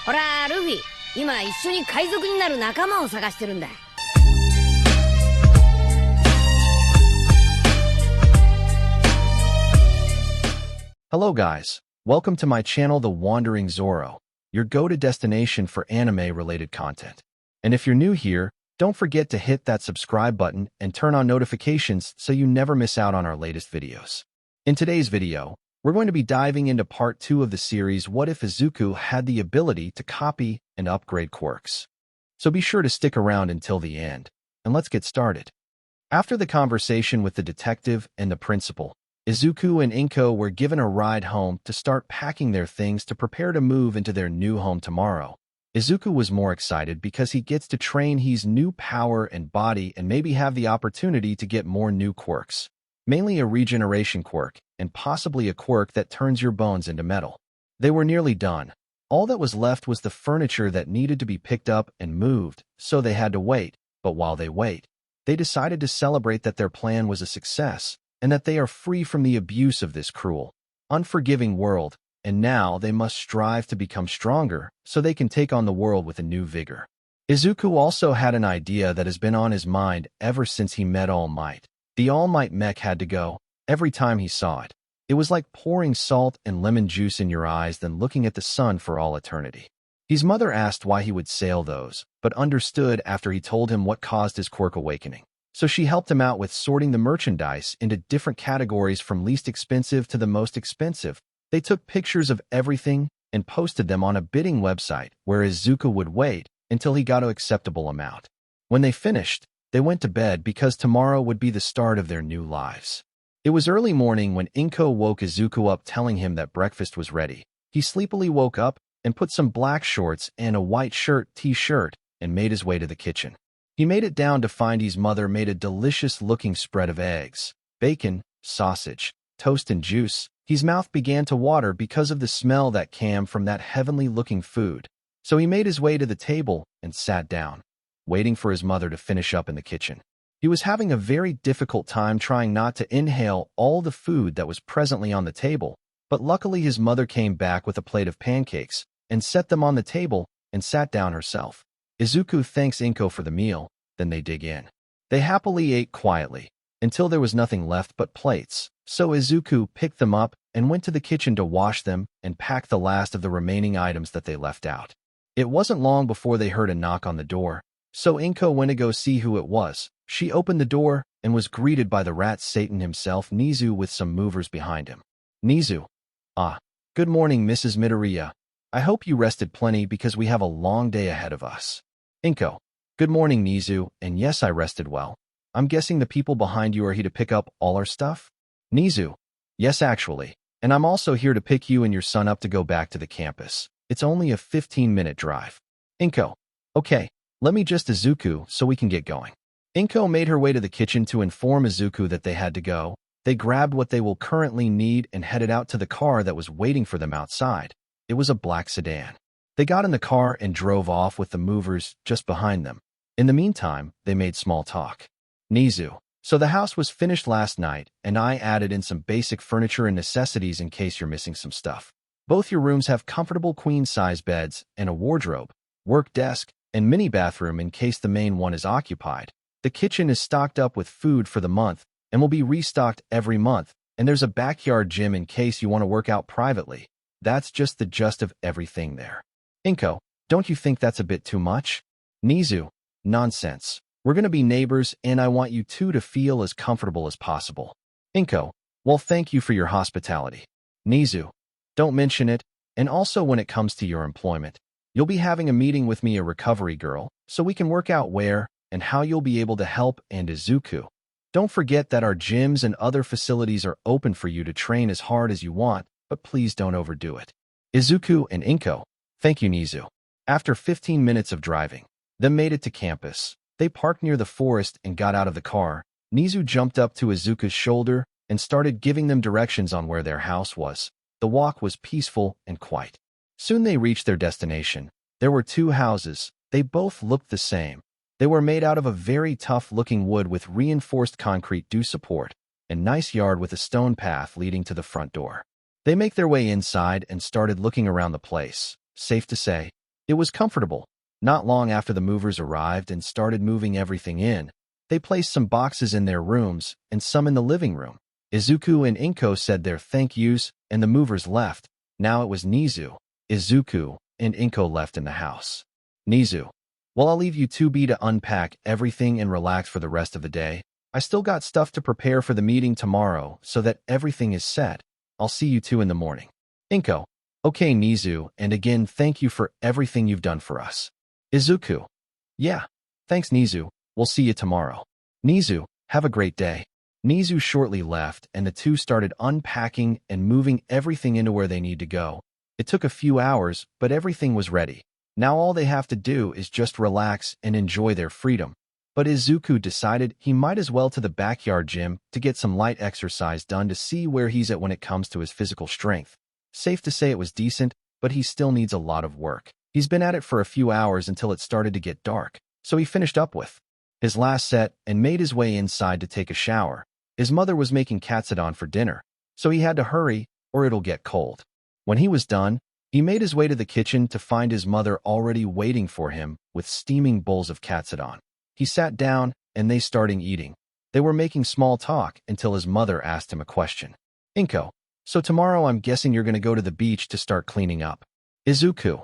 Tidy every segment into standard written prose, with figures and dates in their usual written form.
ほら、ルフィ、今一緒に海賊になる仲間を探してるんだ。Hello guys, welcome to my channel The Wandering Zoro, your go-to destination for anime-related content. And if you're new here, don't forget to hit that subscribe button and turn on notifications so you never miss out on our latest videos. In today's video, we're going to be diving into part 2 of the series What If Izuku Had the Ability to Copy and Upgrade Quirks. So be sure to stick around until the end, and let's get started. After the conversation with the detective and the principal, Izuku and Inko were given a ride home to start packing their things to prepare to move into their new home tomorrow. Izuku was more excited because he gets to train his new power and body and maybe have the opportunity to get more new quirks, mainly a regeneration quirk and possibly a quirk that turns your bones into metal. They were nearly done. All that was left was the furniture that needed to be picked up and moved, so they had to wait. But while they wait, they decided to celebrate that their plan was a success and that they are free from the abuse of this cruel, unforgiving world, and now they must strive to become stronger so they can take on the world with a new vigor. Izuku also had an idea that has been on his mind ever since he met All Might. The All Might mech had to go. Every time he saw it, it was like pouring salt and lemon juice in your eyes than looking at the sun for all eternity. His mother asked why he would sail those, but understood after he told him what caused his quirk awakening. So she helped him out with sorting the merchandise into different categories from least expensive to the most expensive. They took pictures of everything and posted them on a bidding website where Izuku would wait until he got an acceptable amount. When they finished, they went to bed because tomorrow would be the start of their new lives. It was early morning when Inko woke Izuku up telling him that breakfast was ready. He sleepily woke up and put some black shorts and a white t-shirt and made his way to the kitchen. He made it down to find his mother made a delicious-looking spread of eggs, bacon, sausage, toast and juice. His mouth began to water because of the smell that came from that heavenly-looking food. So he made his way to the table and sat down, waiting for his mother to finish up in the kitchen. He was having a very difficult time trying not to inhale all the food that was presently on the table, but luckily his mother came back with a plate of pancakes and set them on the table and sat down herself. Izuku thanks Inko for the meal, then they dig in. They happily ate quietly, until there was nothing left but plates, so Izuku picked them up and went to the kitchen to wash them and pack the last of the remaining items that they left out. It wasn't long before they heard a knock on the door, so Inko went to go see who it was. She opened the door and was greeted by the rat Satan himself, Nizu, with some movers behind him. Nizu. Ah, good morning, Mrs. Midoriya. I hope you rested plenty because we have a long day ahead of us. Inko. Good morning, Nizu, and yes, I rested well. I'm guessing the people behind you are here to pick up all our stuff? Nizu. Yes, actually. And I'm also here to pick you and your son up to go back to the campus. It's only a 15-minute drive. Inko. Okay, let me just Izuku so we can get going. Inko made her way to the kitchen to inform Izuku that they had to go. They grabbed what they will currently need and headed out to the car that was waiting for them outside. It was a black sedan. They got in the car and drove off with the movers just behind them. In the meantime, they made small talk. Nizu. So the house was finished last night, and I added in some basic furniture and necessities in case you're missing some stuff. Both your rooms have comfortable queen-size beds and a wardrobe, work desk, and mini bathroom in case the main one is occupied. The kitchen is stocked up with food for the month and will be restocked every month, and there's a backyard gym in case you want to work out privately. That's just the gist of everything there. Inko, don't you think that's a bit too much? Nizu, nonsense. We're going to be neighbors and I want you two to feel as comfortable as possible. Inko, well, thank you for your hospitality. Nizu, don't mention it, and also when it comes to your employment, you'll be having a meeting with me, a recovery girl, so we can work out where and how you'll be able to help, and Izuku. Don't forget that our gyms and other facilities are open for you to train as hard as you want, but please don't overdo it. Izuku and Inko. Thank you, Nizu. After 15 minutes of driving, they made it to campus. They parked near the forest and got out of the car. Nizu jumped up to Izuku's shoulder and started giving them directions on where their house was. The walk was peaceful and quiet. Soon they reached their destination. There were 2 houses. They both looked the same. They were made out of a very tough-looking wood with reinforced concrete due support, and nice yard with a stone path leading to the front door. They make their way inside and started looking around the place. Safe to say, It was comfortable. Not long after the movers arrived and started moving everything in, they placed some boxes in their rooms and some in the living room. Izuku and Inko said their thank yous, and the movers left. Now it was Nizu, Izuku, and Inko left in the house. Nizu, well, I'll leave you 2B to unpack everything and relax for the rest of the day. I still got stuff to prepare for the meeting tomorrow so that everything is set. I'll see you 2 in the morning. Inko, okay Nizu, and again thank you for everything you've done for us. Izuku, yeah, thanks Nizu, we'll see you tomorrow. Nizu, have a great day. Nizu shortly left and the two started unpacking and moving everything into where they need to go. It took a few hours, but everything was ready. Now all they have to do is just relax and enjoy their freedom. But Izuku decided he might as well to the backyard gym to get some light exercise done to see where he's at when it comes to his physical strength. Safe to say it was decent, but he still needs a lot of work. He's been at it for a few hours until it started to get dark, so he finished up with his last set and made his way inside to take a shower. His mother was making katsudon for dinner, so he had to hurry or it'll get cold. When he was done, he made his way to the kitchen to find his mother already waiting for him with steaming bowls of katsudon. He sat down and they started eating. They were making small talk until his mother asked him a question. Inko, so tomorrow I'm guessing you're going to go to the beach to start cleaning up. Izuku,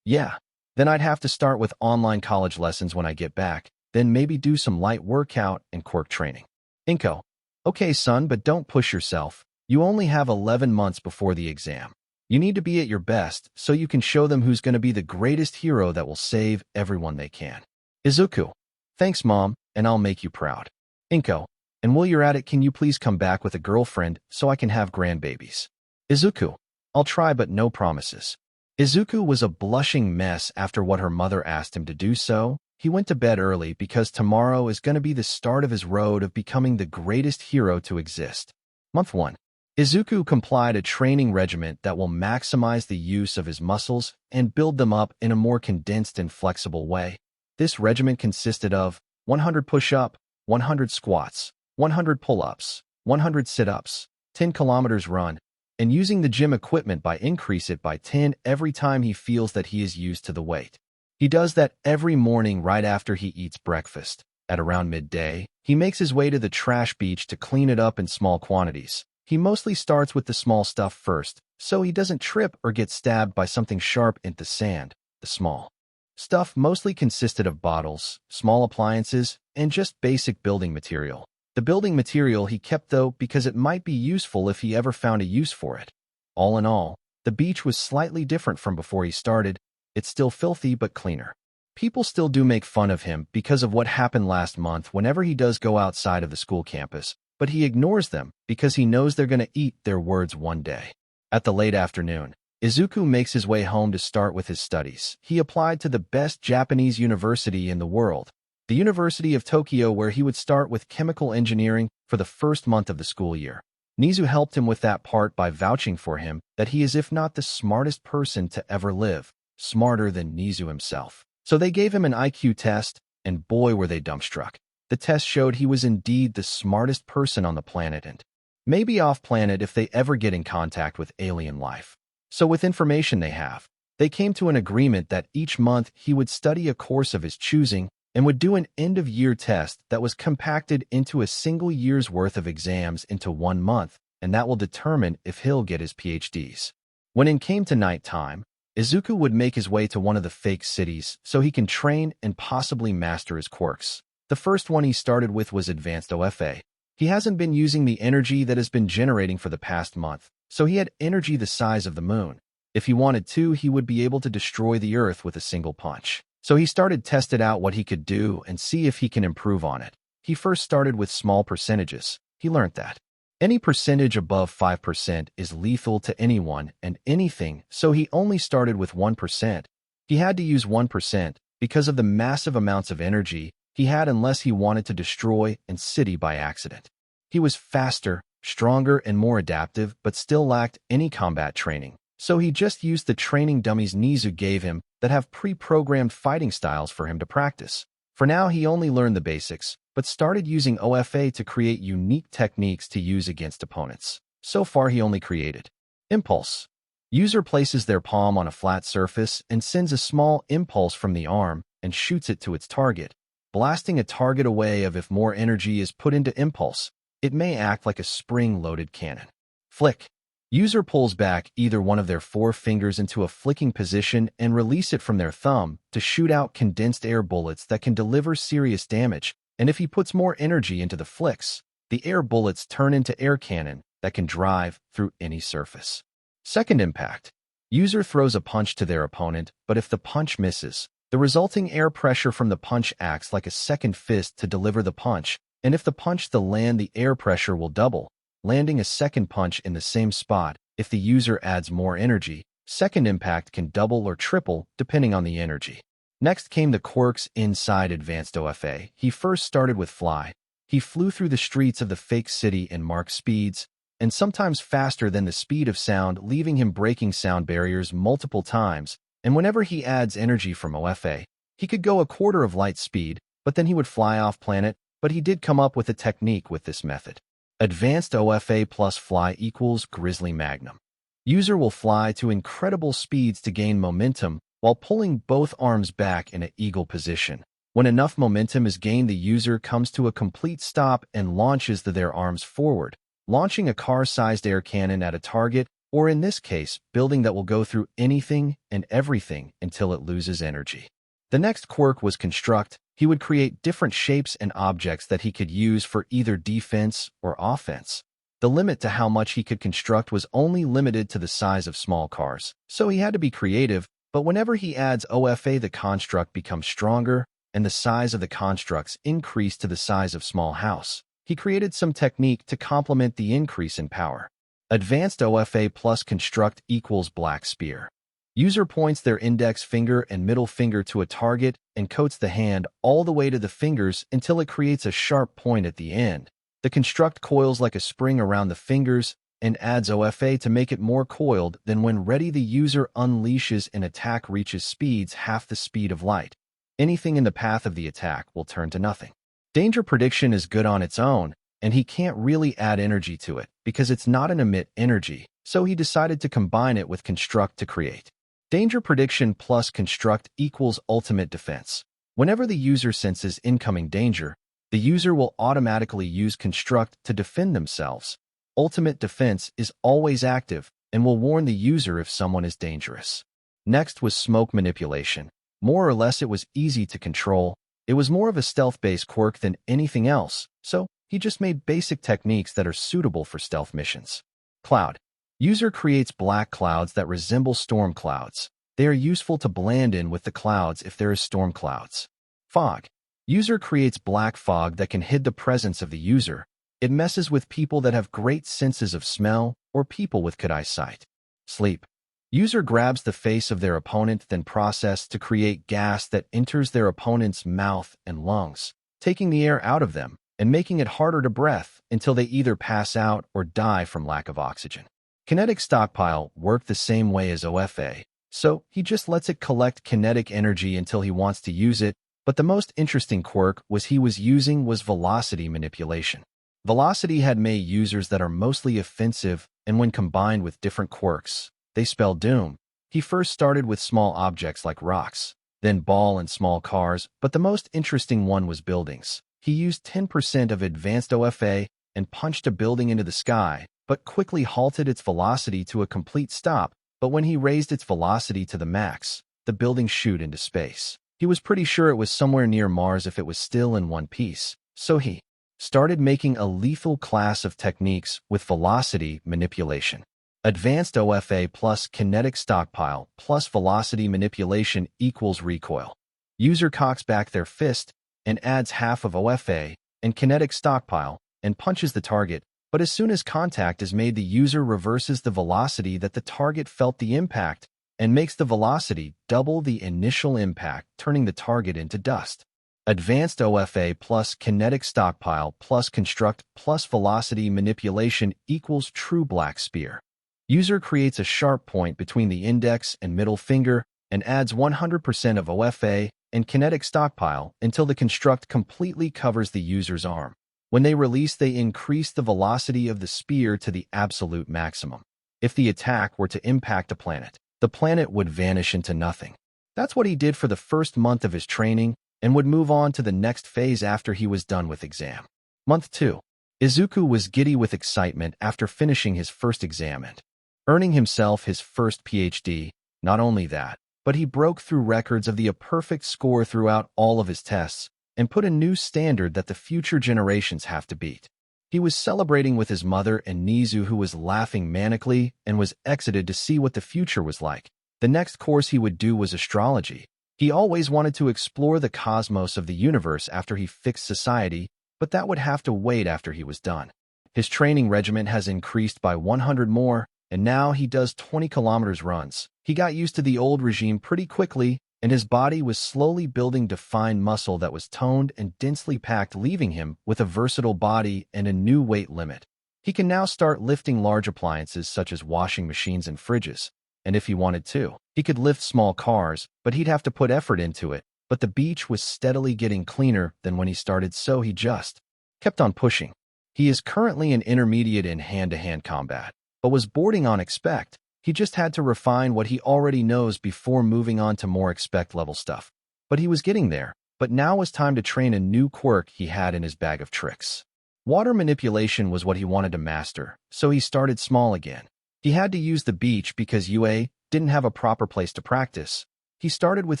yeah, then I'd have to start with online college lessons when I get back, then maybe do some light workout and quirk training. Inko, okay son, but don't push yourself. You only have 11 months before the exam. You need to be at your best so you can show them who's going to be the greatest hero that will save everyone they can. Izuku, thanks mom, and I'll make you proud. Inko, and while you're at it, can you please come back with a girlfriend so I can have grandbabies? Izuku, I'll try but no promises. Izuku was a blushing mess after what her mother asked him to do, so he went to bed early because tomorrow is going to be the start of his road of becoming the greatest hero to exist. Month 1. Izuku complied a training regimen that will maximize the use of his muscles and build them up in a more condensed and flexible way. This regimen consisted of 100 push-up, 100 squats, 100 pull-ups, 100 sit-ups, 10 kilometers run, and using the gym equipment by increase it by 10 every time he feels that he is used to the weight. He does that every morning right after he eats breakfast. At around midday, he makes his way to the trash beach to clean it up in small quantities. He mostly starts with the small stuff first, so he doesn't trip or get stabbed by something sharp in the sand. The small stuff mostly consisted of bottles, small appliances, and just basic building material. The building material he kept though because it might be useful if he ever found a use for it. All in all, the beach was slightly different from before he started. It's still filthy but cleaner. People still do make fun of him because of what happened last month whenever he does go outside of the school campus, but he ignores them because he knows they're going to eat their words one day. At the late afternoon, Izuku makes his way home to start with his studies. He applied to the best Japanese university in the world, the University of Tokyo, where he would start with chemical engineering for the first month of the school year. Nizu helped him with that part by vouching for him that he is if not the smartest person to ever live, smarter than Nizu himself. So they gave him an IQ test, and boy were they dumbstruck. The test showed he was indeed the smartest person on the planet and maybe off-planet if they ever get in contact with alien life. So with information they have, they came to an agreement that each month he would study a course of his choosing and would do an end-of-year test that was compacted into a single year's worth of exams into 1 month, and that will determine if he'll get his PhDs. When it came to night time, Izuku would make his way to one of the fake cities so he can train and possibly master his quirks. The first one he started with was Advanced OFA. He hasn't been using the energy that has been generating for the past month, so he had energy the size of the moon. If he wanted to, he would be able to destroy the Earth with a single punch. So he started tested out what he could do and see if he can improve on it. He first started with small percentages. He learned that any percentage above 5% is lethal to anyone and anything, so he only started with 1%. He had to use 1% because of the massive amounts of energy he had unless he wanted to destroy a city by accident. He was faster, stronger, and more adaptive, but still lacked any combat training. So he just used the training dummies Nizu gave him that have pre-programmed fighting styles for him to practice. For now, he only learned the basics, but started using OFA to create unique techniques to use against opponents. So far, he only created Impulse, User places their palm on a flat surface and sends a small impulse from the arm and shoots it to its target, blasting a target away. If more energy is put into impulse, it may act like a spring-loaded cannon. Flick. User pulls back either one of their 4 fingers into a flicking position and release it from their thumb to shoot out condensed air bullets that can deliver serious damage, and if he puts more energy into the flicks, the air bullets turn into air cannon that can drive through any surface. Second impact. User throws a punch to their opponent, but if the punch misses, the resulting air pressure from the punch acts like a second fist to deliver the punch, and if the punch land, the air pressure will double, landing a second punch in the same spot. If the user adds more energy, second impact can double or triple depending on the energy. Next came the Quirks inside Advanced OFA. He first started with Fly. He flew through the streets of the fake city in Mach speeds, and sometimes faster than the speed of sound, leaving him breaking sound barriers multiple times, and whenever he adds energy from OFA, he could go a quarter of light speed, but then he would fly off planet, but he did come up with a technique with this method. Advanced OFA plus Fly equals Grizzly Magnum. User will fly to incredible speeds to gain momentum while pulling both arms back in an eagle position. When enough momentum is gained, the user comes to a complete stop and launches their arms forward, launching a car-sized air cannon at a target, or in this case, building that will go through anything and everything until it loses energy. The next quirk was Construct. He would create different shapes and objects that he could use for either defense or offense. The limit to how much he could construct was only limited to the size of small cars, so he had to be creative, but whenever he adds OFA, the construct becomes stronger, and the size of the constructs increased to the size of small house. He created some technique to complement the increase in power. Advanced OFA plus Construct equals Black Spear. User points their index finger and middle finger to a target and coats the hand all the way to the fingers until it creates a sharp point at the end. The construct coils like a spring around the fingers and adds OFA to make it more coiled. Then when ready, the user unleashes an attack reaches speeds half the speed of light. Anything in the path of the attack will turn to nothing. Danger Prediction is good on its own, and he can't really add energy to it because it's not an emit energy, so he decided to combine it with Construct to create. Danger Prediction plus Construct equals Ultimate Defense. Whenever the user senses incoming danger, the user will automatically use Construct to defend themselves. Ultimate Defense is always active and will warn the user if someone is dangerous. Next was Smoke Manipulation. More or less it was easy to control. It was more of a stealth-based quirk than anything else, so he just made basic techniques that are suitable for stealth missions. Cloud. User creates black clouds that resemble storm clouds. They are useful to blend in with the clouds if there is storm clouds. Fog. User creates black fog that can hide the presence of the user. It messes with people that have great senses of smell or people with good eyesight. Sleep. User grabs the face of their opponent, then process to create gas that enters their opponent's mouth and lungs, taking the air out of them and making it harder to breathe until they either pass out or die from lack of oxygen. Kinetic Stockpile worked the same way as OFA, so he just lets it collect kinetic energy until he wants to use it, but the most interesting quirk he was using was Velocity Manipulation. Velocity had made users that are mostly offensive, and when combined with different quirks, they spell doom. He first started with small objects like rocks, then ball and small cars, but the most interesting one was buildings. He used 10% of Advanced OFA and punched a building into the sky, but quickly halted its velocity to a complete stop. But when he raised its velocity to the max, the building shot into space. He was pretty sure it was somewhere near Mars if it was still in one piece, so he started making a lethal class of techniques with Velocity Manipulation. Advanced OFA plus Kinetic Stockpile plus Velocity Manipulation equals Recoil. User cocks back their fist and adds half of OFA and Kinetic Stockpile and punches the target, but as soon as contact is made, the user reverses the velocity that the target felt the impact and makes the velocity double the initial impact, turning the target into dust. Advanced OFA plus Kinetic Stockpile plus Construct plus Velocity Manipulation equals True Black Spear. User creates a sharp point between the index and middle finger and adds 100% of OFA and Kinetic Stockpile until the construct completely covers the user's arm. When they release, they increase the velocity of the spear to the absolute maximum. If the attack were to impact a planet, the planet would vanish into nothing. That's what he did for the first month of his training and would move on to the next phase after he was done with exam. Month 2. Izuku was giddy with excitement after finishing his first exam and earning himself his first PhD. Not only that, but he broke through records of a perfect score throughout all of his tests and put a new standard that the future generations have to beat. He was celebrating with his mother and Nizu, who was laughing manically and was excited to see what the future was like. The next course he would do was astrology. He always wanted to explore the cosmos of the universe after he fixed society, but that would have to wait after he was done. His training regimen has increased by 100 more, and now he does 20 kilometers runs. He got used to the old regime pretty quickly, and his body was slowly building defined muscle that was toned and densely packed, leaving him with a versatile body and a new weight limit. He can now start lifting large appliances such as washing machines and fridges, and if he wanted to, he could lift small cars, but he'd have to put effort into it. But the beach was steadily getting cleaner than when he started, so he just kept on pushing. He is currently an intermediate in hand-to-hand combat, but was bordering on expect. He just had to refine what he already knows before moving on to more expect level stuff. But he was getting there, but now was time to train a new quirk he had in his bag of tricks. Water manipulation was what he wanted to master, so he started small again. He had to use the beach because UA didn't have a proper place to practice. He started with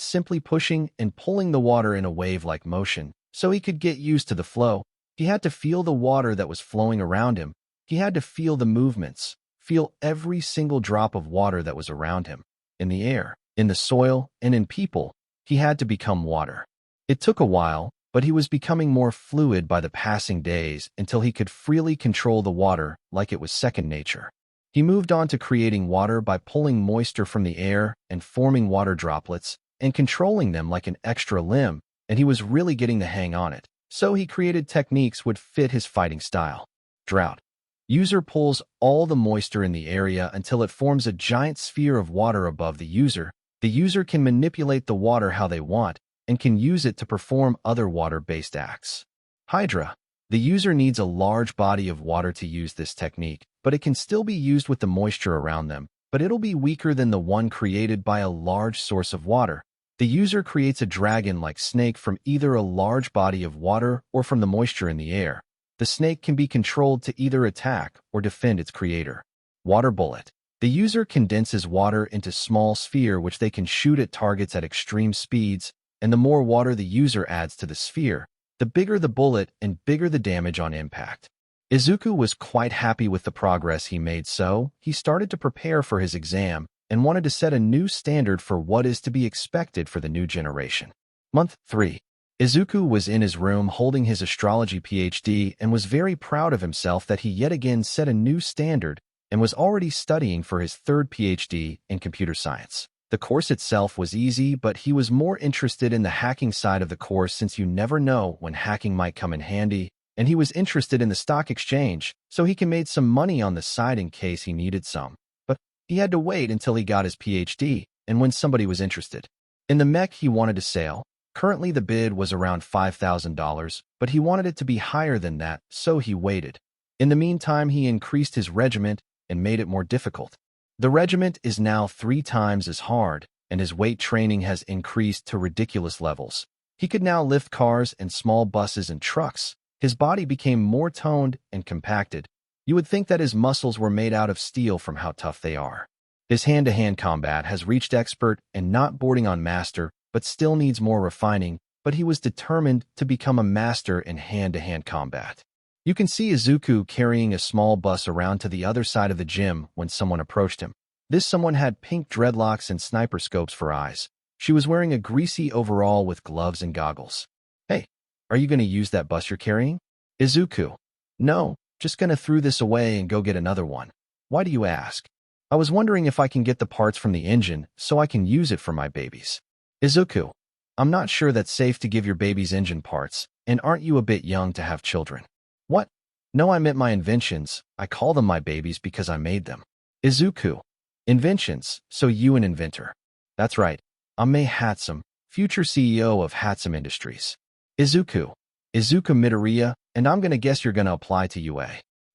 simply pushing and pulling the water in a wave-like motion, so he could get used to the flow. He had to feel the water that was flowing around him. He had to feel the movements, feel every single drop of water that was around him, in the air, in the soil, and in people. He had to become water. It took a while, but he was becoming more fluid by the passing days until he could freely control the water like it was second nature. He moved on to creating water by pulling moisture from the air and forming water droplets and controlling them like an extra limb, and he was really getting the hang on it. So he created techniques would fit his fighting style. Drought. User pulls all the moisture in the area until it forms a giant sphere of water above the user. The user can manipulate the water how they want and can use it to perform other water-based acts. Hydra. The user needs a large body of water to use this technique, but it can still be used with the moisture around them, but it'll be weaker than the one created by a large source of water. The user creates a dragon-like snake from either a large body of water or from the moisture in the air. The snake can be controlled to either attack or defend its creator. Water bullet. The user condenses water into small sphere which they can shoot at targets at extreme speeds, and the more water the user adds to the sphere, the bigger the bullet and bigger the damage on impact. Izuku was quite happy with the progress he made, so he started to prepare for his exam and wanted to set a new standard for what is to be expected for the new generation. Month 3. Izuku was in his room holding his astrology PhD and was very proud of himself that he yet again set a new standard and was already studying for his third PhD in computer science. The course itself was easy, but he was more interested in the hacking side of the course since you never know when hacking might come in handy, and he was interested in the stock exchange, so he can make some money on the side in case he needed some. But he had to wait until he got his PhD and when somebody was interested. In the mech he wanted to sail. Currently the bid was around $5,000, but he wanted it to be higher than that, so he waited. In the meantime, he increased his regiment and made it more difficult. The regiment is now 3 times as hard, and his weight training has increased to ridiculous levels. He could now lift cars and small buses and trucks. His body became more toned and compacted. You would think that his muscles were made out of steel from how tough they are. His hand-to-hand combat has reached expert and not bordering on master, but still needs more refining, but he was determined to become a master in hand-to-hand combat. You can see Izuku carrying a small bus around to the other side of the gym when someone approached him. This someone had pink dreadlocks and sniper scopes for eyes. She was wearing a greasy overall with gloves and goggles. Hey, are you going to use that bus you're carrying? Izuku. No, just going to throw this away and go get another one. Why do you ask? I was wondering if I can get the parts from the engine so I can use it for my babies. Izuku. I'm not sure that's safe to give your baby's engine parts, and aren't you a bit young to have children? What? No, I meant my inventions. I call them my babies because I made them. Izuku. Inventions, so you an inventor. That's right. I'm Mei Hatsum, future CEO of Hatsum Industries. Izuku. Izuku Midoriya, and I'm gonna guess you're gonna apply to UA.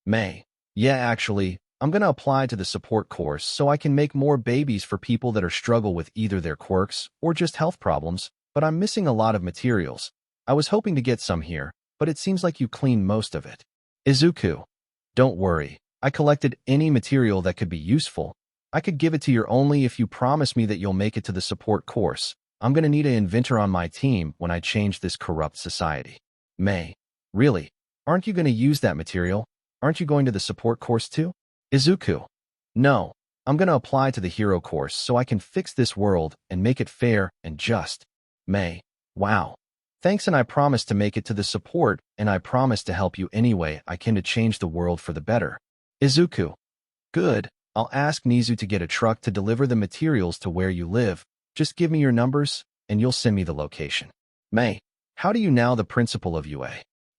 Mei. Yeah, actually, I'm gonna apply to the support course so I can make more babies for people that are struggle with either their quirks or just health problems, but I'm missing a lot of materials. I was hoping to get some here, but it seems like you cleaned most of it. Izuku. Don't worry. I collected any material that could be useful. I could give it to you only if you promise me that you'll make it to the support course. I'm gonna need an inventor on my team when I change this corrupt society. May. Really? Aren't you gonna use that material? Aren't you going to the support course too? Izuku. No. I'm gonna apply to the hero course so I can fix this world and make it fair and just. May. Wow. Thanks, and I promise to make it to the support, and I promise to help you any way I can to change the world for the better. Izuku. Good. I'll ask Nizu to get a truck to deliver the materials to where you live. Just give me your numbers, and you'll send me the location. May. How do you know the principal of UA?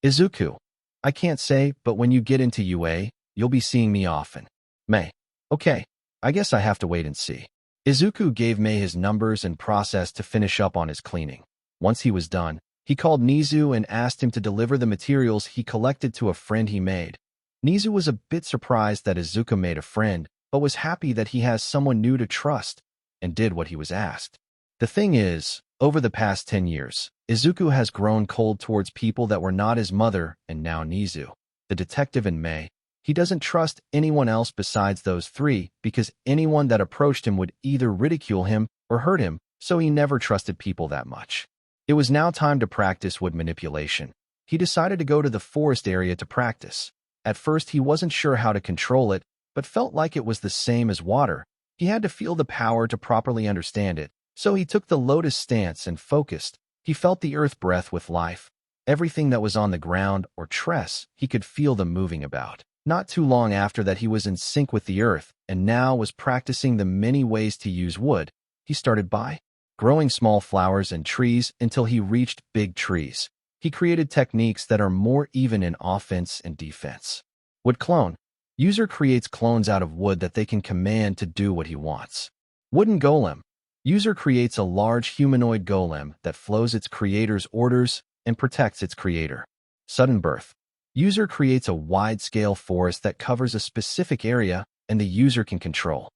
Izuku. I can't say, but when you get into UA, you'll be seeing me often. May. Okay. I guess I have to wait and see. Izuku gave May his numbers and processed to finish up on his cleaning. Once he was done, he called Nizu and asked him to deliver the materials he collected to a friend he made. Nizu was a bit surprised that Izuku made a friend, but was happy that he has someone new to trust, and did what he was asked. The thing is, over the past 10 years, Izuku has grown cold towards people that were not his mother and now Nizu, the detective, and May. He doesn't trust anyone else besides those three because anyone that approached him would either ridicule him or hurt him, so he never trusted people that much. It was now time to practice wood manipulation. He decided to go to the forest area to practice. At first, he wasn't sure how to control it, but felt like it was the same as water. He had to feel the power to properly understand it, so he took the lotus stance and focused. He felt the earth breath with life. Everything that was on the ground or tress, he could feel them moving about. Not too long after that, he was in sync with the earth, and now was practicing the many ways to use wood. He started by growing small flowers and trees until he reached big trees. He created techniques that are more even in offense and defense. Wood clone. User creates clones out of wood that they can command to do what he wants. Wooden golem. User creates a large humanoid golem that follows its creator's orders and protects its creator. Sudden birth. User creates a wide-scale forest that covers a specific area and the user can control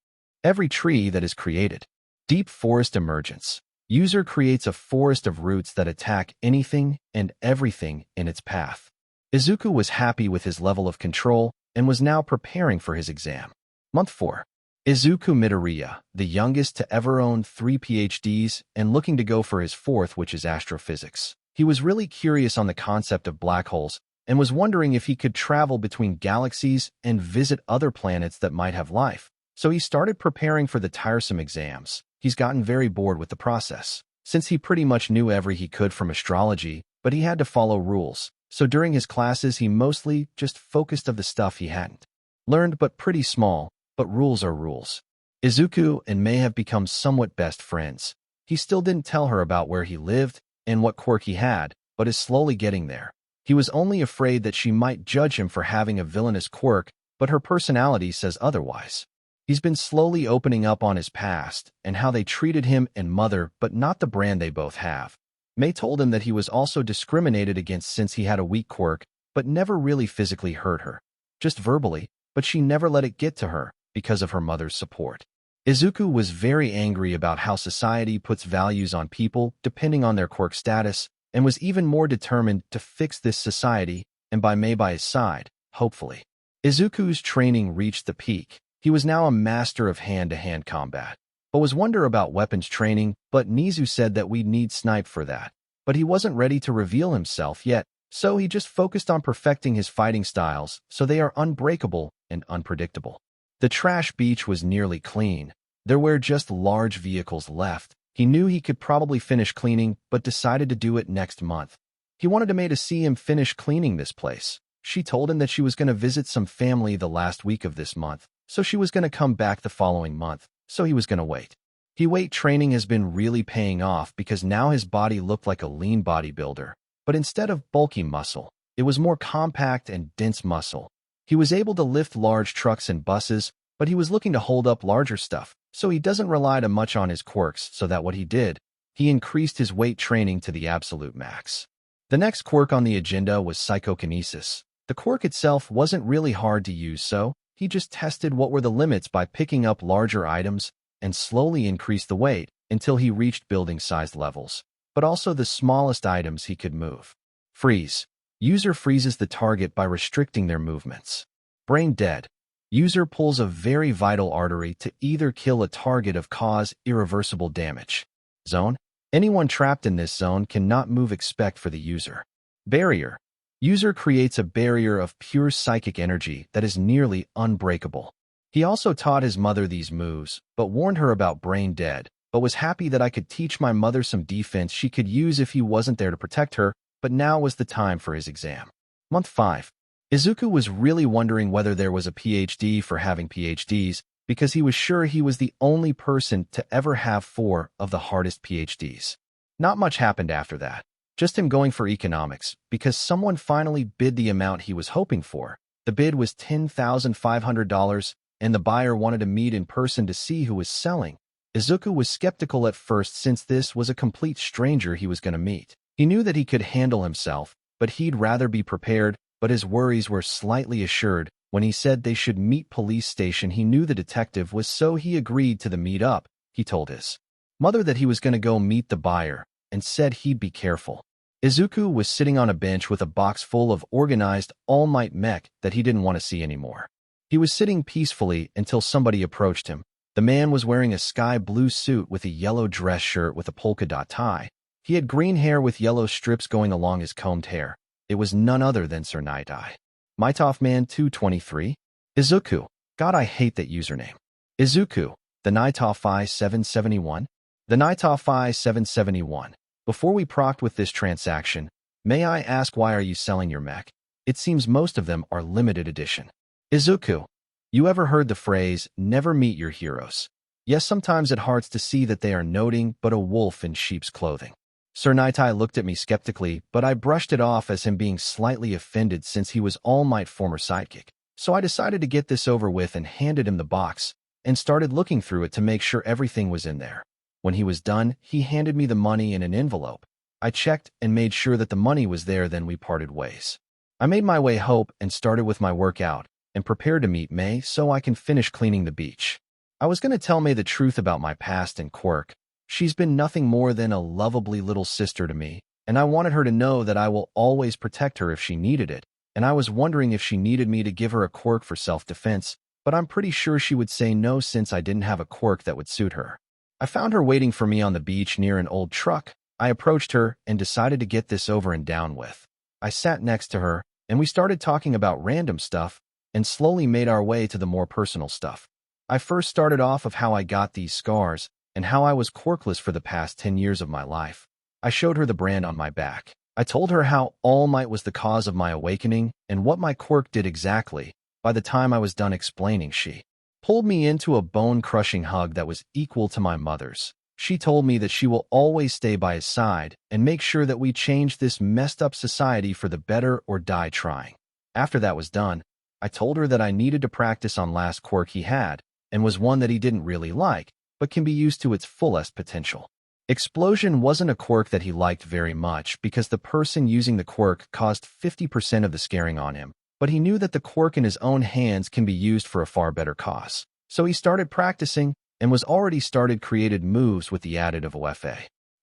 every tree that is created. Deep forest emergence. User creates a forest of roots that attack anything and everything in its path. Izuku was happy with his level of control and was now preparing for his exam. Month 4. Izuku Midoriya, the youngest to ever own 3 PhDs and looking to go for his 4th, which is astrophysics. He was really curious on the concept of black holes and was wondering if he could travel between galaxies and visit other planets that might have life. So he started preparing for the tiresome exams. He's gotten very bored with the process, since he pretty much knew every he could from astrology, but he had to follow rules. So during his classes, he mostly just focused of the stuff he hadn't learned, but pretty small, but rules are rules. Izuku and May have become somewhat best friends. He still didn't tell her about where he lived and what quirk he had, but is slowly getting there. He was only afraid that she might judge him for having a villainous quirk, but her personality says otherwise. He's been slowly opening up on his past and how they treated him and mother, but not the brand they both have. May told him that he was also discriminated against since he had a weak quirk, but never really physically hurt her. Just verbally, but she never let it get to her because of her mother's support. Izuku was very angry about how society puts values on people depending on their quirk status, and was even more determined to fix this society, and by May by his side, hopefully. Izuku's training reached the peak. He was now a master of hand-to-hand combat, but was wonder about weapons training, but Nizu said that we'd need snipe for that. But he wasn't ready to reveal himself yet, so he just focused on perfecting his fighting styles so they are unbreakable and unpredictable. The trash beach was nearly clean. There were just large vehicles left. He knew he could probably finish cleaning, but decided to do it next month. He wanted May to see him finish cleaning this place. She told him that she was going to visit some family the last week of this month, so she was going to come back the following month, so he was going to wait. Weight training has been really paying off because now his body looked like a lean bodybuilder, but instead of bulky muscle, it was more compact and dense muscle. He was able to lift large trucks and buses, but he was looking to hold up larger stuff, so he doesn't rely too much on his quirks, so that what he did, he increased his weight training to the absolute max. The next quirk on the agenda was psychokinesis. The quirk itself wasn't really hard to use, so he just tested what were the limits by picking up larger items and slowly increased the weight until he reached building-sized levels, but also the smallest items he could move. Freeze. User freezes the target by restricting their movements. Brain dead. User pulls a very vital artery to either kill a target or cause irreversible damage. Zone. Anyone trapped in this zone cannot move except for the user. Barrier. User creates a barrier of pure psychic energy that is nearly unbreakable. He also taught his mother these moves, but warned her about brain dead, but was happy that I could teach my mother some defense she could use if he wasn't there to protect her, but now was the time for his exam. Month 5. Izuku was really wondering whether there was a PhD for having PhDs, because he was sure he was the only person to ever have 4 of the hardest PhDs. Not much happened after that. Just him going for economics, because someone finally bid the amount he was hoping for. The bid was $10,500, and the buyer wanted to meet in person to see who was selling. Izuku was skeptical at first since this was a complete stranger he was going to meet. He knew that he could handle himself, but he'd rather be prepared, but his worries were slightly assured. When he said they should meet police station, he knew the detective was, so he agreed to the meet-up. He told his mother that he was going to go meet the buyer, and said he'd be careful. Izuku was sitting on a bench with a box full of organized All Might mech that he didn't want to see anymore. He was sitting peacefully until somebody approached him. The man was wearing a sky blue suit with a yellow dress shirt with a polka dot tie. He had green hair with yellow strips going along his combed hair. It was none other than Sir Night-Eye. Mitoffman 223. Izuku. God, I hate that username. Izuku. The Night-Eye 771. The Night-Eye 771. Before we proceed with this transaction, may I ask why are you selling your mech? It seems most of them are limited edition. Izuku. You ever heard the phrase, never meet your heroes? Yes, sometimes it hurts to see that they are nothing but a wolf in sheep's clothing. Sir Night-Eye looked at me skeptically, but I brushed it off as him being slightly offended since he was All Might's former sidekick. So I decided to get this over with and handed him the box, and started looking through it to make sure everything was in there. When he was done, he handed me the money in an envelope. I checked and made sure that the money was there, then we parted ways. I made my way home and started with my workout, and prepared to meet May so I can finish cleaning the beach. I was going to tell May the truth about my past and quirk. She's been nothing more than a lovably little sister to me, and I wanted her to know that I will always protect her if she needed it, and I was wondering if she needed me to give her a quirk for self-defense, but I'm pretty sure she would say no since I didn't have a quirk that would suit her. I found her waiting for me on the beach near an old truck. I approached her and decided to get this over and down with. I sat next to her, and we started talking about random stuff, and slowly made our way to the more personal stuff. I first started off of how I got these scars, and how I was quirkless for the past 10 years of my life. I showed her the brand on my back. I told her how All Might was the cause of my awakening, and what my quirk did exactly. By the time I was done explaining, she pulled me into a bone-crushing hug that was equal to my mother's. She told me that she will always stay by his side, and make sure that we change this messed-up society for the better or die trying. After that was done, I told her that I needed to practice on last quirk he had, and was one that he didn't really like, but can be used to its fullest potential. Explosion wasn't a quirk that he liked very much because the person using the quirk caused 50% of the scaring on him, but he knew that the quirk in his own hands can be used for a far better cause. So he started practicing and was already started created moves with the additive OFA.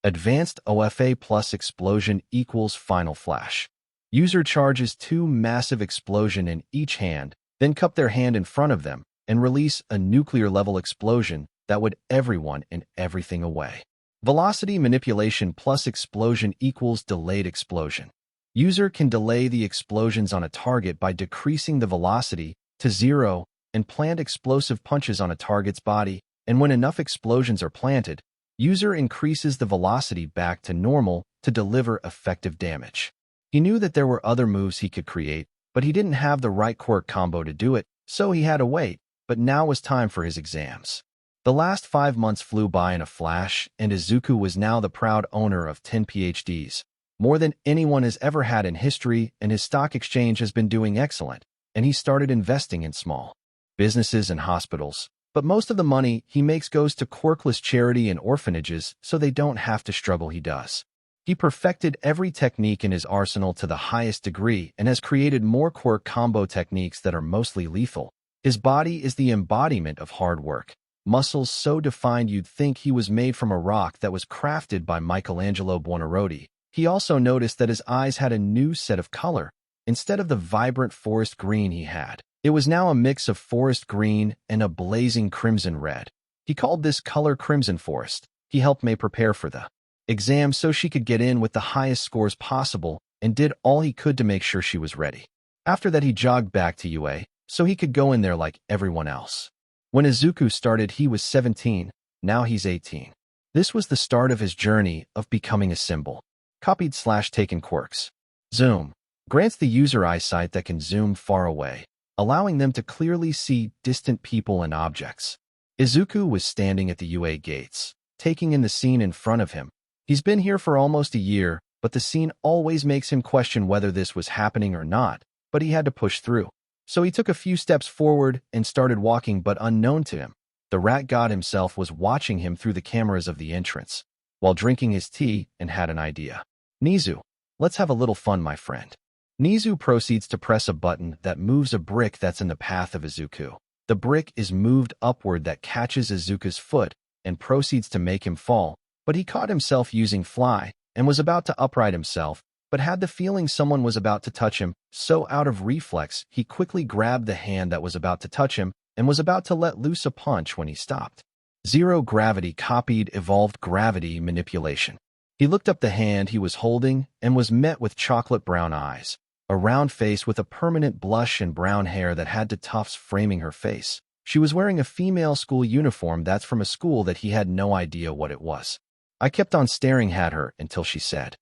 Advanced OFA plus explosion equals final flash. User charges 2 massive explosion in each hand, then cup their hand in front of them, and release a nuclear-level explosion that would everyone and everything away. Velocity manipulation plus explosion equals delayed explosion. User can delay the explosions on a target by decreasing the velocity to 0 and plant explosive punches on a target's body, and when enough explosions are planted, user increases the velocity back to normal to deliver effective damage. He knew that there were other moves he could create, but he didn't have the right quirk combo to do it, so he had to wait, but now was time for his exams. The last 5 months flew by in a flash, and Izuku was now the proud owner of 10 PhDs, more than anyone has ever had in history, and his stock exchange has been doing excellent, and he started investing in small businesses and hospitals. But most of the money he makes goes to quirkless charity and orphanages so they don't have to struggle. He does. He perfected every technique in his arsenal to the highest degree and has created more quirk combo techniques that are mostly lethal. His body is the embodiment of hard work. Muscles so defined you'd think he was made from a rock that was crafted by Michelangelo Buonarroti. He also noticed that his eyes had a new set of color. Instead of the vibrant forest green he had, it was now a mix of forest green and a blazing crimson red. He called this color Crimson Forest. He helped May prepare for the exam so she could get in with the highest scores possible and did all he could to make sure she was ready. After that, he jogged back to UA so he could go in there like everyone else. When Izuku started, he was 17. Now he's 18. This was the start of his journey of becoming a symbol. Copied/taken Quirks. Zoom grants the user eyesight that can zoom far away, allowing them to clearly see distant people and objects. Izuku was standing at the UA gates, taking in the scene in front of him. He's been here for almost a year, but the scene always makes him question whether this was happening or not, but he had to push through. So he took a few steps forward and started walking, but unknown to him, the rat god himself was watching him through the cameras of the entrance, while drinking his tea, and had an idea. Nizu, let's have a little fun, my friend. Nizu proceeds to press a button that moves a brick that's in the path of Izuku. The brick is moved upward that catches Izuku's foot and proceeds to make him fall, but he caught himself using fly and was about to upright himself, but had the feeling someone was about to touch him, so out of reflex, he quickly grabbed the hand that was about to touch him and was about to let loose a punch when he stopped. Zero gravity copied evolved gravity manipulation. He looked up the hand he was holding and was met with chocolate brown eyes, a round face with a permanent blush and brown hair that had the tufts framing her face. She was wearing a female school uniform that's from a school that he had no idea what it was. I kept on staring at her until she said,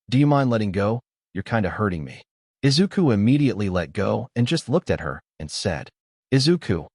do you mind letting go? You're kinda hurting me. Izuku immediately let go and just looked at her and said, Izuku,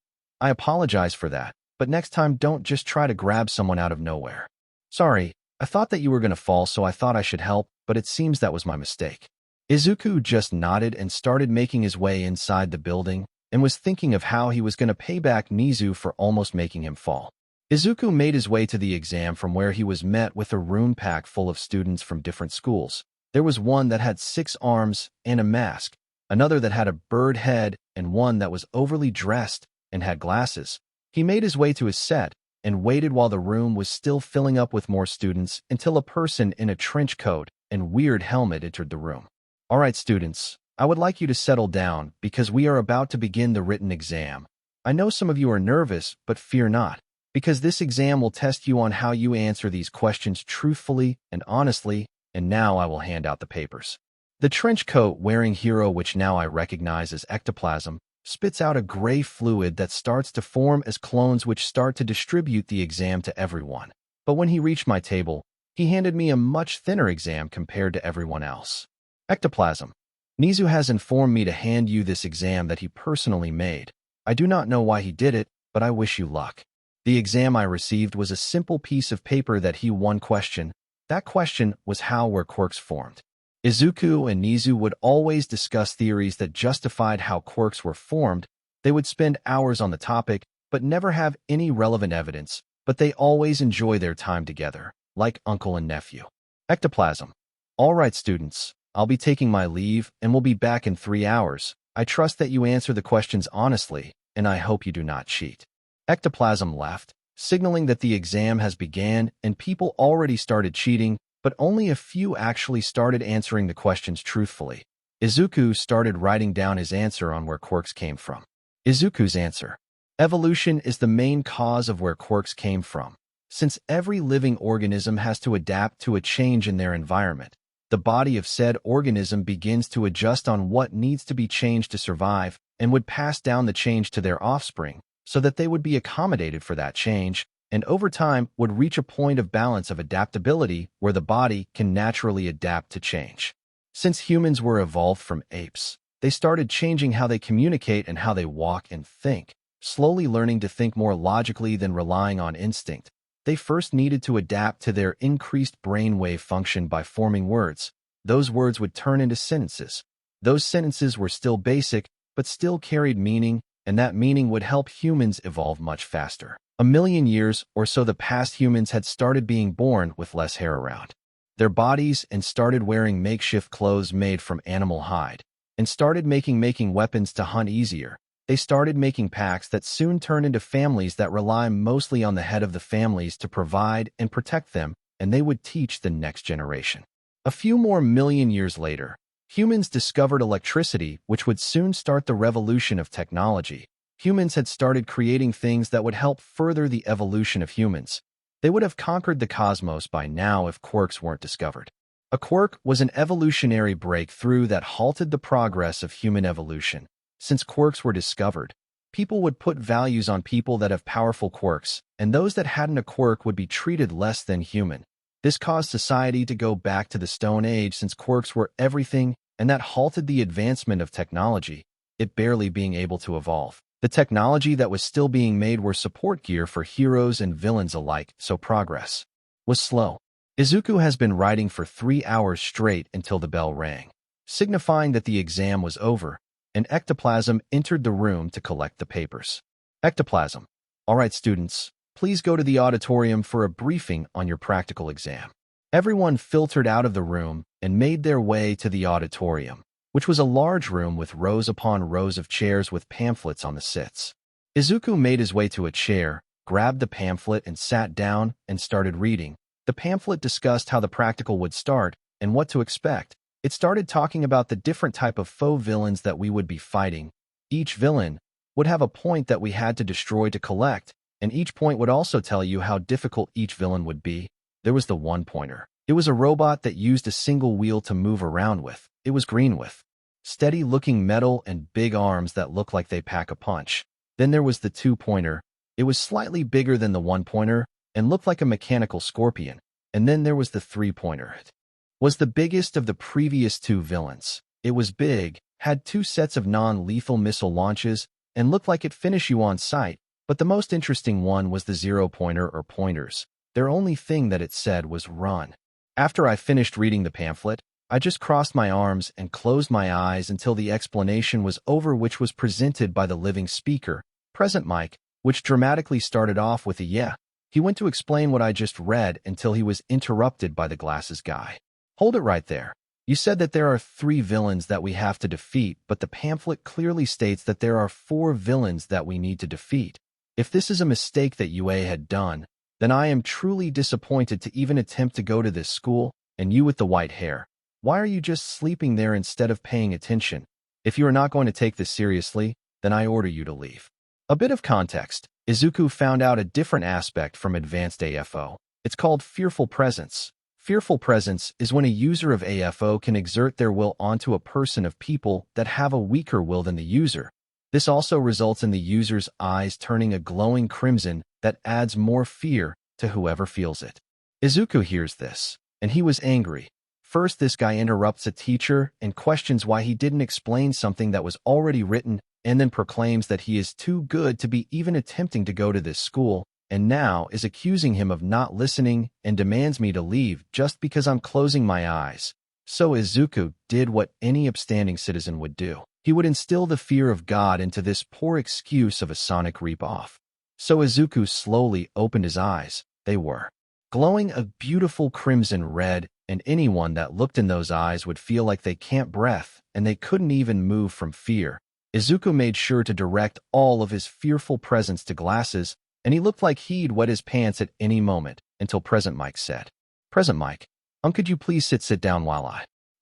I apologize for that, but next time don't just try to grab someone out of nowhere. Sorry, I thought that you were gonna fall, so I thought I should help, but it seems that was my mistake. Izuku just nodded and started making his way inside the building and was thinking of how he was gonna pay back Nizu for almost making him fall. Izuku made his way to the exam from where he was met with a room packed full of students from different schools. There was one that had 6 arms and a mask, another that had a bird head, and one that was overly dressed and had glasses. He made his way to his set and waited while the room was still filling up with more students until a person in a trench coat and weird helmet entered the room. All right, students, I would like you to settle down because we are about to begin the written exam. I know some of you are nervous, but fear not, because this exam will test you on how you answer these questions truthfully and honestly, and now I will hand out the papers. The trench coat wearing hero, which now I recognize as ectoplasm, spits out a gray fluid that starts to form as clones which start to distribute the exam to everyone. But when he reached my table, he handed me a much thinner exam compared to everyone else. Ectoplasm. Nizu has informed me to hand you this exam that he personally made. I do not know why he did it, but I wish you luck. The exam I received was a simple piece of paper that he one question. That question was how were quirks formed. Izuku and Nizu would always discuss theories that justified how quirks were formed. They would spend hours on the topic, but never have any relevant evidence, but they always enjoy their time together, like uncle and nephew. Ectoplasm. All right, students, I'll be taking my leave and will be back in 3 hours. I trust that you answer the questions honestly, and I hope you do not cheat. Ectoplasm left, signaling that the exam has begun and people already started cheating, but only a few actually started answering the questions truthfully. Izuku started writing down his answer on where quirks came from. Izuku's answer. Evolution is the main cause of where quirks came from. Since every living organism has to adapt to a change in their environment, the body of said organism begins to adjust on what needs to be changed to survive and would pass down the change to their offspring, so that they would be accommodated for that change, and over time would reach a point of balance of adaptability where the body can naturally adapt to change. Since humans were evolved from apes, they started changing how they communicate and how they walk and think, slowly learning to think more logically than relying on instinct. They first needed to adapt to their increased brainwave function by forming words. Those words would turn into sentences. Those sentences were still basic, but still carried meaning, and that meaning would help humans evolve much faster. 1,000,000 years or so the past, humans had started being born with less hair around their bodies and started wearing makeshift clothes made from animal hide, and started making weapons to hunt easier. They started making packs that soon turned into families that rely mostly on the head of the families to provide and protect them, and they would teach the next generation. A few more million years later, humans discovered electricity, which would soon start the revolution of technology. Humans had started creating things that would help further the evolution of humans. They would have conquered the cosmos by now if quirks weren't discovered. A quirk was an evolutionary breakthrough that halted the progress of human evolution. Since quirks were discovered, people would put values on people that have powerful quirks, and those that hadn't a quirk would be treated less than human. This caused society to go back to the Stone Age since quirks were everything, and that halted the advancement of technology, it barely being able to evolve. The technology that was still being made were support gear for heroes and villains alike, so progress was slow. Izuku has been writing for 3 hours straight until the bell rang, signifying that the exam was over, and Ectoplasm entered the room to collect the papers. Ectoplasm. All right, students, please go to the auditorium for a briefing on your practical exam. Everyone filtered out of the room and made their way to the auditorium, which was a large room with rows upon rows of chairs with pamphlets on the sits. Izuku made his way to a chair, grabbed the pamphlet and sat down and started reading. The pamphlet discussed how the practical would start and what to expect. It started talking about the different type of faux villains that we would be fighting. Each villain would have a point that we had to destroy to collect, and each point would also tell you how difficult each villain would be. There was the one-pointer. It was a robot that used a single wheel to move around with. It was green with steady-looking metal and big arms that looked like they pack a punch. Then there was the two-pointer. It was slightly bigger than the one-pointer and looked like a mechanical scorpion. And then there was the three-pointer. It was the biggest of the previous two villains. It was big, had 2 sets of non-lethal missile launches, and looked like it finish you on sight, but the most interesting one was the zero-pointer or pointers. Their only thing that it said was run. After I finished reading the pamphlet, I just crossed my arms and closed my eyes until the explanation was over, which was presented by the living speaker, Present Mike, which dramatically started off with a yeah. He went to explain what I just read until he was interrupted by the glasses guy. Hold it right there. You said that there are 3 villains that we have to defeat, but the pamphlet clearly states that there are 4 villains that we need to defeat. If this is a mistake that UA had done, then I am truly disappointed to even attempt to go to this school, and you with the white hair. Why are you just sleeping there instead of paying attention? If you are not going to take this seriously, then I order you to leave. A bit of context. Izuku found out a different aspect from advanced AFO. It's called fearful presence. Fearful presence is when a user of AFO can exert their will onto a person of people that have a weaker will than the user. This also results in the user's eyes turning a glowing crimson that adds more fear to whoever feels it. Izuku hears this, and he was angry. First, this guy interrupts a teacher and questions why he didn't explain something that was already written, and then proclaims that he is too good to be even attempting to go to this school, and now is accusing him of not listening and demands me to leave just because I'm closing my eyes. So Izuku did what any upstanding citizen would do. He would instill the fear of God into this poor excuse of a Sonic rip-off. So Izuku slowly opened his eyes. They were glowing a beautiful crimson red, and anyone that looked in those eyes would feel like they can't breathe, and they couldn't even move from fear. Izuku made sure to direct all of his fearful presence to glasses, and he looked like he'd wet his pants at any moment, until Present Mike said, "Present Mike, could you please sit down while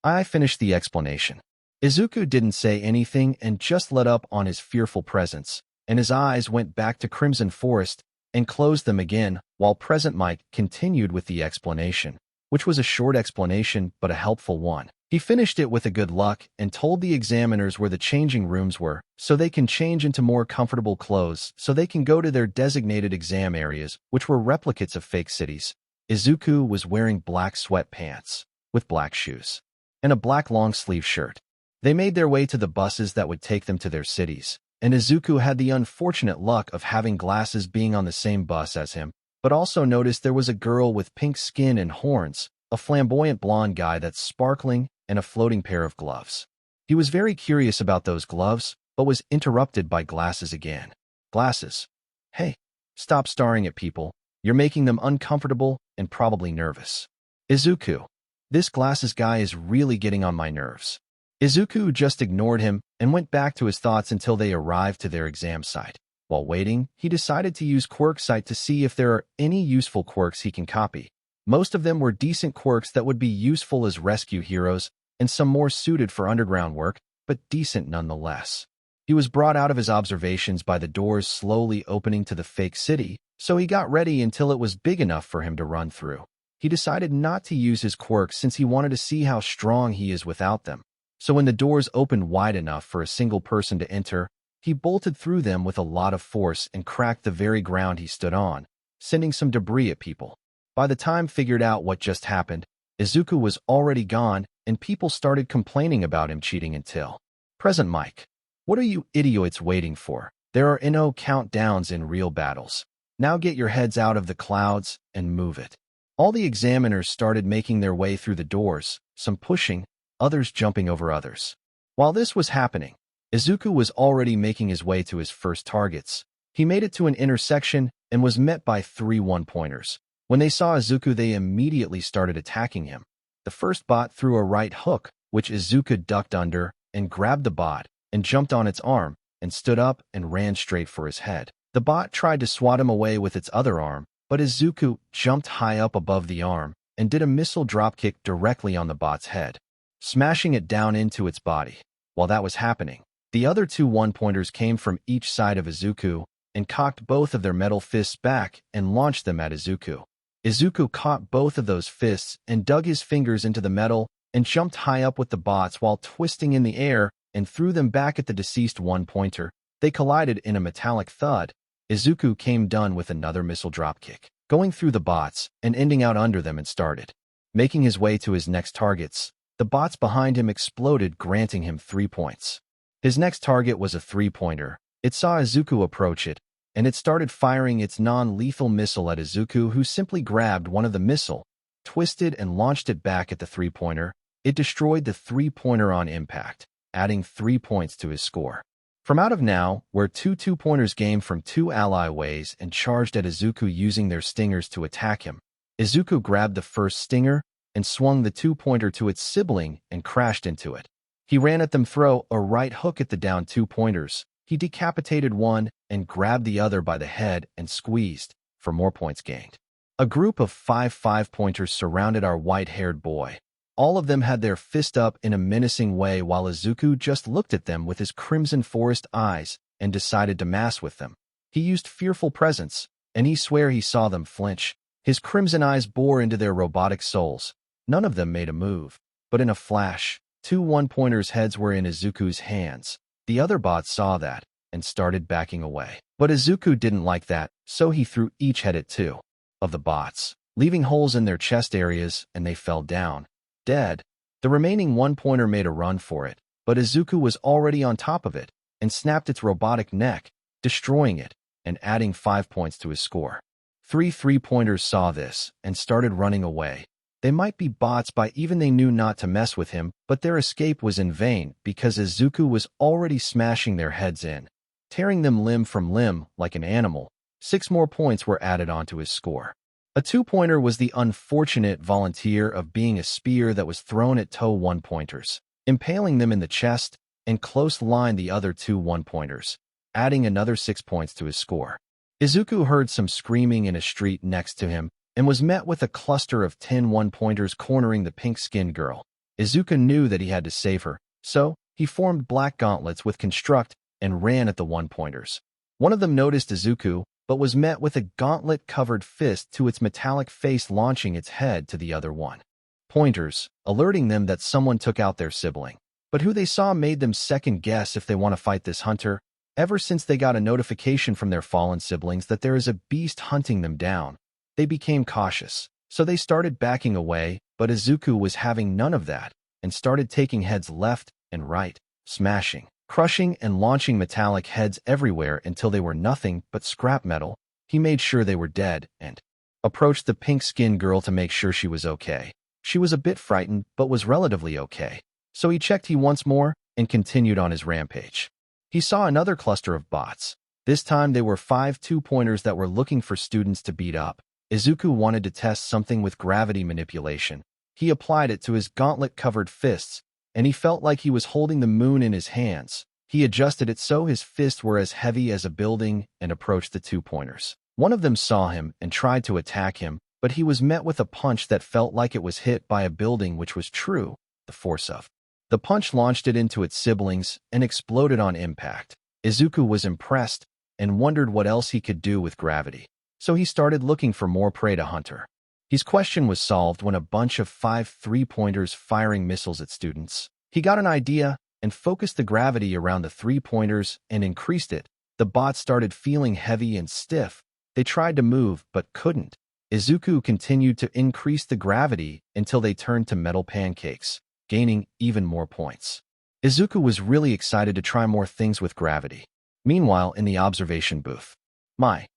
I finish the explanation?" Izuku didn't say anything and just let up on his fearful presence, and his eyes went back to Crimson Forest and closed them again, while Present Mike continued with the explanation, which was a short explanation but a helpful one. He finished it with a good luck and told the examiners where the changing rooms were, so they can change into more comfortable clothes so they can go to their designated exam areas, which were replicates of fake cities. Izuku was wearing black sweatpants, with black shoes, and a black long-sleeve shirt. They made their way to the buses that would take them to their cities, and Izuku had the unfortunate luck of having glasses being on the same bus as him, but also noticed there was a girl with pink skin and horns, a flamboyant blonde guy that's sparkling, and a floating pair of gloves. He was very curious about those gloves, but was interrupted by Glasses again. Glasses. Hey, stop staring at people. You're making them uncomfortable and probably nervous. Izuku. This Glasses guy is really getting on my nerves. Izuku just ignored him and went back to his thoughts until they arrived to their exam site. While waiting, he decided to use Quirks site to see if there are any useful quirks he can copy. Most of them were decent quirks that would be useful as rescue heroes, and some more suited for underground work, but decent nonetheless. He was brought out of his observations by the doors slowly opening to the fake city, so he got ready until it was big enough for him to run through. He decided not to use his quirks since he wanted to see how strong he is without them. So when the doors opened wide enough for a single person to enter, he bolted through them with a lot of force and cracked the very ground he stood on, sending some debris at people. By the time figured out what just happened, Izuku was already gone, and people started complaining about him cheating until present. Mike, what are you idiots waiting for? There are no countdowns in real battles. Now get your heads out of the clouds and move it. All the examiners started making their way through the doors, some pushing, others jumping over others. While this was happening, Izuku was already making his way to his first targets. He made it to an intersection and was met by 3 one-pointers. When they saw Izuku, they immediately started attacking him. The first bot threw a right hook, which Izuku ducked under and grabbed the bot and jumped on its arm and stood up and ran straight for his head. The bot tried to swat him away with its other arm, but Izuku jumped high up above the arm and did a missile dropkick directly on the bot's head, smashing it down into its body. While that was happening, the other 2 one-pointers came from each side of Izuku and cocked both of their metal fists back and launched them at Izuku. Izuku caught both of those fists and dug his fingers into the metal and jumped high up with the bots while twisting in the air and threw them back at the deceased one-pointer. They collided in a metallic thud. Izuku came done with another missile dropkick, going through the bots and ending out under them and started making his way to his next targets. The bots behind him exploded, granting him 3 points. His next target was a 3-pointer. It saw Izuku approach it, and it started firing its non-lethal missile at Izuku, who simply grabbed one of the missile, twisted and launched it back at the 3-pointer. It destroyed the 3-pointer on impact, adding 3 points to his score. From out of now, where 2 2-pointers came from 2 ally ways and charged at Izuku using their stingers to attack him. Izuku grabbed the first stinger and swung the 2-pointer to its sibling and crashed into it. He ran at them, throw a right hook at the down 2-pointers. He decapitated one and grabbed the other by the head and squeezed for more points gained. A group of 5 5-pointers surrounded our white-haired boy. All of them had their fist up in a menacing way while Izuku just looked at them with his crimson forest eyes and decided to mass with them. He used fearful presence, and he swore he saw them flinch. His crimson eyes bore into their robotic souls. None of them made a move, but in a flash, 2 one-pointers' heads were in Izuku's hands. The other bots saw that and started backing away. But Izuku didn't like that, so he threw each head at 2 of the bots, leaving holes in their chest areas, and they fell down, dead. The remaining one-pointer made a run for it, but Izuku was already on top of it and snapped its robotic neck, destroying it and adding 5 points to his score. 3 3-pointers saw this and started running away. They might be bots by even they knew not to mess with him, but their escape was in vain because Izuku was already smashing their heads in, tearing them limb from limb like an animal. 6 more points were added onto his score. A 2-pointer was the unfortunate volunteer of being a spear that was thrown at 2 one-pointers, impaling them in the chest and close-lined the other 2 one-pointers, adding another 6 points to his score. Izuku heard some screaming in a street next to him and was met with a cluster of 10 one-pointers cornering the pink-skinned girl. Izuku knew that he had to save her, so he formed black gauntlets with construct and ran at the one-pointers. One of them noticed Izuku, but was met with a gauntlet-covered fist to its metallic face, launching its head to the other one-pointers, alerting them that someone took out their sibling. But who they saw made them second-guess if they want to fight this hunter. Ever since they got a notification from their fallen siblings that there is a beast hunting them down, they became cautious, so they started backing away, but Izuku was having none of that and started taking heads left and right, smashing, crushing, and launching metallic heads everywhere until they were nothing but scrap metal. He made sure they were dead and approached the pink-skinned girl to make sure she was okay. She was a bit frightened, but was relatively okay, so he checked once more and continued on his rampage. He saw another cluster of bots. This time they were 5 2-pointers that were looking for students to beat up. Izuku wanted to test something with gravity manipulation. He applied it to his gauntlet-covered fists and he felt like he was holding the moon in his hands. He adjusted it so his fists were as heavy as a building and approached the 2 pointers. One of them saw him and tried to attack him, but he was met with a punch that felt like it was hit by a building, which was true, the force of. The punch launched it into its siblings and exploded on impact. Izuku was impressed and wondered what else he could do with gravity. So he started looking for more prey to hunt her. His question was solved when a bunch of 5 3-pointers firing missiles at students. He got an idea and focused the gravity around the 3-pointers and increased it. The bots started feeling heavy and stiff. They tried to move but couldn't. Izuku continued to increase the gravity until they turned to metal pancakes, gaining even more points. Izuku was really excited to try more things with gravity. Meanwhile, in the observation booth, My,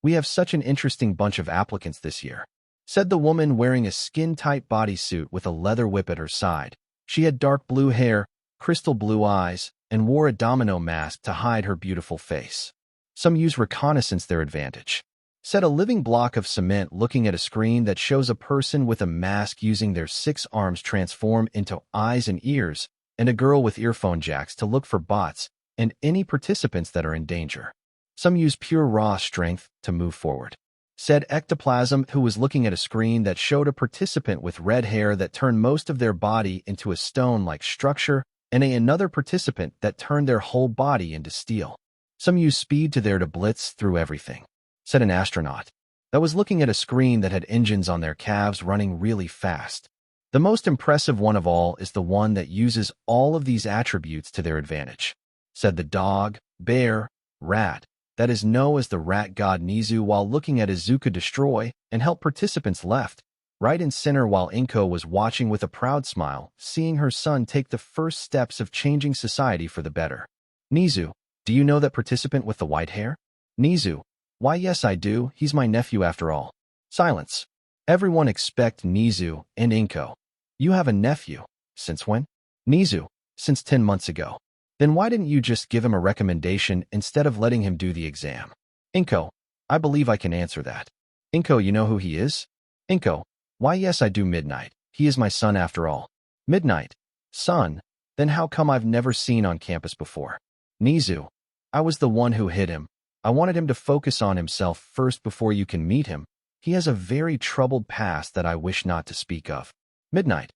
we have such an interesting bunch of applicants this year," said the woman wearing a skin-tight bodysuit with a leather whip at her side. She had dark blue hair, crystal blue eyes, and wore a domino mask to hide her beautiful face. "Some use reconnaissance their advantage," said a living block of cement looking at a screen that shows a person with a mask using their 6 arms transform into eyes and ears, and a girl with earphone jacks to look for bots and any participants that are in danger. "Some use pure raw strength to move forward," said Ectoplasm, who was looking at a screen that showed a participant with red hair that turned most of their body into a stone-like structure, and another participant that turned their whole body into steel. "Some use speed to blitz through everything," said an astronaut that was looking at a screen that had engines on their calves running really fast. "The most impressive one of all is the one that uses all of these attributes to their advantage," said the dog, bear, rat, that is known as the rat god Nizu, while looking at Izuku destroy and help participants left, right and center, while Inko was watching with a proud smile, seeing her son take the first steps of changing society for the better. "Nizu, do you know that participant with the white hair?" "Nizu, why yes I do, he's my nephew after all." Silence. Everyone expect Nizu and Inko. "You have a nephew? Since when?" "Nizu, since 10 months ago." "Then why didn't you just give him a recommendation instead of letting him do the exam?" "Inko, I believe I can answer that." "Inko, you know who he is?" "Inko, why yes I do, Midnight. He is my son after all." "Midnight? Son? Then how come I've never seen on campus before?" "Nizu, I was the one who hit him. I wanted him to focus on himself first before you can meet him. He has a very troubled past that I wish not to speak of." "Midnight.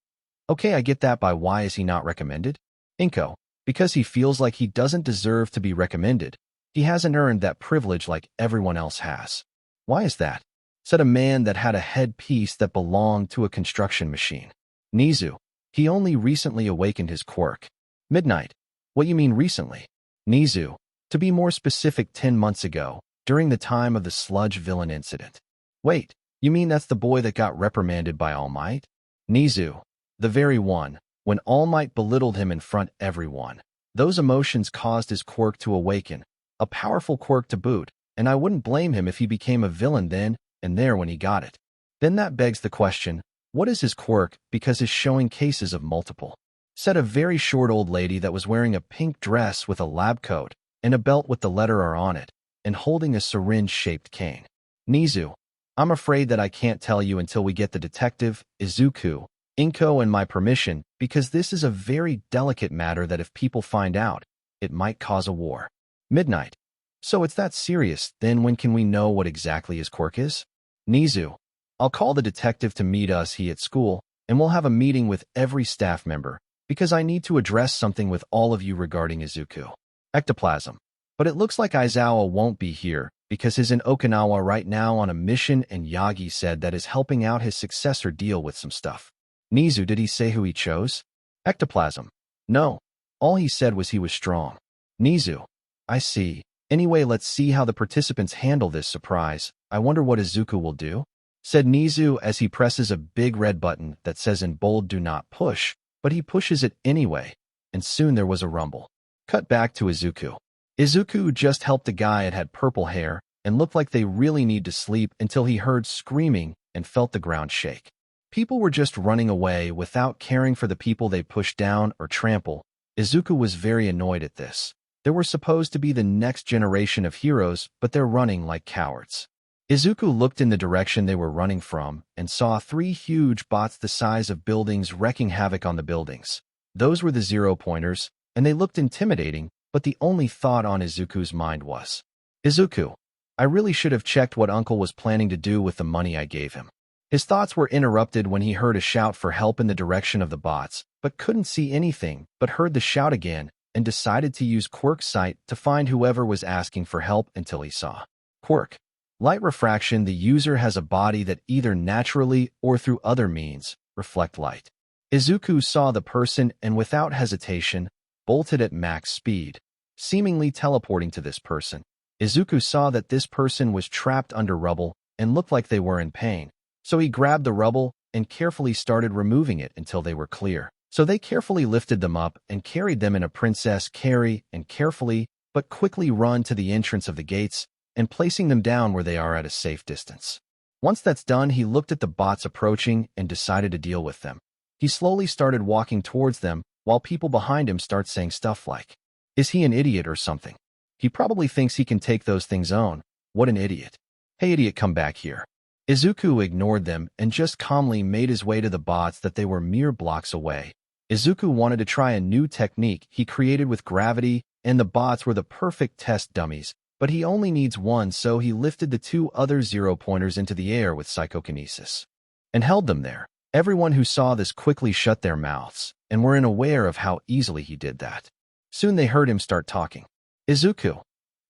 Okay, I get that, but why is he not recommended?" "Inko, because he feels like he doesn't deserve to be recommended. He hasn't earned that privilege like everyone else has." "Why is that?" said a man that had a headpiece that belonged to a construction machine. "Nizu, he only recently awakened his quirk." "Midnight. What you mean recently?" "Nizu, to be more specific, 10 months ago, during the time of the sludge villain incident." "Wait, you mean that's the boy that got reprimanded by All Might?" "Nizu, the very one, when All Might belittled him in front of everyone. Those emotions caused his quirk to awaken, a powerful quirk to boot, and I wouldn't blame him if he became a villain then and there when he got it." "Then that begs the question, what is his quirk, because he's showing cases of multiple," said a very short old lady that was wearing a pink dress with a lab coat and a belt with the letter R on it, and holding a syringe-shaped cane. "Nizu, I'm afraid that I can't tell you until we get the detective, Izuku, Inko, and my permission, because this is a very delicate matter that if people find out, it might cause a war." "Midnight. So it's that serious, then when can we know what exactly his quirk is?" "Nizu, I'll call the detective to meet us here at school, and we'll have a meeting with every staff member, because I need to address something with all of you regarding Izuku." Ectoplasm. "But it looks like Aizawa won't be here, because he's in Okinawa right now on a mission, and Yagi said that is helping out his successor deal with some stuff." "Nizu, did he say who he chose?" Ectoplasm. "No. All he said was he was strong." "Nizu, I see. Anyway, let's see how the participants handle this surprise. I wonder what Izuku will do," said Nizu as he presses a big red button that says in bold, "Do not push," but he pushes it anyway, and soon there was a rumble. Cut back to Izuku. Izuku just helped a guy that had purple hair and looked like they really need to sleep until he heard screaming and felt the ground shake. People were just running away without caring for the people they pushed down or trample. Izuku was very annoyed at this. They were supposed to be the next generation of heroes, but they're running like cowards. Izuku looked in the direction they were running from and saw 3 huge bots the size of buildings wreaking havoc on the buildings. Those were the zero-pointers, and they looked intimidating, but the only thought on Izuku's mind was, Izuku, I really should have checked what Uncle was planning to do with the money I gave him. His thoughts were interrupted when he heard a shout for help in the direction of the bots, but couldn't see anything, but heard the shout again, and decided to use Quirk's sight to find whoever was asking for help until he saw. Quirk. Light refraction. The user has a body that either naturally or through other means reflect light. Izuku saw the person and without hesitation, bolted at max speed, seemingly teleporting to this person. Izuku saw that this person was trapped under rubble and looked like they were in pain. So he grabbed the rubble and carefully started removing it until they were clear. So they carefully lifted them up and carried them in a princess carry and carefully but quickly run to the entrance of the gates and placing them down where they are at a safe distance. Once that's done, he looked at the bots approaching and decided to deal with them. He slowly started walking towards them while people behind him start saying stuff like, is he an idiot or something? He probably thinks he can take those things on. What an idiot. Hey idiot, come back here. Izuku ignored them and just calmly made his way to the bots that they were mere blocks away. Izuku wanted to try a new technique he created with gravity, and the bots were the perfect test dummies, but he only needs one, so he lifted the two other zero-pointers into the air with psychokinesis and held them there. Everyone who saw this quickly shut their mouths and were unaware of how easily he did that. Soon they heard him start talking. Izuku,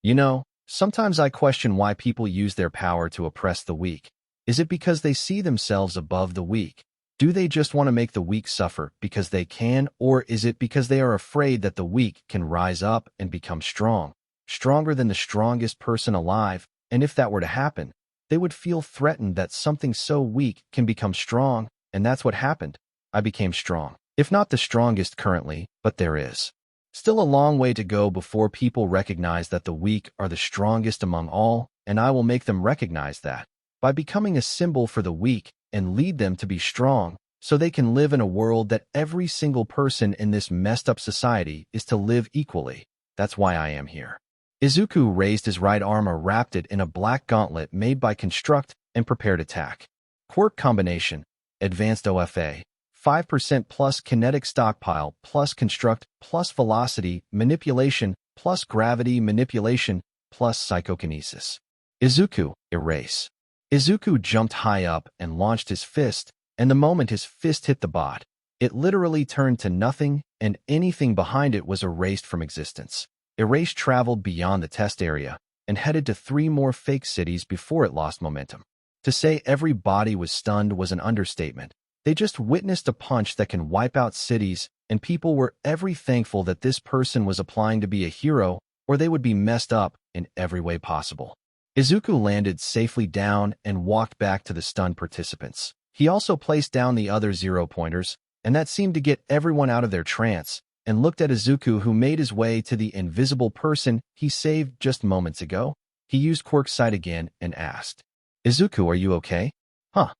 you know, sometimes I question why people use their power to oppress the weak. Is it because they see themselves above the weak? Do they just want to make the weak suffer because they can, or is it because they are afraid that the weak can rise up and become strong, stronger than the strongest person alive, and if that were to happen, they would feel threatened that something so weak can become strong, and that's what happened. I became strong. If not the strongest currently, but there is still a long way to go before people recognize that the weak are the strongest among all, and I will make them recognize that by becoming a symbol for the weak and lead them to be strong so they can live in a world that every single person in this messed up society is to live equally. That's why I am here. Izuku raised his right arm, wrapped it in a black gauntlet made by Construct, and prepared attack. Quirk combination, Advanced OFA, 5% plus kinetic stockpile plus Construct plus velocity manipulation plus gravity manipulation plus psychokinesis. Izuku, erase. Izuku jumped high up and launched his fist, and the moment his fist hit the bot, it literally turned to nothing, and anything behind it was erased from existence. Erase traveled beyond the test area and headed to 3 more fake cities before it lost momentum. To say every body was stunned was an understatement. They just witnessed a punch that can wipe out cities, and people were every thankful that this person was applying to be a hero, or they would be messed up in every way possible. Izuku landed safely down and walked back to the stunned participants. He also placed down the other zero-pointers, and that seemed to get everyone out of their trance, and looked at Izuku, who made his way to the invisible person he saved just moments ago. He used Quirk's sight again and asked, Izuku, are you okay? Huh.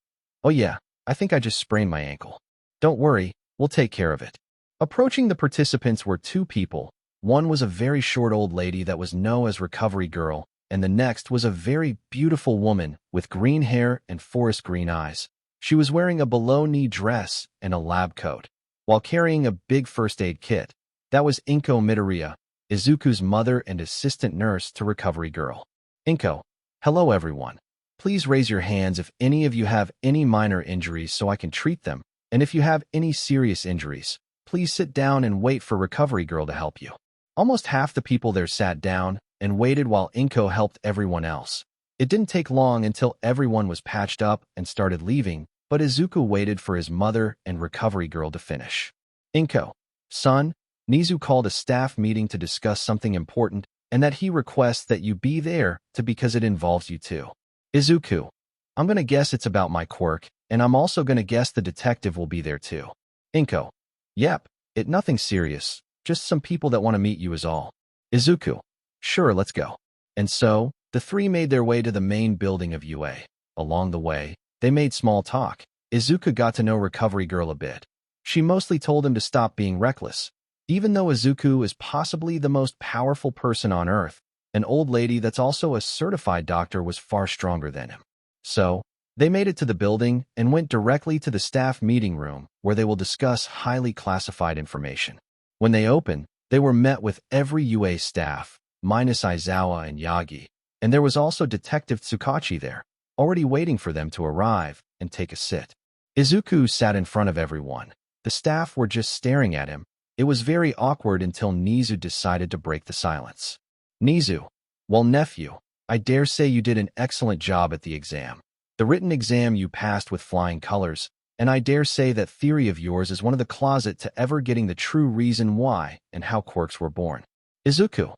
Oh yeah, I think I just sprained my ankle. Don't worry, we'll take care of it. Approaching the participants were 2 people. One was a very short old lady that was known as Recovery Girl, and the next was a very beautiful woman with green hair and forest green eyes. She was wearing a below-knee dress and a lab coat, while carrying a big first aid kit. That was Inko Midoriya, Izuku's mother and assistant nurse to Recovery Girl. Inko, hello everyone. Please raise your hands if any of you have any minor injuries so I can treat them, and if you have any serious injuries, please sit down and wait for Recovery Girl to help you. Almost half the people there sat down and waited while Inko helped everyone else. It didn't take long until everyone was patched up and started leaving, but Izuku waited for his mother and Recovery Girl to finish. Inko, son, Nizu called a staff meeting to discuss something important, and that he requests that you be there because it involves you too. Izuku, I'm gonna guess it's about my quirk, and I'm also gonna guess the detective will be there too. Inko, yep, nothing serious, just some people that want to meet you is all. Izuku, sure, let's go. And so, the 3 made their way to the main building of UA. Along the way, they made small talk. Izuku got to know Recovery Girl a bit. She mostly told him to stop being reckless. Even though Izuku is possibly the most powerful person on Earth, an old lady that's also a certified doctor was far stronger than him. So, They made it to the building and went directly to the staff meeting room where they will discuss highly classified information. When they opened, they were met with every UA staff, minus Aizawa and Yagi, and there was also Detective Tsukachi there, already waiting for them to arrive and take a sit. Izuku sat in front of everyone. The staff were just staring at him. It was very awkward until Nizu decided to break the silence. Nizu, well, nephew, I dare say you did an excellent job at the exam. The written exam you passed with flying colors, and I dare say that theory of yours is one of the closet to ever getting the true reason why and how quirks were born. Izuku,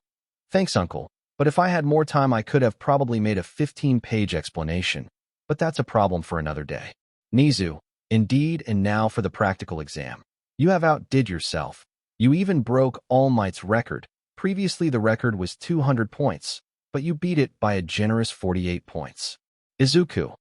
thanks, uncle, but if I had more time I could have probably made a 15-page explanation, but that's a problem for another day. Nizu, indeed, and now for the practical exam. You have outdid yourself. You even broke All Might's record. Previously the record was 200 points, but you beat it by a generous 48 points. Izuku,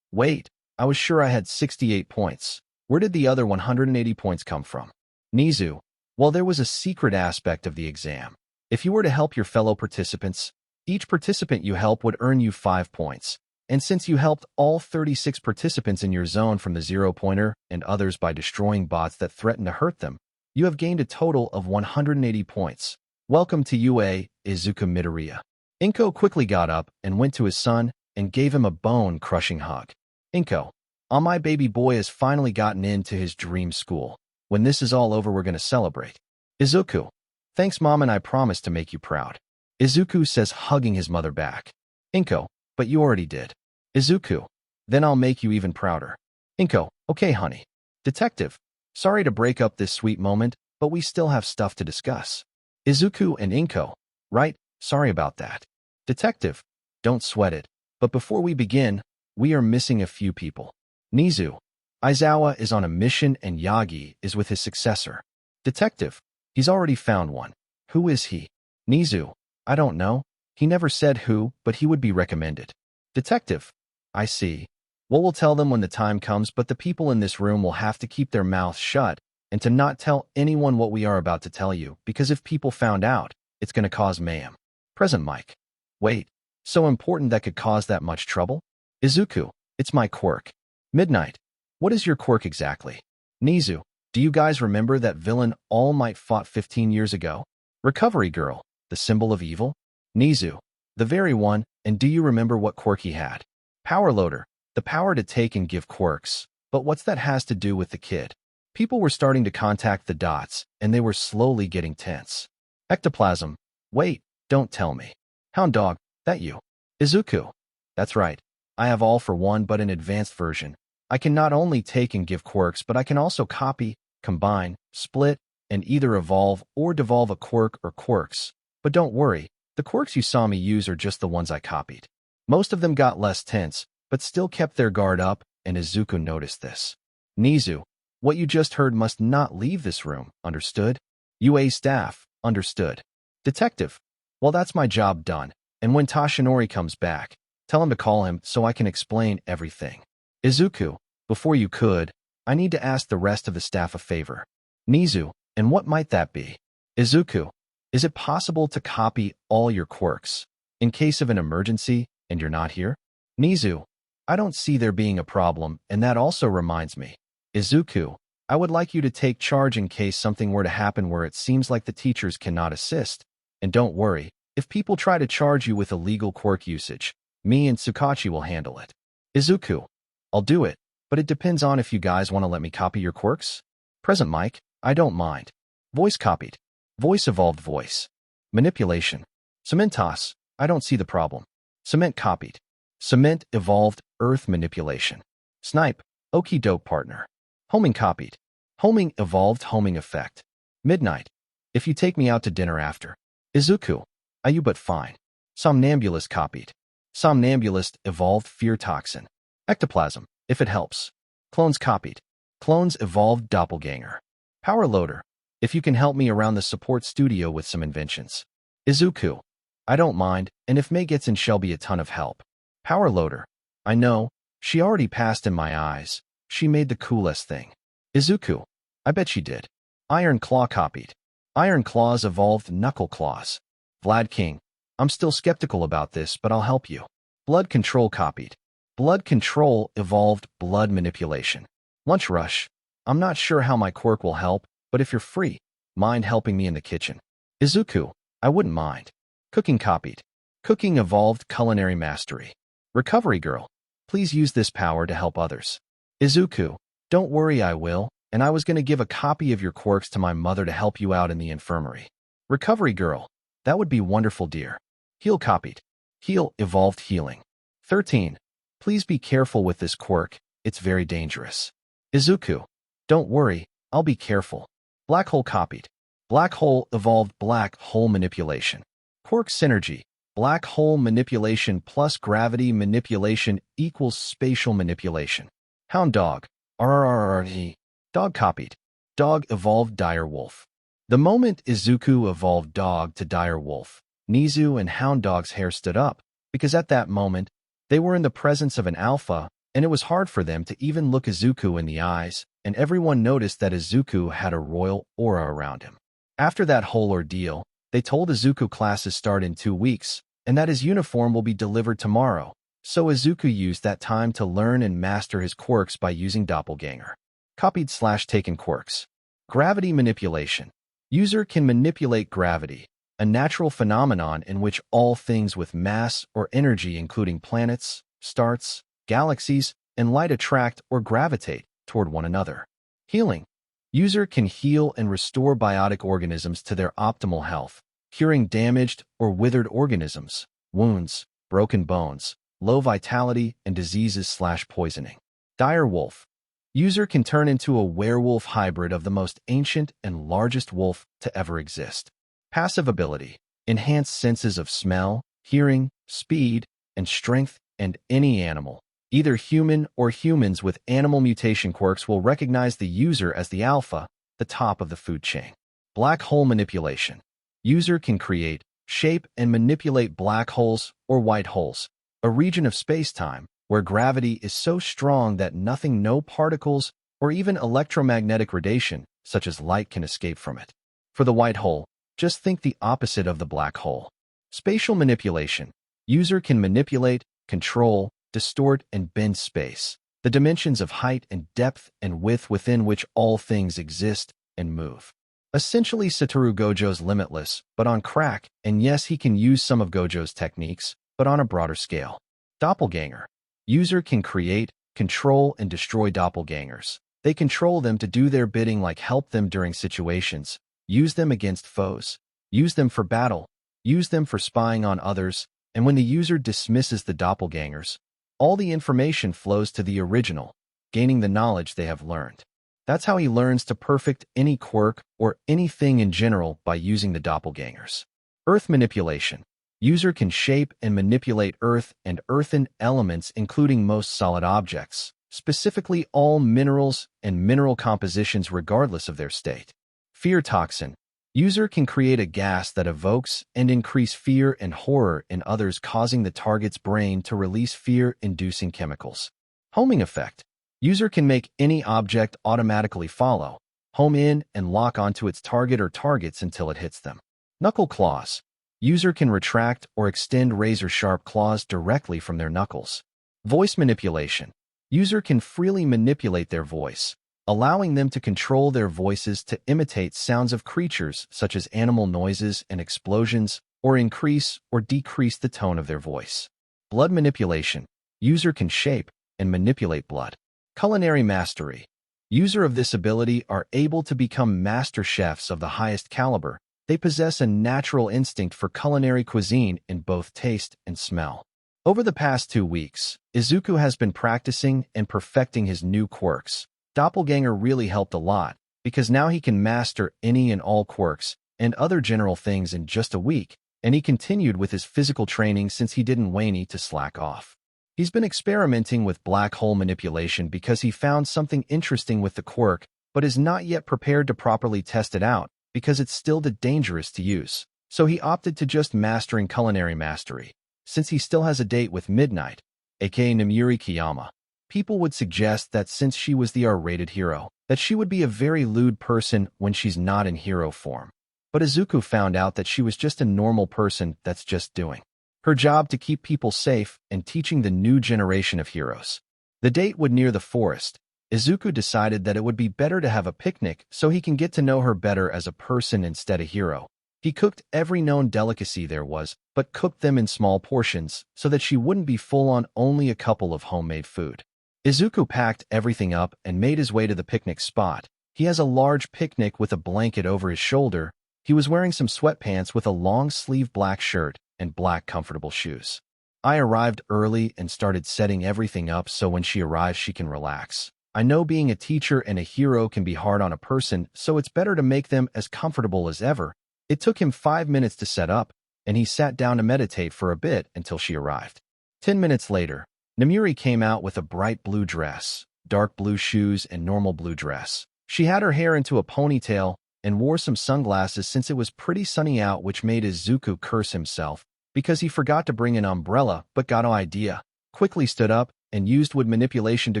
wait, I was sure I had 68 points. Where did the other 180 points come from? Nizu, well, there was a secret aspect of the exam. If you were to help your fellow participants, each participant you help would earn you 5 points. And since you helped all 36 participants in your zone from the zero-pointer and others by destroying bots that threaten to hurt them, you have gained a total of 180 points. Welcome to UA, Izuku Midoriya. Inko quickly got up and went to his son and gave him a bone-crushing hug. Inko, my baby boy has finally gotten into his dream school. When this is all over, we're going to celebrate. Izuku, thanks, Mom, and I promise to make you proud. Izuku says, hugging his mother back. Inko, but you already did. Izuku, then I'll make you even prouder. Inko, okay, honey. Detective, sorry to break up this sweet moment, but we still have stuff to discuss. Izuku and Inko, right, sorry about that. Detective, don't sweat it. But before we begin, we are missing a few people. Nizu, Aizawa is on a mission and Yagi is with his successor. Detective, he's already found one. Who is he? Nizu, I don't know. He never said who, but he would be recommended. Detective, I see. Well, we'll tell them when the time comes, but the people in this room will have to keep their mouths shut and to not tell anyone what we are about to tell you, because if people found out, it's going to cause mayhem. Present Mike. Wait, so important that could cause that much trouble? Izuku, it's my quirk. Midnight, what is your quirk exactly? Nizu, do you guys remember that villain All Might fought 15 years ago? Recovery Girl, the symbol of evil? Nizu, the very one, and do you remember what quirk he had? Power Loader, the power to take and give quirks. But what's that has to do with the kid? People were starting to contact the dots, and they were slowly getting tense. Ectoplasm, wait, don't tell me. Hound Dog, that you? Izuku, that's right. I have all for one, but an advanced version. I can not only take and give quirks, but I can also copy, combine, split, and either evolve or devolve a quirk or quirks. But don't worry, the quirks you saw me use are just the ones I copied. Most of them got less tense, but still kept their guard up, and Izuku noticed this. Nizu, what you just heard must not leave this room, understood? UA staff, understood. Detective, well, that's my job done, and when Toshinori comes back, tell him to call him so I can explain everything. Izuku, before you could, I need to ask the rest of the staff a favor. Nizu, and what might that be? Izuku, is it possible to copy all your quirks, in case of an emergency, and you're not here? Nizu, I don't see there being a problem, and that also reminds me. Izuku, I would like you to take charge in case something were to happen where it seems like the teachers cannot assist. And don't worry, if people try to charge you with illegal quirk usage, me and Tsukachi will handle it. Izuku, I'll do it, but it depends on if you guys want to let me copy your quirks. Present Mike, I don't mind. Voice copied. Voice evolved voice. Manipulation. Cementos, I don't see the problem. Cement copied. Cement evolved earth manipulation. Snipe, okie doke partner. Homing copied. Homing evolved homing effect. Midnight, if you take me out to dinner after. Izuku, are you but fine. Somnambulist copied. Somnambulist evolved fear toxin. Ectoplasm, if it helps. Clones copied. Clones evolved doppelganger. Power Loader, if you can help me around the support studio with some inventions. Izuku, I don't mind, and if May gets in, she'll be a ton of help. Power Loader, I know, she already passed in my eyes. She made the coolest thing. Izuku, I bet she did. Iron Claw copied. Iron Claws evolved Knuckle Claws. Vlad King, I'm still skeptical about this, but I'll help you. Blood Control copied. Blood control evolved blood manipulation. Lunch rush. I'm not sure how my quirk will help, but if you're free, mind helping me in the kitchen. Izuku, I wouldn't mind. Cooking copied. Cooking evolved culinary mastery. Recovery girl, please use this power to help others. Izuku, don't worry, I will, and I was going to give a copy of your quirks to my mother to help you out in the infirmary. Recovery girl, that would be wonderful, dear. Heal copied. Heal evolved healing. 13. Please be careful with this quirk, it's very dangerous. Izuku, don't worry, I'll be careful. Black hole copied. Black hole evolved black hole manipulation. Quirk synergy. Black hole manipulation plus gravity manipulation equals spatial manipulation. Hound dog. RRRRT. Dog copied. Dog evolved dire wolf. The moment Izuku evolved dog to dire wolf, Nizu and Hound Dog's hair stood up, because at that moment, they were in the presence of an alpha, and it was hard for them to even look Izuku in the eyes, and everyone noticed that Izuku had a royal aura around him. After that whole ordeal, they told Izuku classes start in 2 weeks, and that his uniform will be delivered tomorrow, so Izuku used that time to learn and master his quirks by using doppelganger. Copied/taken quirks. Gravity manipulation. User can manipulate gravity, a natural phenomenon in which all things with mass or energy including planets, stars, galaxies, and light attract or gravitate toward one another. Healing. User can heal and restore biotic organisms to their optimal health, curing damaged or withered organisms, wounds, broken bones, low vitality, and diseases/poisoning. Dire wolf. User can turn into a werewolf hybrid of the most ancient and largest wolf to ever exist. Passive ability. Enhance senses of smell, hearing, speed, and strength, and any animal, either human or humans with animal mutation quirks, will recognize the user as the alpha, the top of the food chain. Black hole manipulation. User can create, shape, and manipulate black holes or white holes, a region of space-time where gravity is so strong that nothing, no particles, or even electromagnetic radiation, such as light, can escape from it. For the white hole, just think the opposite of the black hole. Spatial manipulation. User can manipulate, control, distort, and bend space, the dimensions of height and depth and width within which all things exist and move. Essentially Satoru Gojo's limitless, but on crack, and yes, he can use some of Gojo's techniques, but on a broader scale. Doppelganger. User can create, control, and destroy doppelgangers. They control them to do their bidding, like help them during situations, use them against foes, use them for battle, use them for spying on others, and when the user dismisses the doppelgangers, all the information flows to the original, gaining the knowledge they have learned. That's how he learns to perfect any quirk or anything in general, by using the doppelgangers. Earth manipulation. User can shape and manipulate earth and earthen elements, including most solid objects, specifically all minerals and mineral compositions regardless of their state. Fear toxin. User can create a gas that evokes and increase fear and horror in others, causing the target's brain to release fear-inducing chemicals. Homing effect. User can make any object automatically follow, home in, and lock onto its target or targets until it hits them. Knuckle claws. User can retract or extend razor-sharp claws directly from their knuckles. Voice manipulation. User can freely manipulate their voice, allowing them to control their voices to imitate sounds of creatures such as animal noises and explosions, or increase or decrease the tone of their voice. Blood manipulation. User can shape and manipulate blood. Culinary mastery. User of this ability are able to become master chefs of the highest caliber. They possess a natural instinct for culinary cuisine in both taste and smell. Over the past 2 weeks, Izuku has been practicing and perfecting his new quirks. Doppelganger really helped a lot, because now he can master any and all quirks and other general things in just a week, and he continued with his physical training since he didn't want to slack off. He's been experimenting with black hole manipulation because he found something interesting with the quirk, but is not yet prepared to properly test it out, because it's still too dangerous to use. So he opted to just mastering culinary mastery, since he still has a date with Midnight, aka Namuri Kiyama. People would suggest that since she was the R-rated hero, that she would be a very lewd person when she's not in hero form. But Izuku found out that she was just a normal person that's just doing Her job to keep people safe and teaching the new generation of heroes. The date would near the forest. Izuku decided that it would be better to have a picnic so he can get to know her better as a person instead of hero. He cooked every known delicacy there was, but cooked them in small portions so that she wouldn't be full on only a couple of homemade food. Izuku packed everything up and made his way to the picnic spot. He has a large picnic with a blanket over his shoulder. He was wearing some sweatpants with a long-sleeved black shirt and black comfortable shoes. I arrived early and started setting everything up so when she arrives she can relax. I know being a teacher and a hero can be hard on a person, so it's better to make them as comfortable as ever. It took him 5 minutes to set up, and he sat down to meditate for a bit until she arrived. 10 minutes later, Namiri came out with a bright blue dress, dark blue shoes, and normal blue dress. She had her hair into a ponytail and wore some sunglasses since it was pretty sunny out, which made Izuku curse himself because he forgot to bring an umbrella but got no idea. Quickly stood up and used wood manipulation to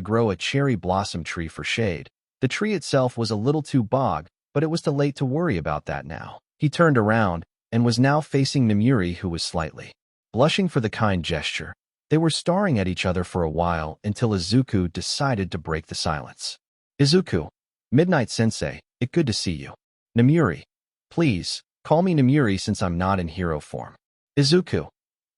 grow a cherry blossom tree for shade. The tree itself was a little too big, but it was too late to worry about that now. He turned around and was now facing Namiri, who was slightly blushing for the kind gesture. They were staring at each other for a while until Izuku decided to break the silence. Izuku, Midnight Sensei, it's good to see you. Namiri, please, call me Namiri since I'm not in hero form. Izuku,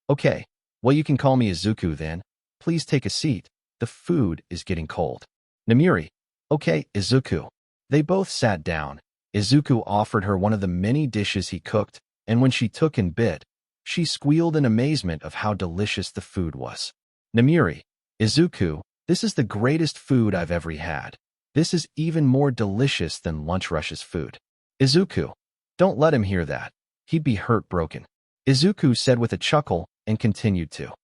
okay, well you can call me Izuku then. Please take a seat. The food is getting cold. Namiri, okay, Izuku. They both sat down. Izuku offered her one of the many dishes he cooked, and when she took and bit, she squealed in amazement of how delicious the food was. Namiri, Izuku, this is the greatest food I've ever had. This is even more delicious than Lunch Rush's food. Izuku, don't let him hear that. He'd be heartbroken. Izuku said with a chuckle and continued to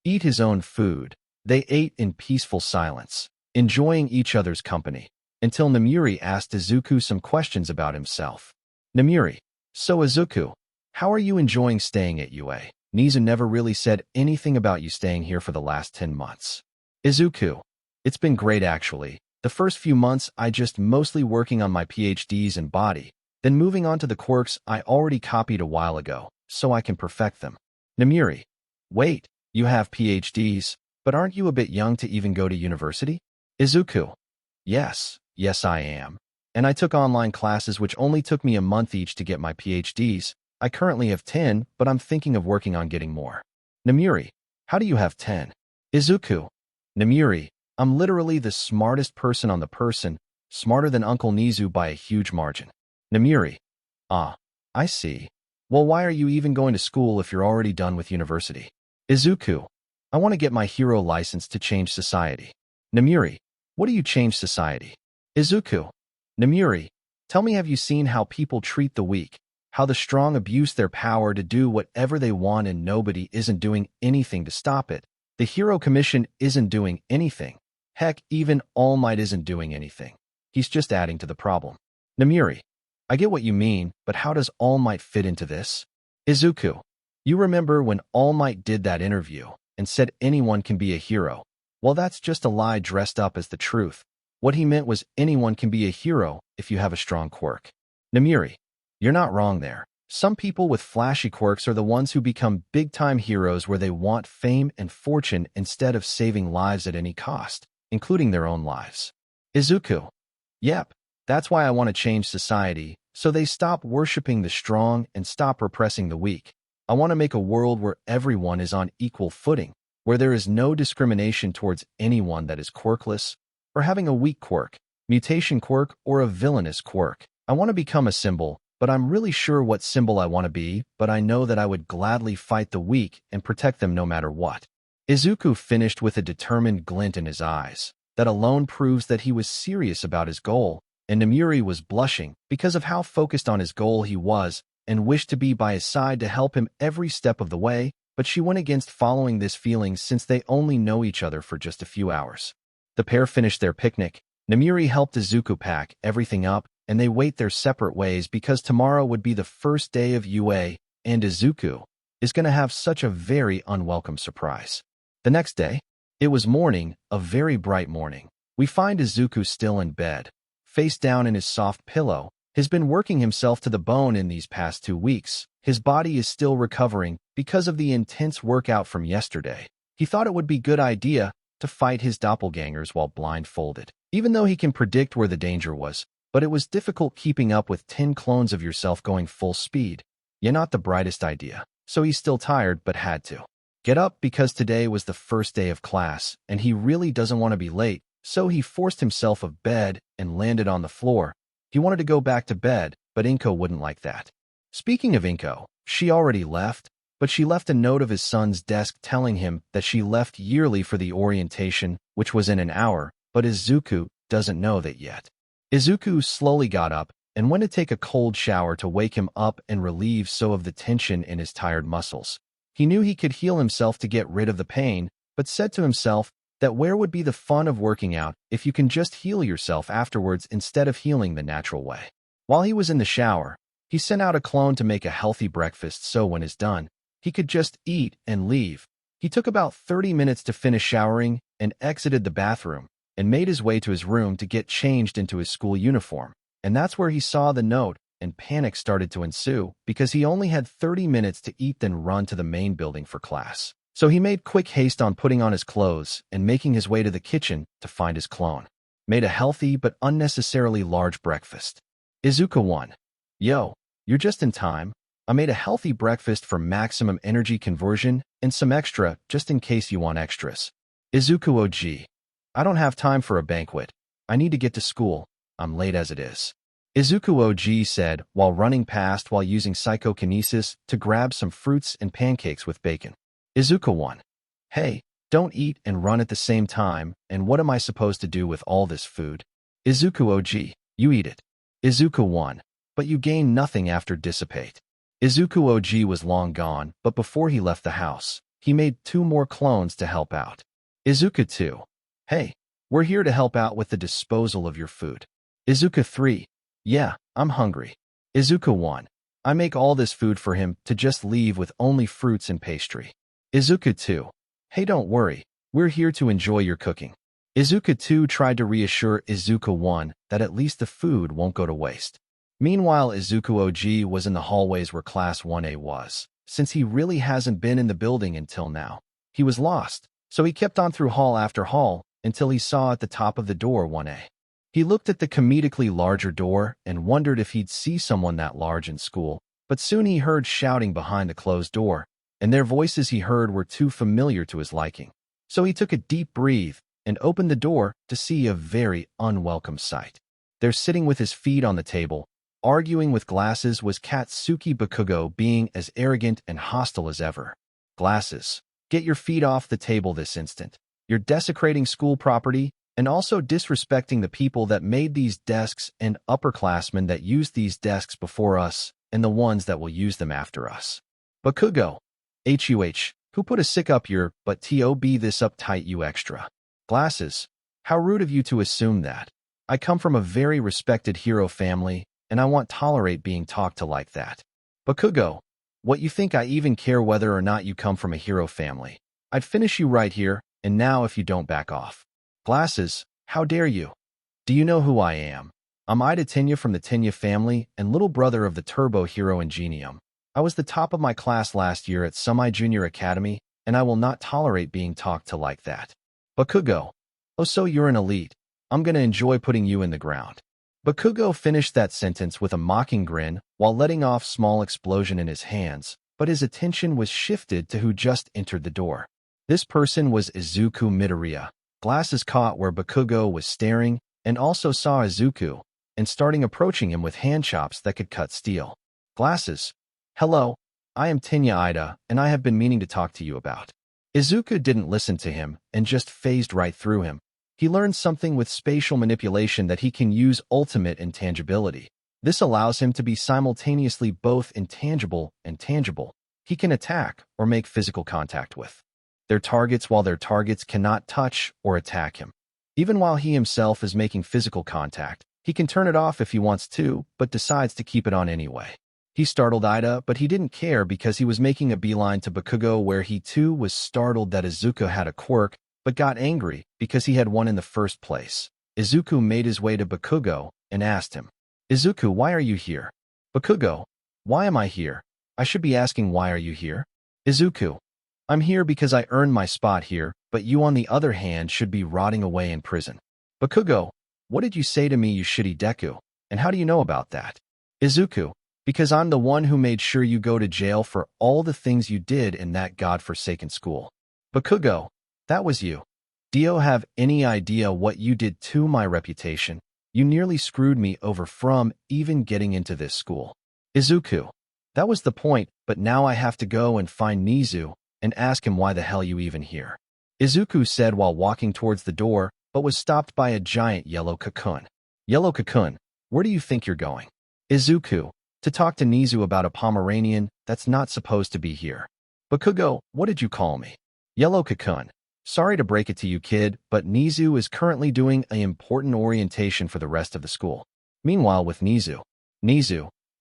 eat his own food. They ate in peaceful silence, enjoying each other's company, until Namiri asked Izuku some questions about himself. Namiri, so Izuku, how are you enjoying staying at UA? Nizu never really said anything about you staying here for the last 10 months. Izuku, it's been great actually. The first few months I just mostly working on my PhDs and body, then moving on to the quirks I already copied a while ago, so I can perfect them. Namiri, wait, you have PhDs, but aren't you a bit young to even go to university? Izuku, yes I am. And I took online classes which only took me a month each to get my PhDs. I currently have 10, but I'm thinking of working on getting more. Namiri, how do you have 10? Izuku, Namiri, I'm literally the smartest person on the person, smarter than Uncle Nizu by a huge margin. Namiri, I see. Well, why are you even going to school if you're already done with university? Izuku, I want to get my hero license to change society. Namiri, what do you change society? Izuku, Namiri, tell me, have you seen how people treat the weak? How the strong abuse their power to do whatever they want and nobody isn't doing anything to stop it. The Hero Commission isn't doing anything. Heck, even All Might isn't doing anything. He's just adding to the problem. Namiri, I get what you mean, but how does All Might fit into this? Izuku, you remember when All Might did that interview and said anyone can be a hero? Well, that's just a lie dressed up as the truth. What he meant was anyone can be a hero if you have a strong quirk. Namiri, you're not wrong there. Some people with flashy quirks are the ones who become big-time heroes where they want fame and fortune instead of saving lives at any cost, including their own lives. Izuku, yep, that's why I want to change society, so they stop worshipping the strong and stop repressing the weak. I want to make a world where everyone is on equal footing, where there is no discrimination towards anyone that is quirkless, or having a weak quirk, mutation quirk, or a villainous quirk. I want to become a symbol, but I'm really sure what symbol I want to be, but I know that I would gladly fight the weak and protect them no matter what. Izuku finished with a determined glint in his eyes. That alone proves that he was serious about his goal, and Namiri was blushing because of how focused on his goal he was and wished to be by his side to help him every step of the way, but she went against following this feeling since they only know each other for just a few hours. The pair finished their picnic. Namiri helped Izuku pack everything up, and they went their separate ways because tomorrow would be the first day of UA, and Izuku is going to have such a very unwelcome surprise. The next day, it was morning, a very bright morning. We find Izuku still in bed, face down in his soft pillow. He's been working himself to the bone in these past 2 weeks. His body is still recovering, because of the intense workout from yesterday. He thought it would be a good idea to fight his doppelgangers while blindfolded, even though he can predict where the danger was, but it was difficult keeping up with 10 clones of yourself going full speed. Yeah, not the brightest idea. So he's still tired, but had to get up because today was the first day of class, and he really doesn't want to be late, so he forced himself of bed and landed on the floor. He wanted to go back to bed, but Inko wouldn't like that. Speaking of Inko, she already left, but she left a note of his son's desk telling him that she left yearly for the orientation, which was in an hour, but Izuku doesn't know that yet. Izuku slowly got up and went to take a cold shower to wake him up and relieve some of the tension in his tired muscles. He knew he could heal himself to get rid of the pain, but said to himself that where would be the fun of working out if you can just heal yourself afterwards instead of healing the natural way. While he was in the shower, he sent out a clone to make a healthy breakfast so when it's done, he could just eat and leave. He took about 30 minutes to finish showering and exited the bathroom and made his way to his room to get changed into his school uniform. And that's where he saw the note, and panic started to ensue because he only had 30 minutes to eat then run to the main building for class. So he made quick haste on putting on his clothes and making his way to the kitchen to find his clone. Made a healthy but unnecessarily large breakfast. Izuku 1. Yo, you're just in time. I made a healthy breakfast for maximum energy conversion and some extra just in case you want extras. Izuku OG. I don't have time for a banquet. I need to get to school. I'm late as it is. Izuku OG said while running past while using psychokinesis to grab some fruits and pancakes with bacon. Izuku 1. Hey, don't eat and run at the same time, and what am I supposed to do with all this food? Izuku OG. You eat it. Izuku 1. But you gain nothing after dissipate. Izuku OG was long gone, but before he left the house, he made 2 more clones to help out. Izuku 2. Hey, we're here to help out with the disposal of your food. Izuku 3. Yeah, I'm hungry. Izuku 1. I make all this food for him to just leave with only fruits and pastry. Izuku 2. Hey, don't worry. We're here to enjoy your cooking. Izuku 2 tried to reassure Izuku 1 that at least the food won't go to waste. Meanwhile, Izuku OG was in the hallways where Class 1A was, since he really hasn't been in the building until now. He was lost, so he kept on through hall after hall until he saw at the top of the door 1A. He looked at the comedically larger door and wondered if he'd see someone that large in school, but soon he heard shouting behind the closed door, and their voices he heard were too familiar to his liking. So he took a deep breath and opened the door to see a very unwelcome sight. There, sitting with his feet on the table, arguing with Glasses, was Katsuki Bakugo, being as arrogant and hostile as ever. Glasses, get your feet off the table this instant. You're desecrating school property and also disrespecting the people that made these desks and upperclassmen that used these desks before us and the ones that will use them after us. Bakugo, who put a sick up your but tob this uptight you extra. Glasses, how rude of you to assume that. I come from a very respected hero family, and I won't tolerate being talked to like that. Bakugo, what, you think I even care whether or not you come from a hero family? I'd finish you right here, and now if you don't back off. Glasses, how dare you? Do you know who I am? I'm Ida Tenya from the Tenya family and little brother of the Turbo Hero Ingenium. I was the top of my class last year at Semi-Junior Academy, and I will not tolerate being talked to like that. Bakugo, oh, so you're an elite. I'm gonna enjoy putting you in the ground. Bakugo finished that sentence with a mocking grin while letting off small explosion in his hands, but his attention was shifted to who just entered the door. This person was Izuku Midoriya. Glasses caught where Bakugo was staring and also saw Izuku, and starting approaching him with hand chops that could cut steel. Glasses, hello, I am Tenya Ida, and I have been meaning to talk to you about. Izuku didn't listen to him and just phased right through him. He learned something with spatial manipulation that he can use ultimate intangibility. This allows him to be simultaneously both intangible and tangible. He can attack or make physical contact with their targets while their targets cannot touch or attack him. Even while he himself is making physical contact, he can turn it off if he wants to, but decides to keep it on anyway. He startled Ida, but he didn't care because he was making a beeline to Bakugo, where he too was startled that Izuku had a quirk, but got angry because he had one in the first place. Izuku made his way to Bakugo and asked him, Izuku, why are you here? Bakugo, why am I here? I should be asking why are you here? Izuku, I'm here because I earned my spot here, but you on the other hand should be rotting away in prison. Bakugo, what did you say to me, you shitty Deku? And how do you know about that? Izuku, because I'm the one who made sure you go to jail for all the things you did in that godforsaken school. Bakugo, that was you. Do you have any idea what you did to my reputation? You nearly screwed me over from even getting into this school. Izuku, that was the point, but now I have to go and find Nizu and ask him why the hell you even here. Izuku said while walking towards the door, but was stopped by a giant yellow cocoon. Yellow cocoon, where do you think you're going? Izuku, to talk to Nizu about a Pomeranian that's not supposed to be here. Bakugo, what did you call me? Yellow cocoon, sorry to break it to you, kid, but Nizu is currently doing an important orientation for the rest of the school. Meanwhile, with Nizu,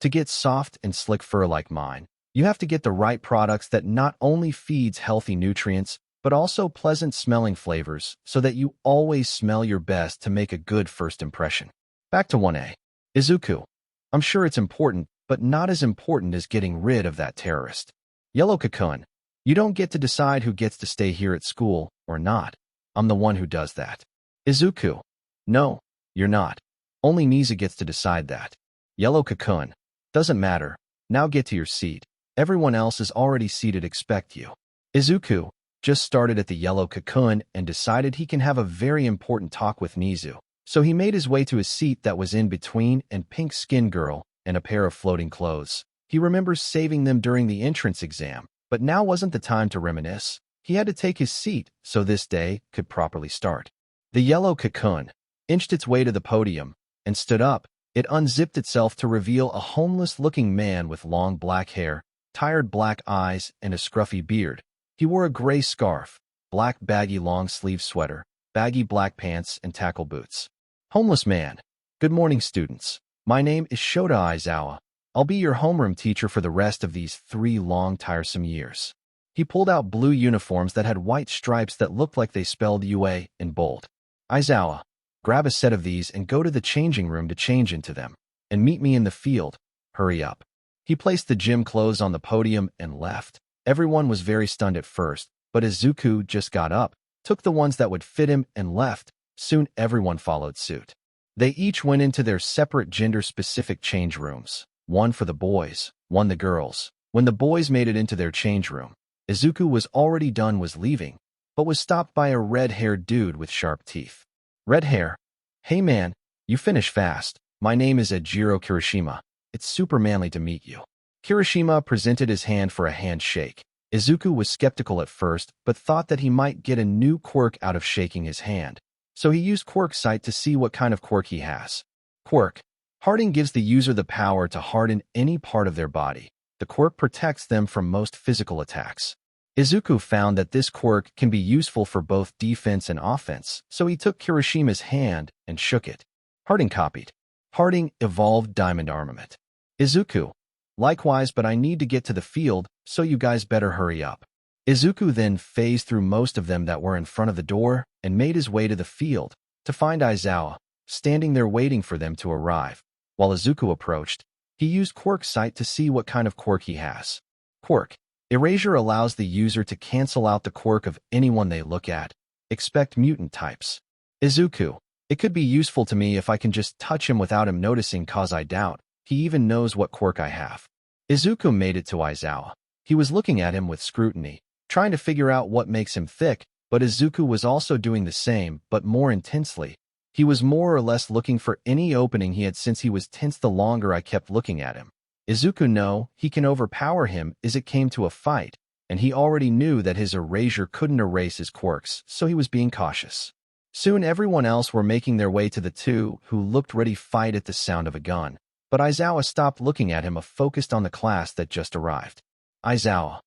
to get soft and slick fur like mine, you have to get the right products that not only feeds healthy nutrients, but also pleasant-smelling flavors so that you always smell your best to make a good first impression. Back to 1A. Izuku, I'm sure it's important, but not as important as getting rid of that terrorist. Yellow cocoon, you don't get to decide who gets to stay here at school or not. I'm the one who does that. Izuku, no, you're not. Only Nizu gets to decide that. Yellow cocoon, doesn't matter. Now get to your seat. Everyone else is already seated, expect you. Izuku just started at the yellow cocoon and decided he can have a very important talk with Nizu. So he made his way to his seat that was in between and pink skin girl and a pair of floating clothes. He remembers saving them during the entrance exam, but now wasn't the time to reminisce. He had to take his seat so this day could properly start. The yellow cocoon inched its way to the podium and stood up. It unzipped itself to reveal a homeless-looking man with long black hair, tired black eyes, and a scruffy beard. He wore a gray scarf, black baggy long-sleeve sweater, baggy black pants, and tackle boots. Homeless man. Good morning, students. My name is Shota Aizawa. I'll be your homeroom teacher for the rest of these 3 long, tiresome years. He pulled out blue uniforms that had white stripes that looked like they spelled UA in bold. Aizawa, grab a set of these and go to the changing room to change into them. And meet me in the field. Hurry up. He placed the gym clothes on the podium and left. Everyone was very stunned at first, but Izuku just got up, took the ones that would fit him, and left. Soon everyone followed suit. They each went into their separate gender-specific change rooms. One for the boys, one the girls. When the boys made it into their change room, Izuku was already done, was leaving, but was stopped by a red-haired dude with sharp teeth. Red hair. Hey man, you finish fast. My name is Ejiro Kirishima. It's super manly to meet you. Kirishima presented his hand for a handshake. Izuku was skeptical at first, but thought that he might get a new quirk out of shaking his hand. So he used Quirk Sight to see what kind of quirk he has. Quirk. Hardening gives the user the power to harden any part of their body. The quirk protects them from most physical attacks. Izuku found that this quirk can be useful for both defense and offense, so he took Kirishima's hand and shook it. Harding copied. Harding evolved diamond armament. Izuku. Likewise, but I need to get to the field, so you guys better hurry up. Izuku then phased through most of them that were in front of the door and made his way to the field to find Aizawa, standing there waiting for them to arrive. While Izuku approached, he used Quirk Sight to see what kind of quirk he has. Quirk. Erasure allows the user to cancel out the quirk of anyone they look at. Expect mutant types. Izuku. It could be useful to me if I can just touch him without him noticing, cause I doubt he even knows what quirk I have. Izuku made it to Aizawa. He was looking at him with scrutiny, trying to figure out what makes him thick, but Izuku was also doing the same, but more intensely. He was more or less looking for any opening he had since he was tense the longer I kept looking at him. Izuku knew he can overpower him as it came to a fight, and he already knew that his erasure couldn't erase his quirks, so he was being cautious. Soon everyone else were making their way to the two who looked ready to fight at the sound of a gun. But Aizawa stopped looking at him, focused on the class that just arrived. Aizawa.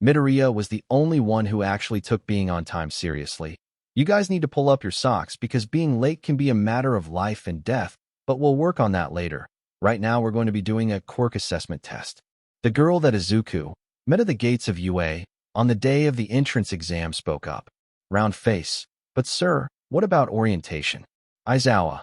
Midoriya was the only one who actually took being on time seriously. You guys need to pull up your socks because being late can be a matter of life and death, but we'll work on that later. Right now we're going to be doing a quirk assessment test. The girl that Izuku met at the gates of UA on the day of the entrance exam spoke up. Round face. But sir, what about orientation? Aizawa.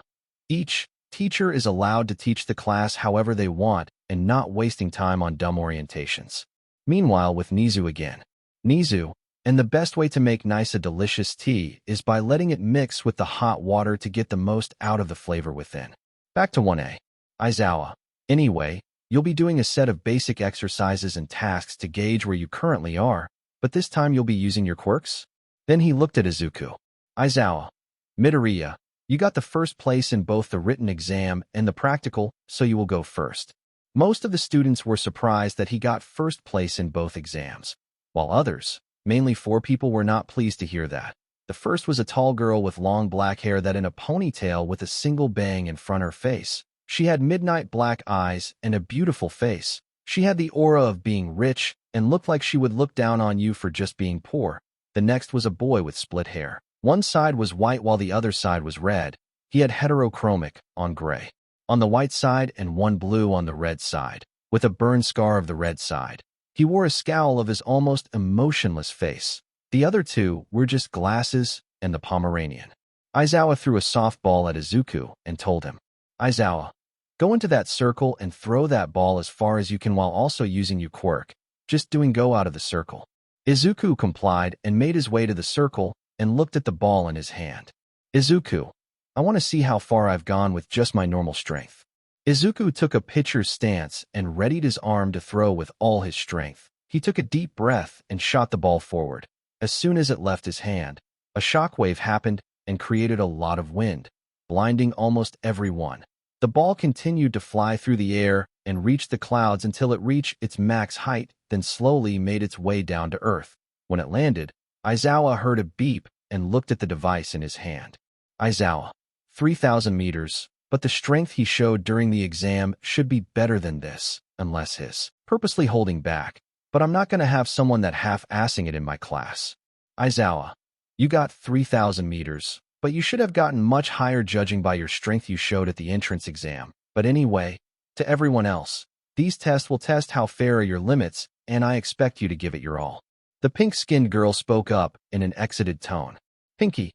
Each teacher is allowed to teach the class however they want and not wasting time on dumb orientations. Meanwhile, with Nizu again. Nizu, and the best way to make nice a delicious tea is by letting it mix with the hot water to get the most out of the flavor within. Back to 1A. Aizawa. Anyway, you'll be doing a set of basic exercises and tasks to gauge where you currently are, but this time you'll be using your quirks? Then he looked at Izuku. Aizawa. Midoriya, you got the first place in both the written exam and the practical, so you will go first. Most of the students were surprised that he got first place in both exams, while others, mainly 4 people, were not pleased to hear that. The first was a tall girl with long black hair that in a ponytail with a single bang in front of her face. She had midnight black eyes and a beautiful face. She had the aura of being rich and looked like she would look down on you for just being poor. The next was a boy with split hair. One side was white while the other side was red. He had heterochromic, on gray, on the white side and one blue on the red side, with a burn scar of the red side. He wore a scowl of his almost emotionless face. The other 2 were just glasses and the Pomeranian. Aizawa threw a softball at Izuku and told him, Aizawa, go into that circle and throw that ball as far as you can while also using your quirk. Just doing go out of the circle. Izuku complied and made his way to the circle and looked at the ball in his hand. Izuku, I want to see how far I've gone with just my normal strength. Izuku took a pitcher's stance and readied his arm to throw with all his strength. He took a deep breath and shot the ball forward. As soon as it left his hand, a shockwave happened and created a lot of wind, blinding almost everyone. The ball continued to fly through the air and reached the clouds until it reached its max height, then slowly made its way down to earth. When it landed, Aizawa heard a beep and looked at the device in his hand. Aizawa, 3,000 meters, but the strength he showed during the exam should be better than this, unless his purposely holding back. But I'm not going to have someone that half-assing it in my class. Aizawa, you got 3,000 meters, but you should have gotten much higher judging by your strength you showed at the entrance exam. But anyway, to everyone else, these tests will test how fair are your limits, and I expect you to give it your all. The pink-skinned girl spoke up in an excited tone. Pinky,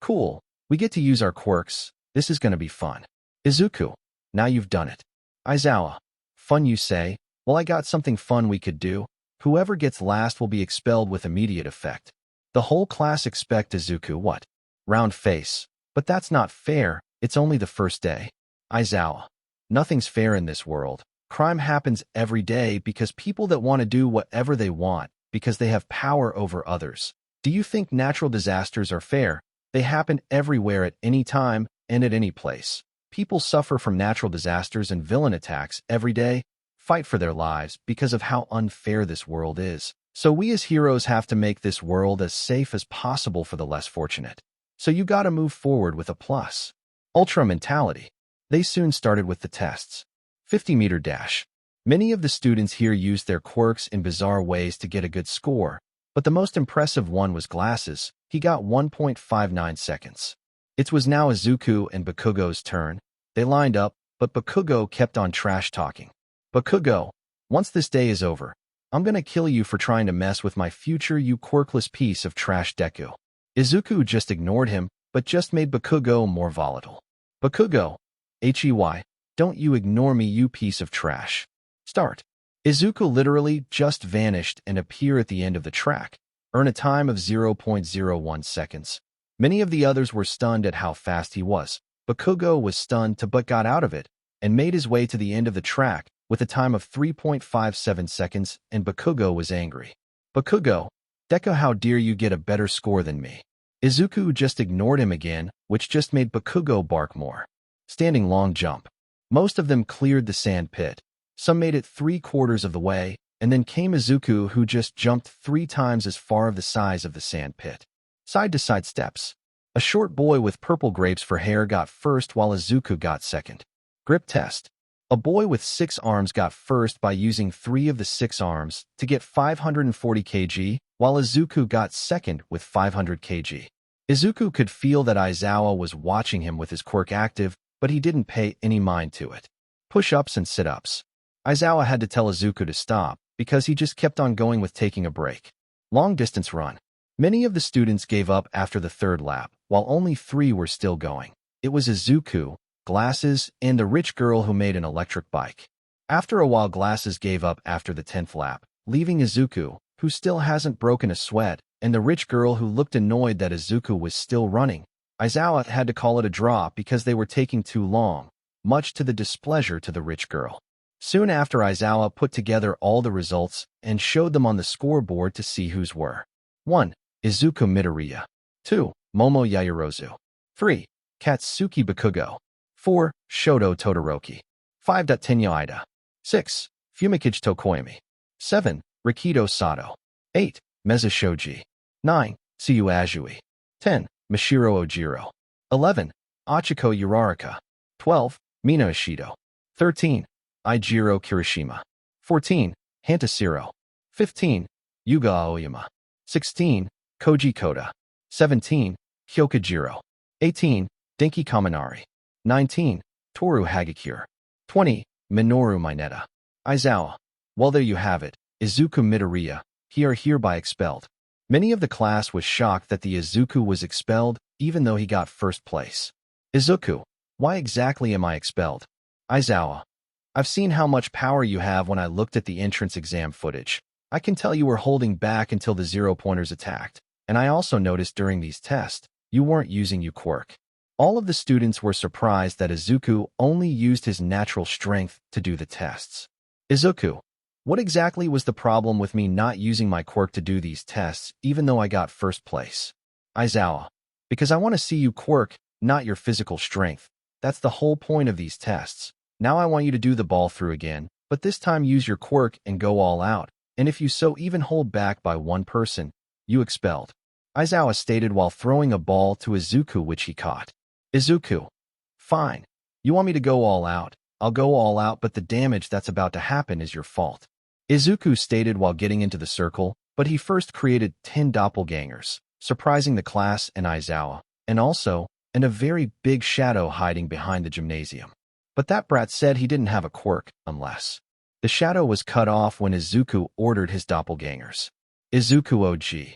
cool, we get to use our quirks, this is going to be fun. Izuku, now you've done it. Aizawa, fun you say? Well, I got something fun we could do. Whoever gets last will be expelled with immediate effect. The whole class expect Izuku what? Round face. But that's not fair, it's only the first day. Aizawa, nothing's fair in this world. Crime happens every day because people that want to do whatever they want, because they have power over others. Do you think natural disasters are fair? They happen everywhere at any time and at any place. People suffer from natural disasters and villain attacks every day, fight for their lives because of how unfair this world is. So we as heroes have to make this world as safe as possible for the less fortunate. So you gotta move forward with a plus. Ultra mentality. They soon started with the tests. 50-meter dash. Many of the students here used their quirks in bizarre ways to get a good score, but the most impressive one was Glasses. He got 1.59 seconds. It was now Izuku and Bakugo's turn. They lined up, but Bakugo kept on trash-talking. Bakugo, once this day is over, I'm gonna kill you for trying to mess with my future, you quirkless piece of trash Deku. Izuku just ignored him, but just made Bakugo more volatile. Bakugo, HEY, don't you ignore me, you piece of trash. Start. Izuku literally just vanished and appeared at the end of the track. Earn a time of 0.01 seconds. Many of the others were stunned at how fast he was. Bakugo was stunned but got out of it and made his way to the end of the track with a time of 3.57 seconds, and Bakugo was angry. Bakugo, Deku, how dare you get a better score than me? Izuku just ignored him again, which just made Bakugo bark more. Standing long jump. Most of them cleared the sand pit. Some made it 3/4 of the way, and then came Izuku, who just jumped 3 times as far of the size of the sand pit. Side-to-side steps. A short boy with purple grapes for hair got first while Izuku got second. Grip test. A boy with 6 arms got first by using 3 of the 6 arms to get 540 kg, while Izuku got second with 500 kg. Izuku could feel that Aizawa was watching him with his quirk active, but he didn't pay any mind to it. Push-ups and sit-ups. Aizawa had to tell Izuku to stop because he just kept on going with taking a break. Long-distance run. Many of the students gave up after the 3rd lap, while only 3 were still going. It was Izuku, Glasses, and the rich girl who made an electric bike. After a while, Glasses gave up after the 10th lap, leaving Izuku, who still hasn't broken a sweat, and the rich girl who looked annoyed that Izuku was still running. Aizawa had to call it a draw because they were taking too long, much to the displeasure to the rich girl. Soon after, Aizawa put together all the results and showed them on the scoreboard to see whose were. 1. Izuku Midoriya. 2. Momo Yaoyorozu. 3. Katsuki Bakugo. 4. Shoto Todoroki. 5. Tenya Ida. 6. Fumikage Tokoyami. 7. Rikido Sato. 8. Meza Shoji. 9. Tsuyu Ajui. 10. Mashiro Ojiro. 11. Achiko Uraraka. 12. Mina Ishido. 13. Eijiro Kirishima. 14. Hantasiro. 15. Yuga Aoyama. 16. Koji Koda. 17. Hyokujiro. 18. Denki Kaminari. 19. Toru Hagakure. 20. Minoru Mineta. Aizawa. Well, there you have it. Izuku Midoriya. He are hereby expelled. Many of the class was shocked that the Izuku was expelled, even though he got first place. Izuku, why exactly am I expelled? Aizawa. I've seen how much power you have when I looked at the entrance exam footage. I can tell you were holding back until the zero-pointers attacked, and I also noticed during these tests, you weren't using your quirk. All of the students were surprised that Izuku only used his natural strength to do the tests. Izuku, what exactly was the problem with me not using my quirk to do these tests, even though I got first place? Aizawa, because I want to see you quirk, not your physical strength. That's the whole point of these tests. Now I want you to do the ball through again, but this time use your quirk and go all out, and if you so even hold back by one person, you expelled. Aizawa stated while throwing a ball to Izuku which he caught. Izuku. Fine. You want me to go all out? I'll go all out, but the damage that's about to happen is your fault. Izuku stated while getting into the circle, but he first created 10 doppelgangers, surprising the class and Aizawa, and also, a very big shadow hiding behind the gymnasium. But that brat said he didn't have a quirk, unless. The shadow was cut off when Izuku ordered his doppelgangers. Izuku OG.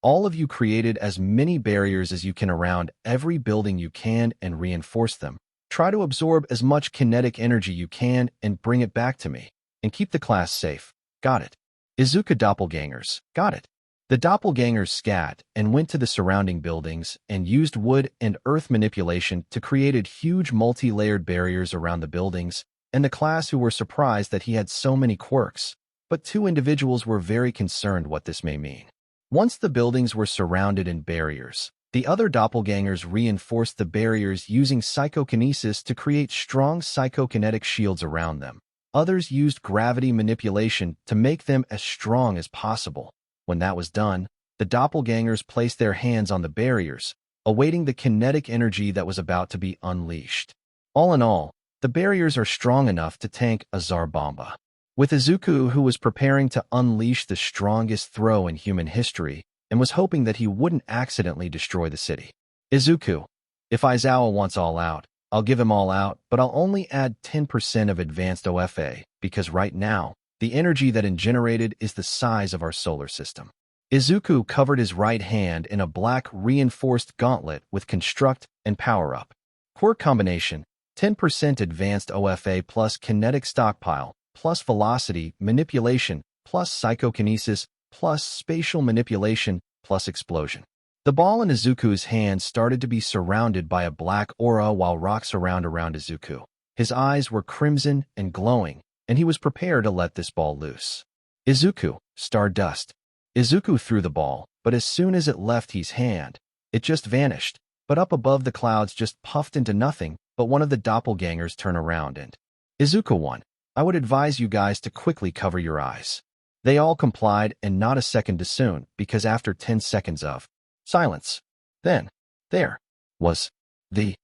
All of you created as many barriers as you can around every building you can and reinforce them. Try to absorb as much kinetic energy you can and bring it back to me. And keep the class safe. Got it. Izuku doppelgangers. Got it. The doppelgangers scat and went to the surrounding buildings and used wood and earth manipulation to create huge multi-layered barriers around the buildings, and the class who were surprised that he had so many quirks. But 2 individuals were very concerned what this may mean. Once the buildings were surrounded in barriers, the other doppelgangers reinforced the barriers using psychokinesis to create strong psychokinetic shields around them. Others used gravity manipulation to make them as strong as possible. When that was done, the doppelgangers placed their hands on the barriers, awaiting the kinetic energy that was about to be unleashed. All in all, the barriers are strong enough to tank a Zarbomba. With Izuku, who was preparing to unleash the strongest throw in human history, and was hoping that he wouldn't accidentally destroy the city. Izuku, if Aizawa wants all out, I'll give him all out, but I'll only add 10% of advanced OFA, because right now, the energy that it generated is the size of our solar system. Izuku covered his right hand in a black reinforced gauntlet with Construct and Power Up. Quirk combination, 10% advanced OFA plus kinetic stockpile, plus velocity, manipulation, plus psychokinesis, plus spatial manipulation, plus explosion. The ball in Izuku's hand started to be surrounded by a black aura while rocks around Izuku. His eyes were crimson and glowing, and he was prepared to let this ball loose. Izuku, Stardust. Izuku threw the ball, but as soon as it left his hand, it just vanished, but up above the clouds just puffed into nothing, but one of the doppelgangers turned around and, Izuku won. I would advise you guys to quickly cover your eyes. They all complied and not a second too soon, because after 10 seconds of silence, then, there, was, a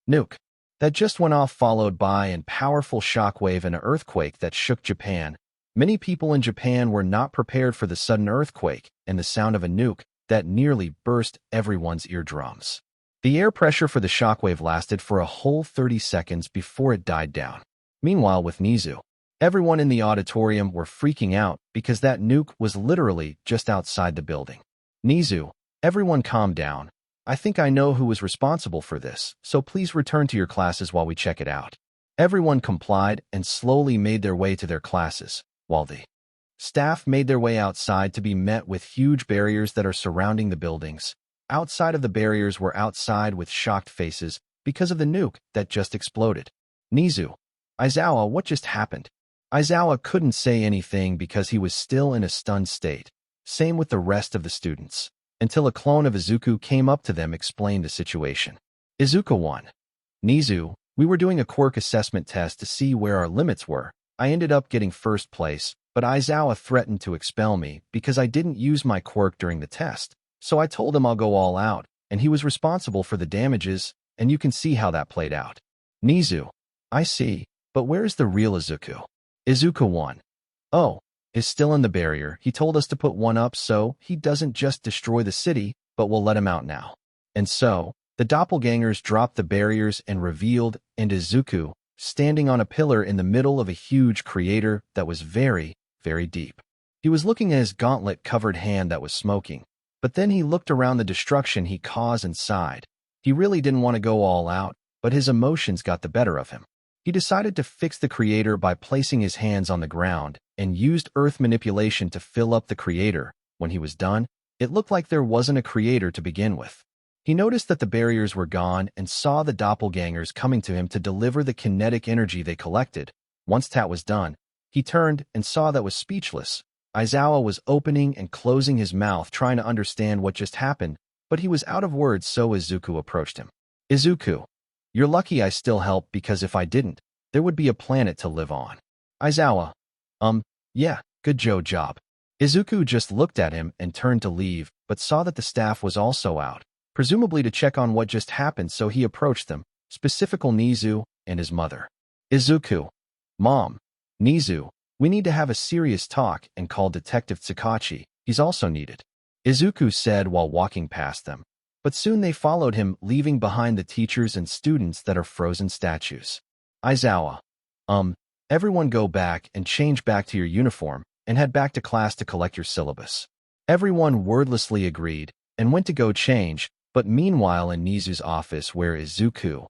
nuke. That just went off, followed by a powerful shockwave and an earthquake that shook Japan. Many people in Japan were not prepared for the sudden earthquake and the sound of a nuke that nearly burst everyone's eardrums. The air pressure for the shockwave lasted for a whole 30 seconds before it died down. Meanwhile, with Nizu, everyone in the auditorium were freaking out because that nuke was literally just outside the building. Nizu, everyone calm down. I think I know who was responsible for this, so please return to your classes while we check it out. Everyone complied and slowly made their way to their classes, while the Staff made their way outside to be met with huge barriers that are surrounding the buildings. Outside of the barriers were outside with shocked faces because of the nuke that just exploded. Nizu. Aizawa, what just happened? Aizawa couldn't say anything because he was still in a stunned state. Same with the rest of the students. Until a clone of Izuku came up to them explained the situation. Izuku won. Nizu, we were doing a quirk assessment test to see where our limits were. I ended up getting first place, but Aizawa threatened to expel me because I didn't use my quirk during the test. So I told him I'll go all out, and he was responsible for the damages, and you can see how that played out. Nizu. I see, but where's the real Izuku? Izuku won. Oh, is still in the barrier. He told us to put one up so he doesn't just destroy the city, but we'll let him out now. And so, the doppelgangers dropped the barriers and revealed Izuku, standing on a pillar in the middle of a huge crater that was very, very deep. He was looking at his gauntlet-covered hand that was smoking, but then he looked around the destruction he caused and sighed. He really didn't want to go all out, but his emotions got the better of him. He decided to fix the crater by placing his hands on the ground and used earth manipulation to fill up the crater. When he was done, it looked like there wasn't a crater to begin with. He noticed that the barriers were gone and saw the doppelgangers coming to him to deliver the kinetic energy they collected. Once that was done, he turned and saw that was speechless. Aizawa was opening and closing his mouth trying to understand what just happened, but he was out of words, so Izuku approached him. Izuku, you're lucky I still help, because if I didn't, there would be a planet to live on. Aizawa, yeah, good job. Izuku just looked at him and turned to leave, but saw that the staff was also out, presumably to check on what just happened, so he approached them, specifically Nizu and his mother. Izuku. Mom. Nizu, we need to have a serious talk, and called Detective Tsukachi. He's also needed. Izuku said while walking past them. But soon they followed him, leaving behind the teachers and students that are frozen statues. Aizawa. Everyone go back and change back to your uniform, and head back to class to collect your syllabus. Everyone wordlessly agreed, and went to go change, but meanwhile in Nizu's office where Izuku,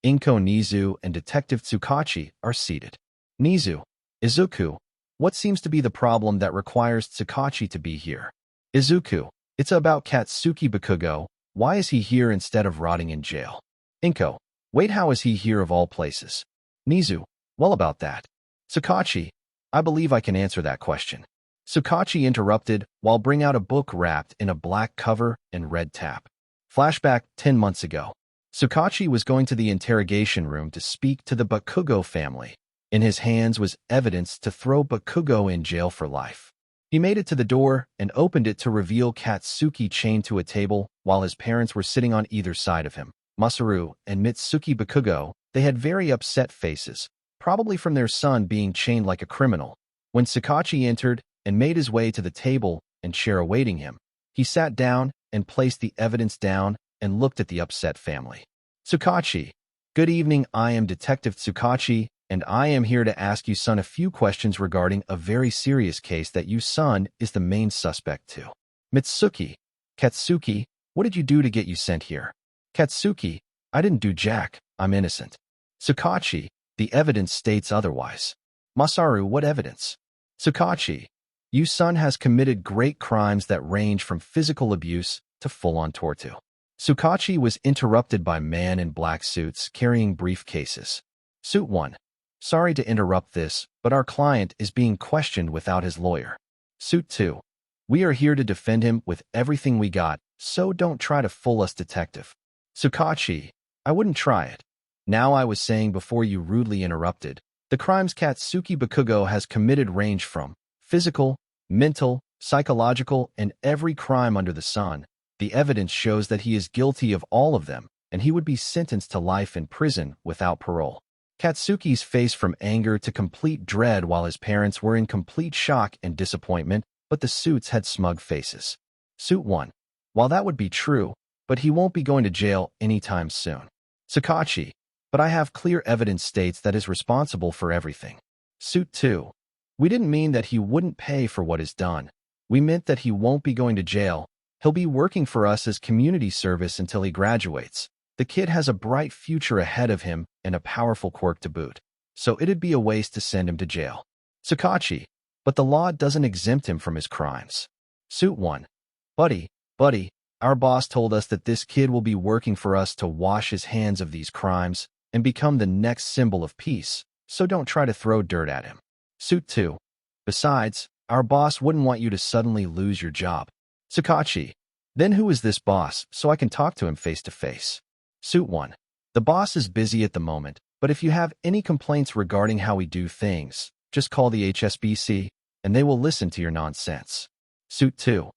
Inko Nizu, and Detective Tsukachi are seated. Nizu. Izuku, what seems to be the problem that requires Tsukachi to be here? Izuku, it's about Katsuki Bakugo. Why is he here instead of rotting in jail? Inko, wait, how is he here of all places? Nizu, well, about that. Tsukachi, I believe I can answer that question. Tsukachi interrupted while bring out a book wrapped in a black cover and red tap. Flashback 10 months ago. Tsukachi was going to the interrogation room to speak to the Bakugo family. In his hands was evidence to throw Bakugo in jail for life. He made it to the door and opened it to reveal Katsuki chained to a table while his parents were sitting on either side of him. Masaru and Mitsuki Bakugo, they had very upset faces, probably from their son being chained like a criminal. When Tsukachi entered and made his way to the table and chair awaiting him, he sat down and placed the evidence down and looked at the upset family. Tsukachi, good evening, I am Detective Tsukachi, and I am here to ask you son a few questions regarding a very serious case that you son is the main suspect to. Mitsuki, Katsuki, what did you do to get you sent here? Katsuki, I didn't do jack, I'm innocent. Tsukachi, the evidence states otherwise. Masaru, what evidence? Tsukachi, you son has committed great crimes that range from physical abuse to full-on torture. Tsukachi was interrupted by man in black suits carrying briefcases. Suit 1. Sorry to interrupt this, but our client is being questioned without his lawyer. Suit 2. We are here to defend him with everything we got, so don't try to fool us, detective. Tsukachi, I wouldn't try it. Now I was saying before you rudely interrupted, the crimes Katsuki Bakugo has committed range from physical, mental, psychological, and every crime under the sun. The evidence shows that he is guilty of all of them, and he would be sentenced to life in prison without parole. Katsuki's face from anger to complete dread while his parents were in complete shock and disappointment, but the suits had smug faces. Suit 1. While that would be true, but he won't be going to jail anytime soon. Tsukachi, but I have clear evidence states that is responsible for everything. Suit 2. We didn't mean that he wouldn't pay for what is done. We meant that he won't be going to jail. He'll be working for us as community service until he graduates. The kid has a bright future ahead of him and a powerful quirk to boot, so it'd be a waste to send him to jail. Tsukachi, but the law doesn't exempt him from his crimes. Suit 1. Buddy, our boss told us that this kid will be working for us to wash his hands of these crimes and become the next symbol of peace, so don't try to throw dirt at him. Suit 2. Besides, our boss wouldn't want you to suddenly lose your job. Sakachi. Then who is this boss, so I can talk to him face to face? Suit 1. The boss is busy at the moment, but if you have any complaints regarding how we do things, just call the HSBC, and they will listen to your nonsense. Suit 2.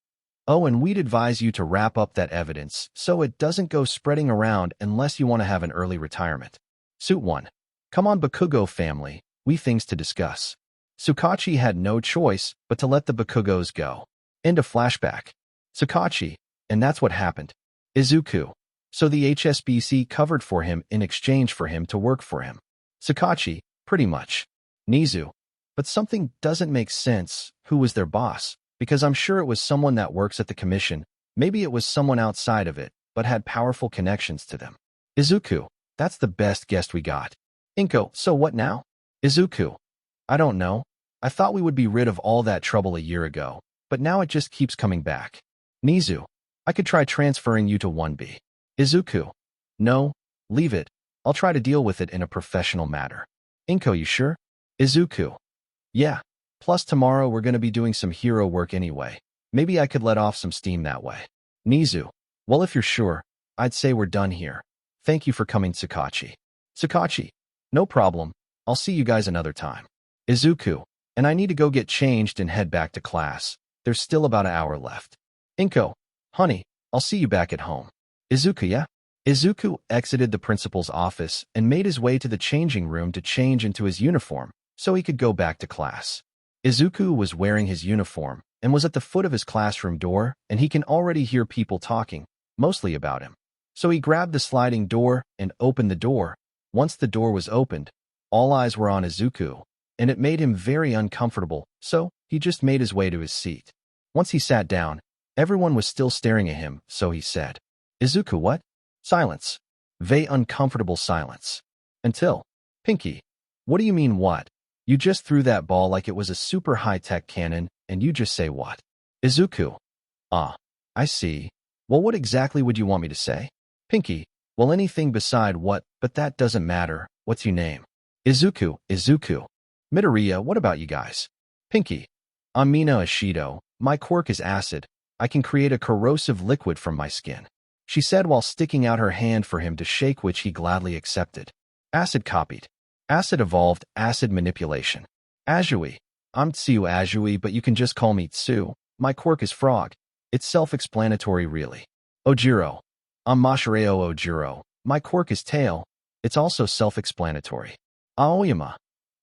Oh, and we'd advise you to wrap up that evidence so it doesn't go spreading around unless you want to have an early retirement. Suit 1. Come on, Bakugo family, we things to discuss. Sakachi had no choice but to let the Bakugos go. End of flashback. Sakachi, and that's what happened. Izuku. So the HSBC covered for him in exchange for him to work for him. Sakachi, pretty much. Nizu. But something doesn't make sense. Who was their boss? Because I'm sure it was someone that works at the commission. Maybe it was someone outside of it, but had powerful connections to them. Izuku. That's the best guest we got. Inko, so what now? Izuku. I don't know. I thought we would be rid of all that trouble a year ago, but now it just keeps coming back. Nizu. I could try transferring you to 1B. Izuku. No, leave it. I'll try to deal with it in a professional manner. Inko, you sure? Izuku. Yeah. Plus tomorrow we're going to be doing some hero work anyway. Maybe I could let off some steam that way. Nizu. Well, if you're sure, I'd say we're done here. Thank you for coming, Sakachi. Sakachi. No problem. I'll see you guys another time. Izuku. And I need to go get changed and head back to class. There's still about an hour left. Inko. Honey, I'll see you back at home. Izuku, yeah? Izuku exited the principal's office and made his way to the changing room to change into his uniform so he could go back to class. Izuku was wearing his uniform and was at the foot of his classroom door, and he can already hear people talking, mostly about him. So he grabbed the sliding door and opened the door. Once the door was opened, all eyes were on Izuku, and it made him very uncomfortable, so he just made his way to his seat. Once he sat down, everyone was still staring at him, so he said, Izuku, what? Silence. Very uncomfortable silence. Until, Pinky. What do you mean what? You just threw that ball like it was a super high-tech cannon, and you just say what? Izuku. Ah, I see. Well, what exactly would you want me to say? Pinky. Well, anything beside what, but that doesn't matter. What's your name? Izuku. Midoriya, what about you guys? Pinky. I'm Mina Ashido. My quirk is acid. I can create a corrosive liquid from my skin. She said while sticking out her hand for him to shake, which he gladly accepted. Acid copied. Acid evolved, acid manipulation. Azui. I'm Tsu Azui, but you can just call me Tsu. My quirk is frog. It's self-explanatory, really. Ojiro. I'm Mashireo Ojiro. My quirk is tail. It's also self-explanatory. Aoyama.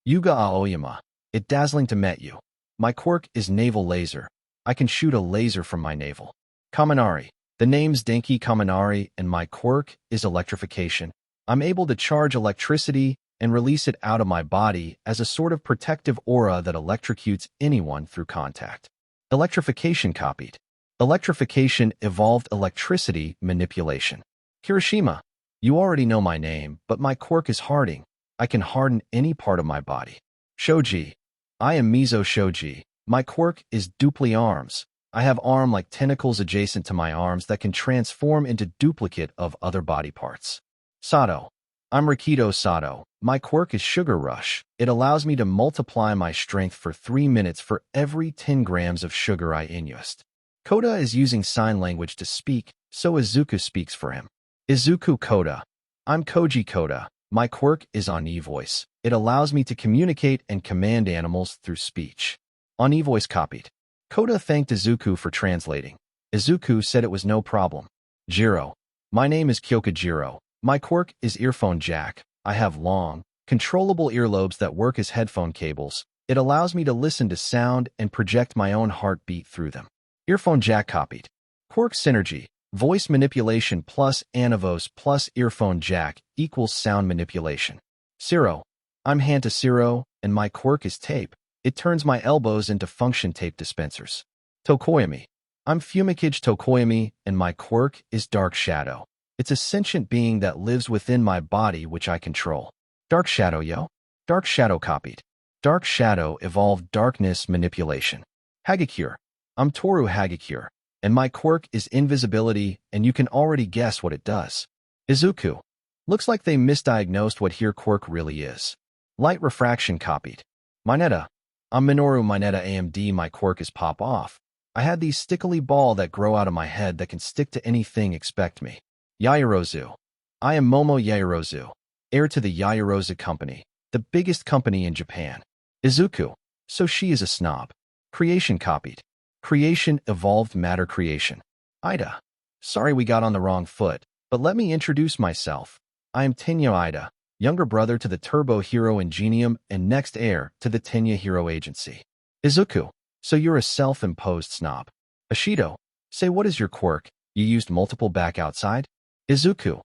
Yuga Aoyama. It dazzling to met you. My quirk is naval laser. I can shoot a laser from my navel. Kaminari. The name's Denki Kaminari, and my quirk is electrification. I'm able to charge electricity and release it out of my body as a sort of protective aura that electrocutes anyone through contact. Electrification copied. Electrification evolved electricity manipulation. Kirishima. You already know my name, but my quirk is hardening. I can harden any part of my body. Shoji. I am Mizo Shoji. My quirk is dupli arms. I have arm like tentacles adjacent to my arms that can transform into duplicate of other body parts. Sato. I'm Rikido Sato. My quirk is Sugar Rush. It allows me to multiply my strength for 3 minutes for every 10 grams of sugar I ingest. Koda is using sign language to speak, so Izuku speaks for him. Izuku Koda. I'm Koji Koda. My quirk is Oni voice. It allows me to communicate and command animals through speech. Oni voice copied. Koda thanked Izuku for translating. Izuku said it was no problem. Jiro. My name is Kyoka Jiro. My quirk is earphone jack. I have long, controllable earlobes that work as headphone cables. It allows me to listen to sound and project my own heartbeat through them. Earphone jack copied. Quirk synergy. Voice manipulation plus Anivos plus earphone jack equals sound manipulation. Siro. I'm Hanta Siro, and my quirk is tape. It turns my elbows into function tape dispensers. Tokoyami. I'm Fumikage Tokoyami, and my quirk is Dark Shadow. It's a sentient being that lives within my body which I control. Dark Shadow, yo. Dark Shadow copied. Dark Shadow evolved Darkness Manipulation. Hagakure. I'm Toru Hagakure, and my quirk is invisibility, and you can already guess what it does. Izuku. Looks like they misdiagnosed what her quirk really is. Light refraction copied. Mineta. I'm Minoru Mineta AMD. My quirk is pop off. I had these stickily ball that grow out of my head that can stick to anything. Expect me. Yaoyorozu. I am Momo Yaoyorozu, heir to the Yaoyorozu company, the biggest company in Japan. Izuku. So she is a snob. Creation copied. Creation evolved matter creation. Ida. Sorry we got on the wrong foot, but let me introduce myself. I am Tenya Ida, younger brother to the Turbo Hero Ingenium and next heir to the Tenya Hero Agency. Izuku. So you're a self-imposed snob. Ashido. Say what is your quirk? You used multiple back outside? Izuku.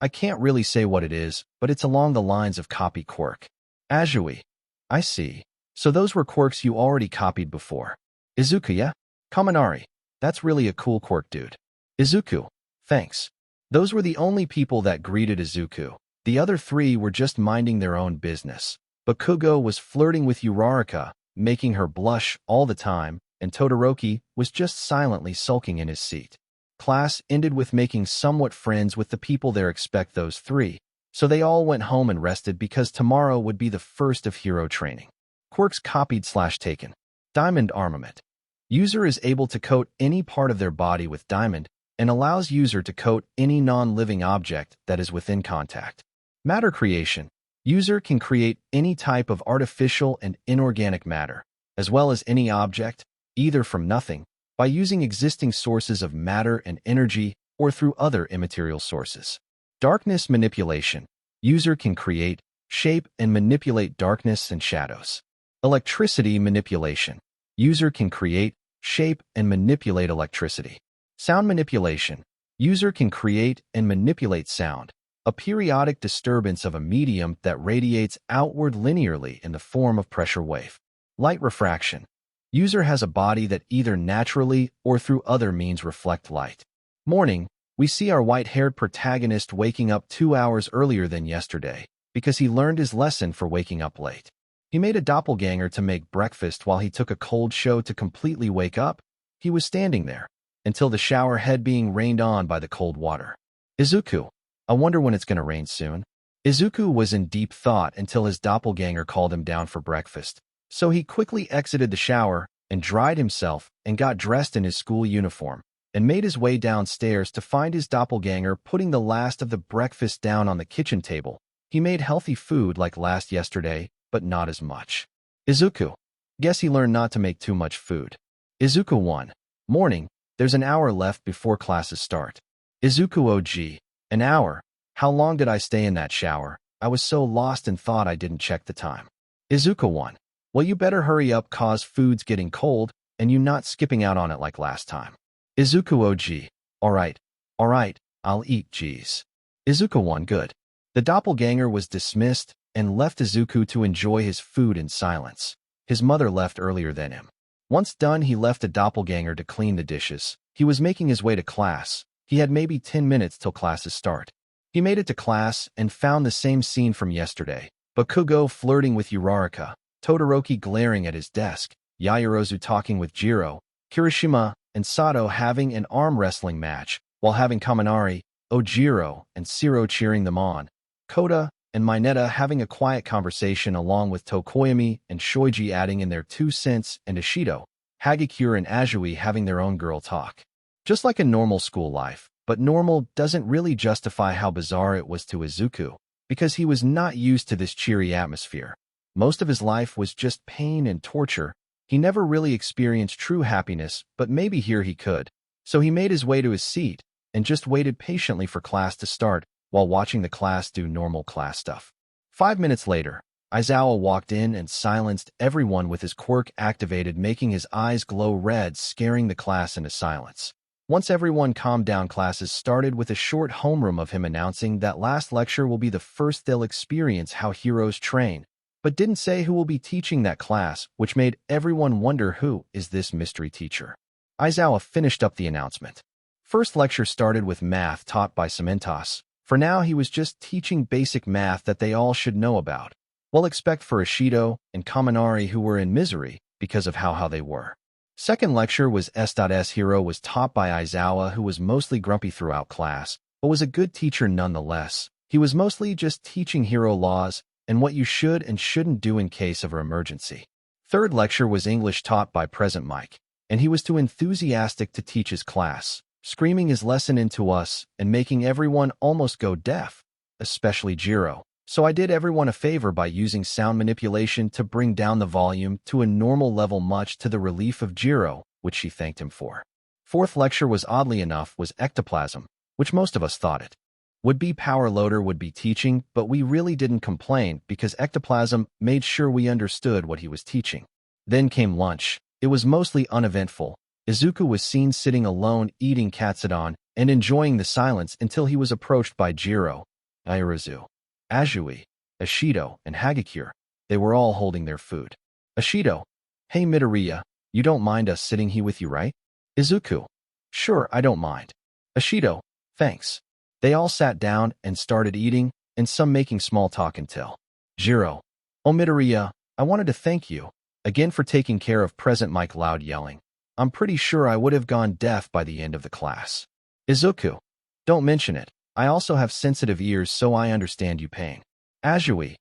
I can't really say what it is, but it's along the lines of copy quirk. Azui. I see. So those were quirks you already copied before. Izuku, yeah? Kaminari. That's really a cool quirk, dude. Izuku. Thanks. Those were the only people that greeted Izuku. The other three were just minding their own business. Bakugo was flirting with Uraraka, making her blush all the time, and Todoroki was just silently sulking in his seat. Class ended with making somewhat friends with the people there. Expect those three. So they all went home and rested because tomorrow would be the first of hero training. Quirks copied/taken. Diamond armament. User is able to coat any part of their body with diamond and allows user to coat any non-living object that is within contact. Matter creation. User can create any type of artificial and inorganic matter, as well as any object, either from nothing, by using existing sources of matter and energy or through other immaterial sources. Darkness manipulation. User can create, shape, and manipulate darkness and shadows. Electricity manipulation. User can create, shape, and manipulate electricity. Sound manipulation. User can create and manipulate sound, a periodic disturbance of a medium that radiates outward linearly in the form of pressure wave. Light refraction. User has a body that either naturally or through other means reflect light. Morning. We see our white-haired protagonist waking up 2 hours earlier than yesterday because he learned his lesson for waking up late. He made a doppelganger to make breakfast while he took a cold show to completely wake up. He was standing there until the shower head being rained on by the cold water. Izuku. I wonder when it's going to rain soon. Izuku was in deep thought until his doppelganger called him down for breakfast. So he quickly exited the shower and dried himself and got dressed in his school uniform and made his way downstairs to find his doppelganger putting the last of the breakfast down on the kitchen table. He made healthy food like last yesterday, but not as much. Izuku. Guess he learned not to make too much food. Izuku 1. Morning. There's an hour left before classes start. Izuku OG. An hour? How long did I stay in that shower? I was so lost in thought I didn't check the time. Izuku 1. Well, you better hurry up cause food's getting cold and you not skipping out on it like last time. Izuku OG. Alright, I'll eat, geez. Izuku 1. Good. The doppelganger was dismissed and left Izuku to enjoy his food in silence. His mother left earlier than him. Once done, he left a doppelganger to clean the dishes. He was making his way to class. He had maybe 10 minutes till classes start. He made it to class and found the same scene from yesterday. Bakugo flirting with Uraraka, Todoroki glaring at his desk, Yaoyorozu talking with Jiro, Kirishima and Sato having an arm wrestling match, while having Kaminari, Ojiro, and Siro cheering them on, Kota and Mineta having a quiet conversation along with Tokoyami and Shoiji adding in their 2 cents, and Ishido, Hagakure and Azui having their own girl talk. Just like a normal school life, but normal doesn't really justify how bizarre it was to Izuku, because he was not used to this cheery atmosphere. Most of his life was just pain and torture. He never really experienced true happiness, but maybe here he could. So he made his way to his seat and just waited patiently for class to start while watching the class do normal class stuff. 5 minutes later, Aizawa walked in and silenced everyone with his quirk activated, making his eyes glow red, scaring the class into silence. Once everyone calmed down, classes started with a short homeroom of him announcing that last lecture will be the first they'll experience how heroes train, but didn't say who will be teaching that class, which made everyone wonder who is this mystery teacher. Aizawa finished up the announcement. First lecture started with math taught by Cementos. For now, he was just teaching basic math that they all should know about. Well, expect for Ishido and Kaminari who were in misery because of how they were. Second lecture was S.S. Hero was taught by Aizawa, who was mostly grumpy throughout class, but was a good teacher nonetheless. He was mostly just teaching hero laws and what you should and shouldn't do in case of an emergency. Third lecture was English taught by Present Mike, and he was too enthusiastic to teach his class, screaming his lesson into us and making everyone almost go deaf, especially Jiro. So I did everyone a favor by using sound manipulation to bring down the volume to a normal level, much to the relief of Jiro, which she thanked him for. Fourth lecture was, oddly enough, was ectoplasm, which most of us thought it would be Power Loader would be teaching, but we really didn't complain because ectoplasm made sure we understood what he was teaching. Then came lunch. It was mostly uneventful. Izuku was seen sitting alone eating katsudon and enjoying the silence until he was approached by Jiro, Irazu, Azui, Ishido, and Hagakure. They were all holding their food. Ishido, "Hey Midoriya, you don't mind us sitting here with you, right?" Izuku, "Sure, I don't mind." Ishido, "Thanks." They all sat down and started eating, and some making small talk until Jiro, "Oh Midoriya, I wanted to thank you again for taking care of Present Mike." Loud yelling. "I'm pretty sure I would have gone deaf by the end of the class." Izuku, "Don't mention it. I also have sensitive ears, so I understand you pain." Azui,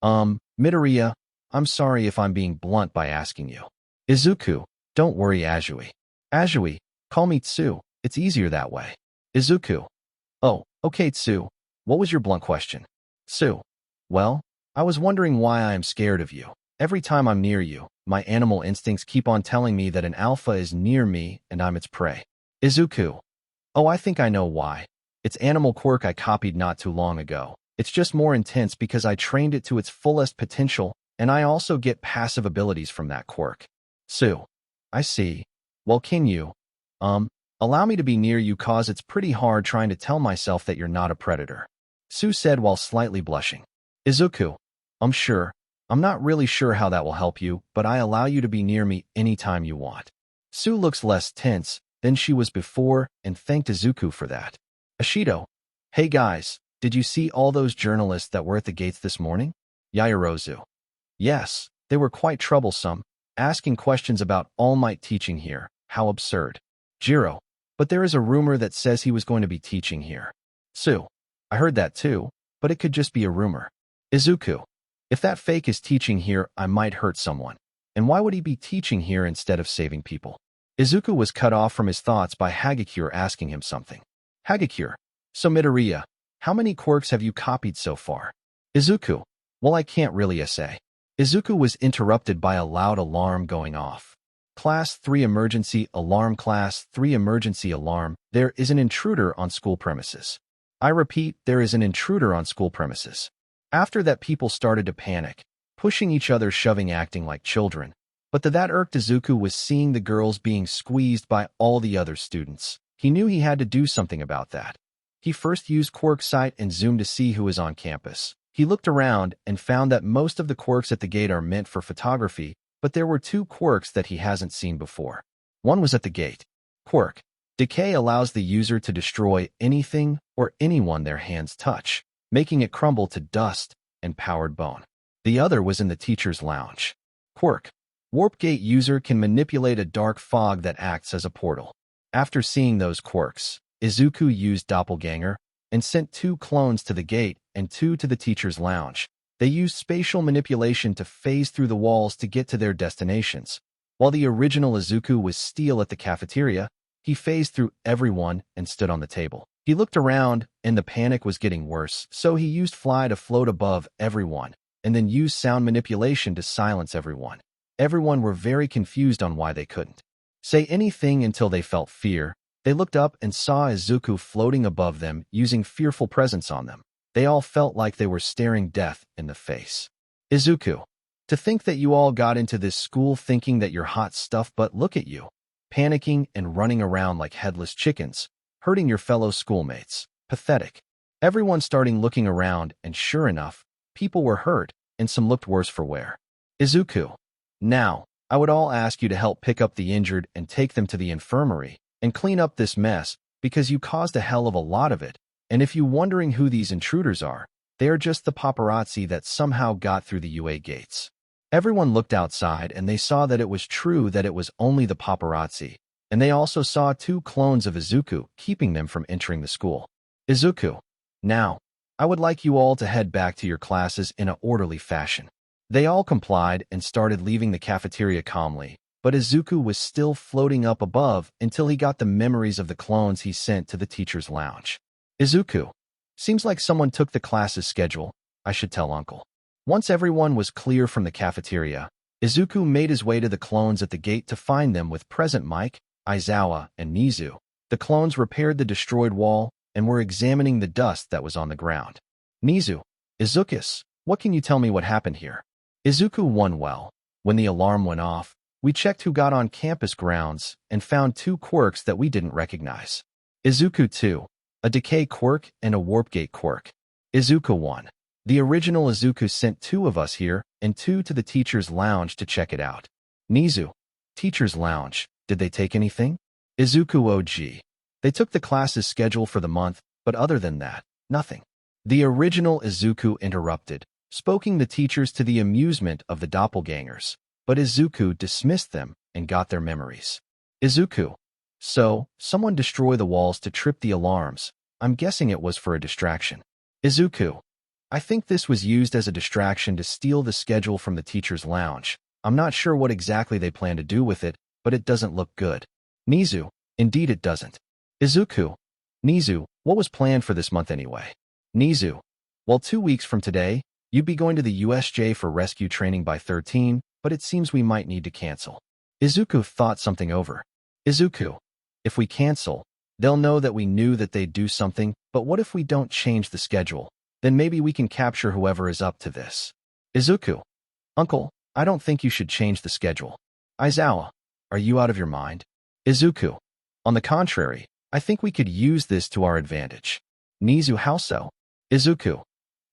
Midoriya, I'm sorry if I'm being blunt by asking you." Izuku, "Don't worry, Azui." Azui, "Call me Tsu. It's easier that way." Izuku, "Oh, okay Tsu. What was your blunt question?" Tsu, "Well, I was wondering why I am scared of you. Every time I'm near you, my animal instincts keep on telling me that an alpha is near me and I'm its prey." Izuku, "Oh, I think I know why. It's animal quirk I copied not too long ago. It's just more intense because I trained it to its fullest potential, and I also get passive abilities from that quirk." Tsu, "I see. Well, can you, allow me to be near you, cause it's pretty hard trying to tell myself that you're not a predator." Tsu said while slightly blushing. Izuku, Sure. I'm not really sure how that will help you, but I allow you to be near me anytime you want." Tsu looks less tense than she was before and thanked Izuku for that. Ishido, "Hey guys, did you see all those journalists that were at the gates this morning?" Yaoyorozu, "Yes, they were quite troublesome, asking questions about All Might teaching here. How absurd." Jiro, "But there is a rumor that says he was going to be teaching here." Tsu, "I heard that too, but it could just be a rumor." Izuku, "If that fake is teaching here, I might hurt someone. And why would he be teaching here instead of saving people?" Izuku was cut off from his thoughts by Hagakure asking him something. Hagakure, "So Midoriya, how many quirks have you copied so far?" Izuku, "Well, I can't really say." Izuku was interrupted by a loud alarm going off. Class 3 emergency alarm, Class 3 emergency alarm. There is an intruder on school premises. I repeat, there is an intruder on school premises. After that, people started to panic, pushing each other, shoving, acting like children. But that irked Izuku was seeing the girls being squeezed by all the other students. He knew he had to do something about that. He first used Quirk Sight and zoomed to see who was on campus. He looked around and found that most of the quirks at the gate are meant for photography, but there were two quirks that he hasn't seen before. One was at the gate. Quirk Decay allows the user to destroy anything or anyone their hands touch, making it crumble to dust and powered bone. The other was in the teacher's lounge. Quirk Warp Gate user can manipulate a dark fog that acts as a portal. After seeing those quirks, Izuku used Doppelganger and sent 2 clones to the gate and 2 to the teacher's lounge. They used spatial manipulation to phase through the walls to get to their destinations. While the original Izuku was still at the cafeteria, he phased through everyone and stood on the table. He looked around, and the panic was getting worse, so he used Fly to float above everyone, and then used sound manipulation to silence everyone. Everyone were very confused on why they couldn't say anything until they felt fear. They looked up and saw Izuku floating above them, using fearful presence on them. They all felt like they were staring death in the face. Izuku, to think that you all got into this school thinking that you're hot stuff, but look at you, panicking and running around like headless chickens, hurting your fellow schoolmates. Pathetic. Everyone started looking around, and sure enough, people were hurt, and some looked worse for wear. Izuku, now, I would all ask you to help pick up the injured and take them to the infirmary and clean up this mess, because you caused a hell of a lot of it. And if you're wondering who these intruders are, They are just the paparazzi that somehow got through the UA gates. Everyone looked outside and they saw that it was true that it was only the paparazzi, and they also saw 2 clones of Izuku keeping them from entering the school. Izuku, now, I would like you all to head back to your classes in an orderly fashion. They all complied and started leaving the cafeteria calmly, but Izuku was still floating up above until he got the memories of the clones he sent to the teacher's lounge. Izuku, seems like someone took the class's schedule. I should tell Uncle. Once everyone was clear from the cafeteria, Izuku made his way to the clones at the gate to find them with present Mike, Aizawa, and Nizu. The clones repaired the destroyed wall and were examining the dust that was on the ground. Nizu, Izukus, what can you tell me what happened here? Izuku won well. When the alarm went off, we checked who got on campus grounds and found 2 quirks that we didn't recognize. Izuku 2, a decay quirk and a warpgate quirk. Izuku 1. The original Izuku sent 2 of us here and 2 to the teacher's lounge to check it out. Nizu, teacher's lounge, did they take anything? Izuku OG. They took the class's schedule for the month, but other than that, nothing. The original Izuku interrupted, spoking the teachers to the amusement of the doppelgangers, but Izuku dismissed them and got their memories. Izuku. So, someone destroyed the walls to trip the alarms. I'm guessing it was for a distraction. Izuku. I think this was used as a distraction to steal the schedule from the teacher's lounge. I'm not sure what exactly they plan to do with it, but it doesn't look good. Nizu. Indeed it doesn't. Izuku. Nizu, what was planned for this month anyway? Nizu. Well, 2 weeks from today, you'd be going to the USJ for rescue training by 13, but it seems we might need to cancel. Izuku thought something over. Izuku. If we cancel, they'll know that we knew that they'd do something, but what if we don't change the schedule? Then maybe we can capture whoever is up to this. Izuku. Uncle, I don't think you should change the schedule. Aizawa. Are you out of your mind? Izuku. On the contrary, I think we could use this to our advantage. Nizu, how so? Izuku.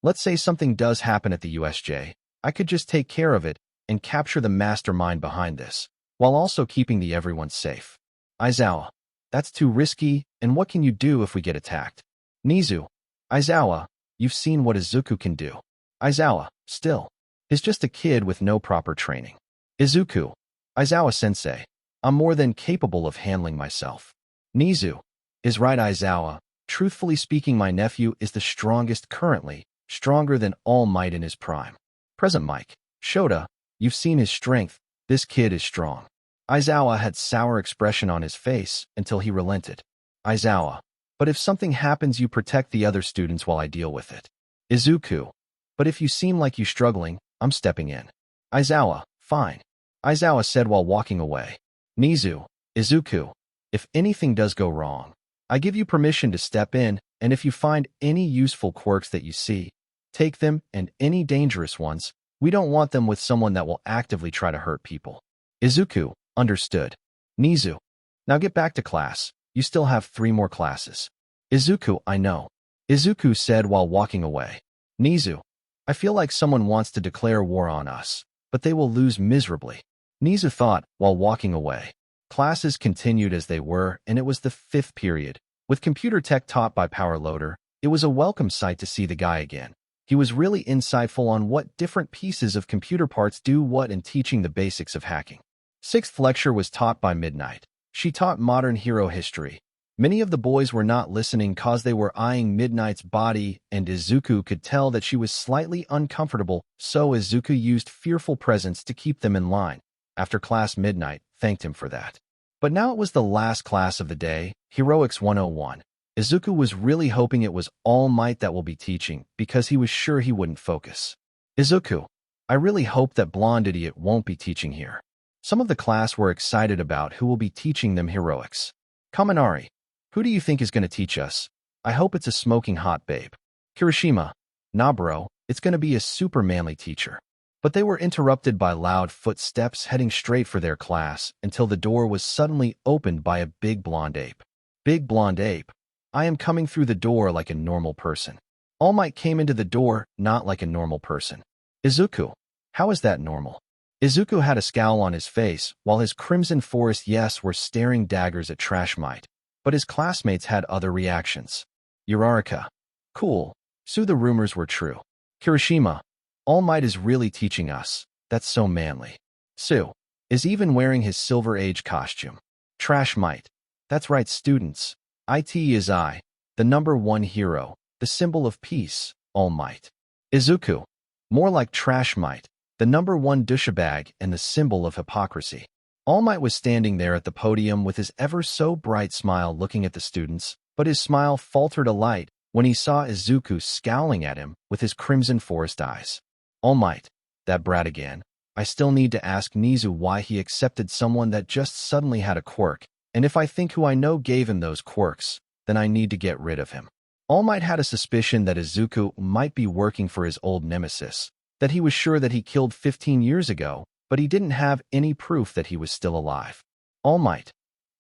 Let's say something does happen at the USJ. I could just take care of it and capture the mastermind behind this, while also keeping the everyone safe. Aizawa. That's too risky, and what can you do if we get attacked? Nizu. Aizawa, you've seen what Izuku can do. Aizawa, still. He's just a kid with no proper training. Izuku. Aizawa-sensei. I'm more than capable of handling myself. Nizu. Is right, Aizawa. Truthfully speaking, my nephew is the strongest currently, stronger than All Might in his prime. Present Mike. Shota, you've seen his strength. This kid is strong. Aizawa had sour expression on his face until he relented. Aizawa. But if something happens, you protect the other students while I deal with it. Izuku. But if you seem like you're struggling, I'm stepping in. Aizawa. Fine. Aizawa said while walking away. Nizu. Izuku. If anything does go wrong, I give you permission to step in, and if you find any useful quirks that you see, take them, and any dangerous ones, we don't want them with someone that will actively try to hurt people. Izuku. Understood. Nizu. Now get back to class. You still have 3 more classes. Izuku. I know. Izuku said while walking away. Nizu. I feel like someone wants to declare war on us, but they will lose miserably. Nizu thought while walking away. Classes continued as they were, and it was the 5th period. With computer tech taught by Power Loader, it was a welcome sight to see the guy again. He was really insightful on what different pieces of computer parts do what and teaching the basics of hacking. 6th lecture was taught by Midnight. She taught modern hero history. Many of the boys were not listening cause they were eyeing Midnight's body, and Izuku could tell that she was slightly uncomfortable, so Izuku used fearful presence to keep them in line. After class, Midnight thanked him for that. But now it was the last class of the day, Heroics 101. Izuku was really hoping it was All Might that will be teaching, because he was sure he wouldn't focus. Izuku. I really hope that blonde idiot won't be teaching here. Some of the class were excited about who will be teaching them heroics. Kaminari. Who do you think is going to teach us? I hope it's a smoking hot babe. Kirishima. Nah bro, it's going to be a super manly teacher. But they were interrupted by loud footsteps heading straight for their class until the door was suddenly opened by a big blonde ape. Big blonde ape. I am coming through the door like a normal person. All Might came into the door, not like a normal person. Izuku. How is that normal? Izuku had a scowl on his face, while his Crimson Forest yes were staring daggers at Trash Might. But his classmates had other reactions. Urarika. Cool. So the rumors were true. Kirishima, All Might is really teaching us. That's so manly. Sue is even wearing his Silver Age costume. Trash Might. That's right, students. It is I, the #1 hero, the symbol of peace, All Might. Izuku. More like Trash Might, the #1 douchebag and the symbol of hypocrisy. All Might was standing there at the podium with his ever-so-bright smile looking at the students, but his smile faltered a light when he saw Izuku scowling at him with his crimson forest eyes. All Might. That brat again. I still need to ask Nizu why he accepted someone that just suddenly had a quirk, and if I think who I know gave him those quirks, then I need to get rid of him. All Might had a suspicion that Izuku might be working for his old nemesis, that he was sure that he killed 15 years ago, but he didn't have any proof that he was still alive. All Might.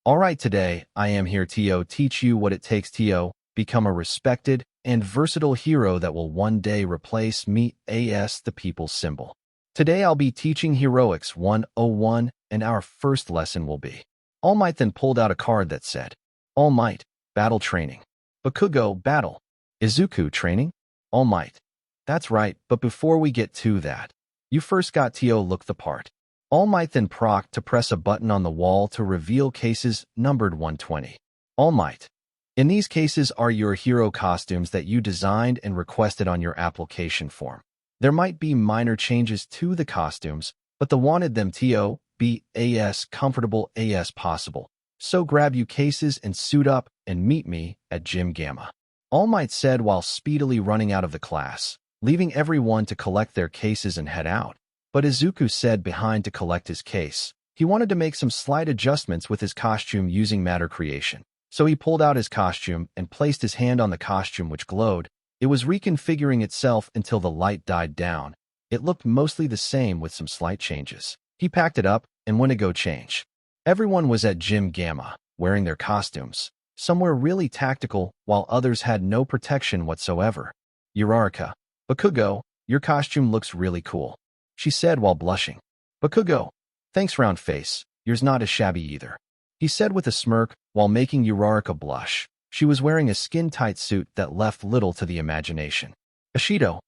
All right, today, I am here to teach you what it takes to become a respected and versatile hero that will one day replace me as the people's symbol. Today I'll be teaching Heroics 101, and our first lesson will be. All Might then pulled out a card that said, All Might, Battle Training. Bakugo, Battle. Izuku, Training. All Might. That's right, but before we get to that, you first got to look the part. All Might then proc to press a button on the wall to reveal cases numbered 120. All Might. In these cases are your hero costumes that you designed and requested on your application form. There might be minor changes to the costumes, but the wanted them to be as comfortable as possible. So grab you cases and suit up and meet me at Gym Gamma. All Might said while speedily running out of the class, leaving everyone to collect their cases and head out. But Izuku said behind to collect his case. He wanted to make some slight adjustments with his costume using matter creation. So he pulled out his costume and placed his hand on the costume which glowed. It was reconfiguring itself until the light died down. It looked mostly the same with some slight changes. He packed it up and went to go change. Everyone was at Gym Gamma, wearing their costumes. Some were really tactical, while others had no protection whatsoever. Uraraka. Bakugo, your costume looks really cool, she said while blushing. Bakugo. Thanks, round face. Yours not as shabby either, he said with a smirk while making Uraraka blush. She was wearing a skin-tight suit that left little to the imagination. Ashido.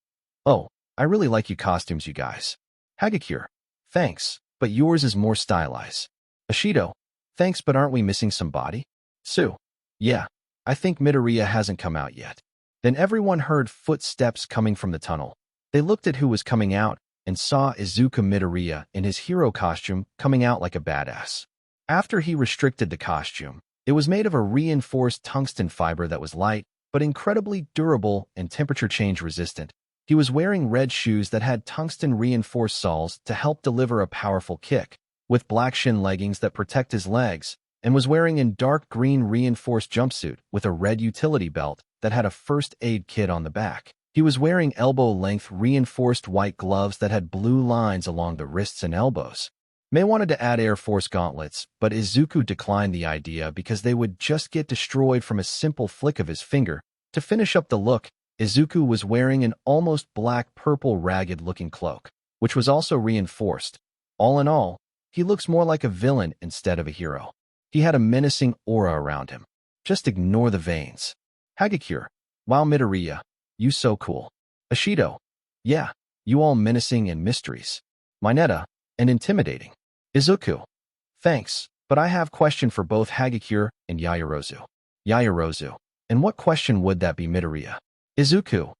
Oh, I really like you costumes, you guys. Hagakure. Thanks, but yours is more stylized. Ashido. Thanks, but aren't we missing some body? Sue. Yeah, I think Midoriya hasn't come out yet. Then everyone heard footsteps coming from the tunnel. They looked at who was coming out and saw Izuku Midoriya in his hero costume coming out like a badass. After he restricted the costume, it was made of a reinforced tungsten fiber that was light, but incredibly durable and temperature change resistant. He was wearing red shoes that had tungsten reinforced soles to help deliver a powerful kick, with black shin leggings that protect his legs, and was wearing a dark green reinforced jumpsuit with a red utility belt that had a first aid kit on the back. He was wearing elbow-length reinforced white gloves that had blue lines along the wrists and elbows. May wanted to add Air Force gauntlets, but Izuku declined the idea because they would just get destroyed from a simple flick of his finger. To finish up the look, Izuku was wearing an almost black-purple ragged-looking cloak, which was also reinforced. All in all, he looks more like a villain instead of a hero. He had a menacing aura around him. Just ignore the veins. Hagakure. Wow, Midoriya. You so cool. Ashido. Yeah, you all menacing and mysteries. Mineta. And intimidating. Izuku. Thanks, but I have question for both Hagakure and Yaoyorozu. Yaoyorozu. And what question would that be, Midoriya? Izuku.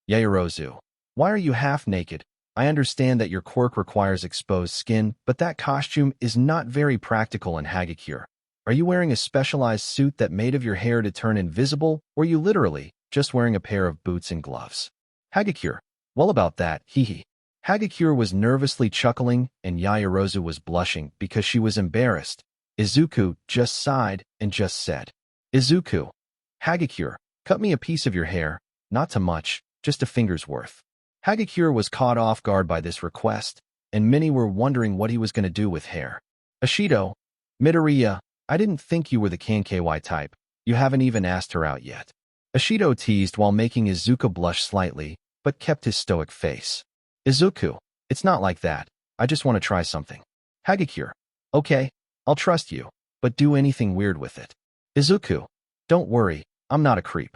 Yaoyorozu. Why are you half naked? I understand that your quirk requires exposed skin, but that costume is not very practical in Hagakure. Are you wearing a specialized suit that made of your hair to turn invisible, or are you literally just wearing a pair of boots and gloves? Hagakure. Well, about that, hee. Hagakure was nervously chuckling, and Yaoyorozu was blushing because she was embarrassed. Izuku just sighed and just said, Izuku. Hagakure, cut me a piece of your hair, not too much, just a finger's worth. Hagakure was caught off guard by this request, and many were wondering what he was going to do with hair. Ashido. Midoriya, I didn't think you were the Kankai type. You haven't even asked her out yet. Ashido teased while making Izuku blush slightly, but kept his stoic face. Izuku, it's not like that. I just want to try something. Hagakure. Okay, I'll trust you, but do anything weird with it. Izuku. Don't worry, I'm not a creep.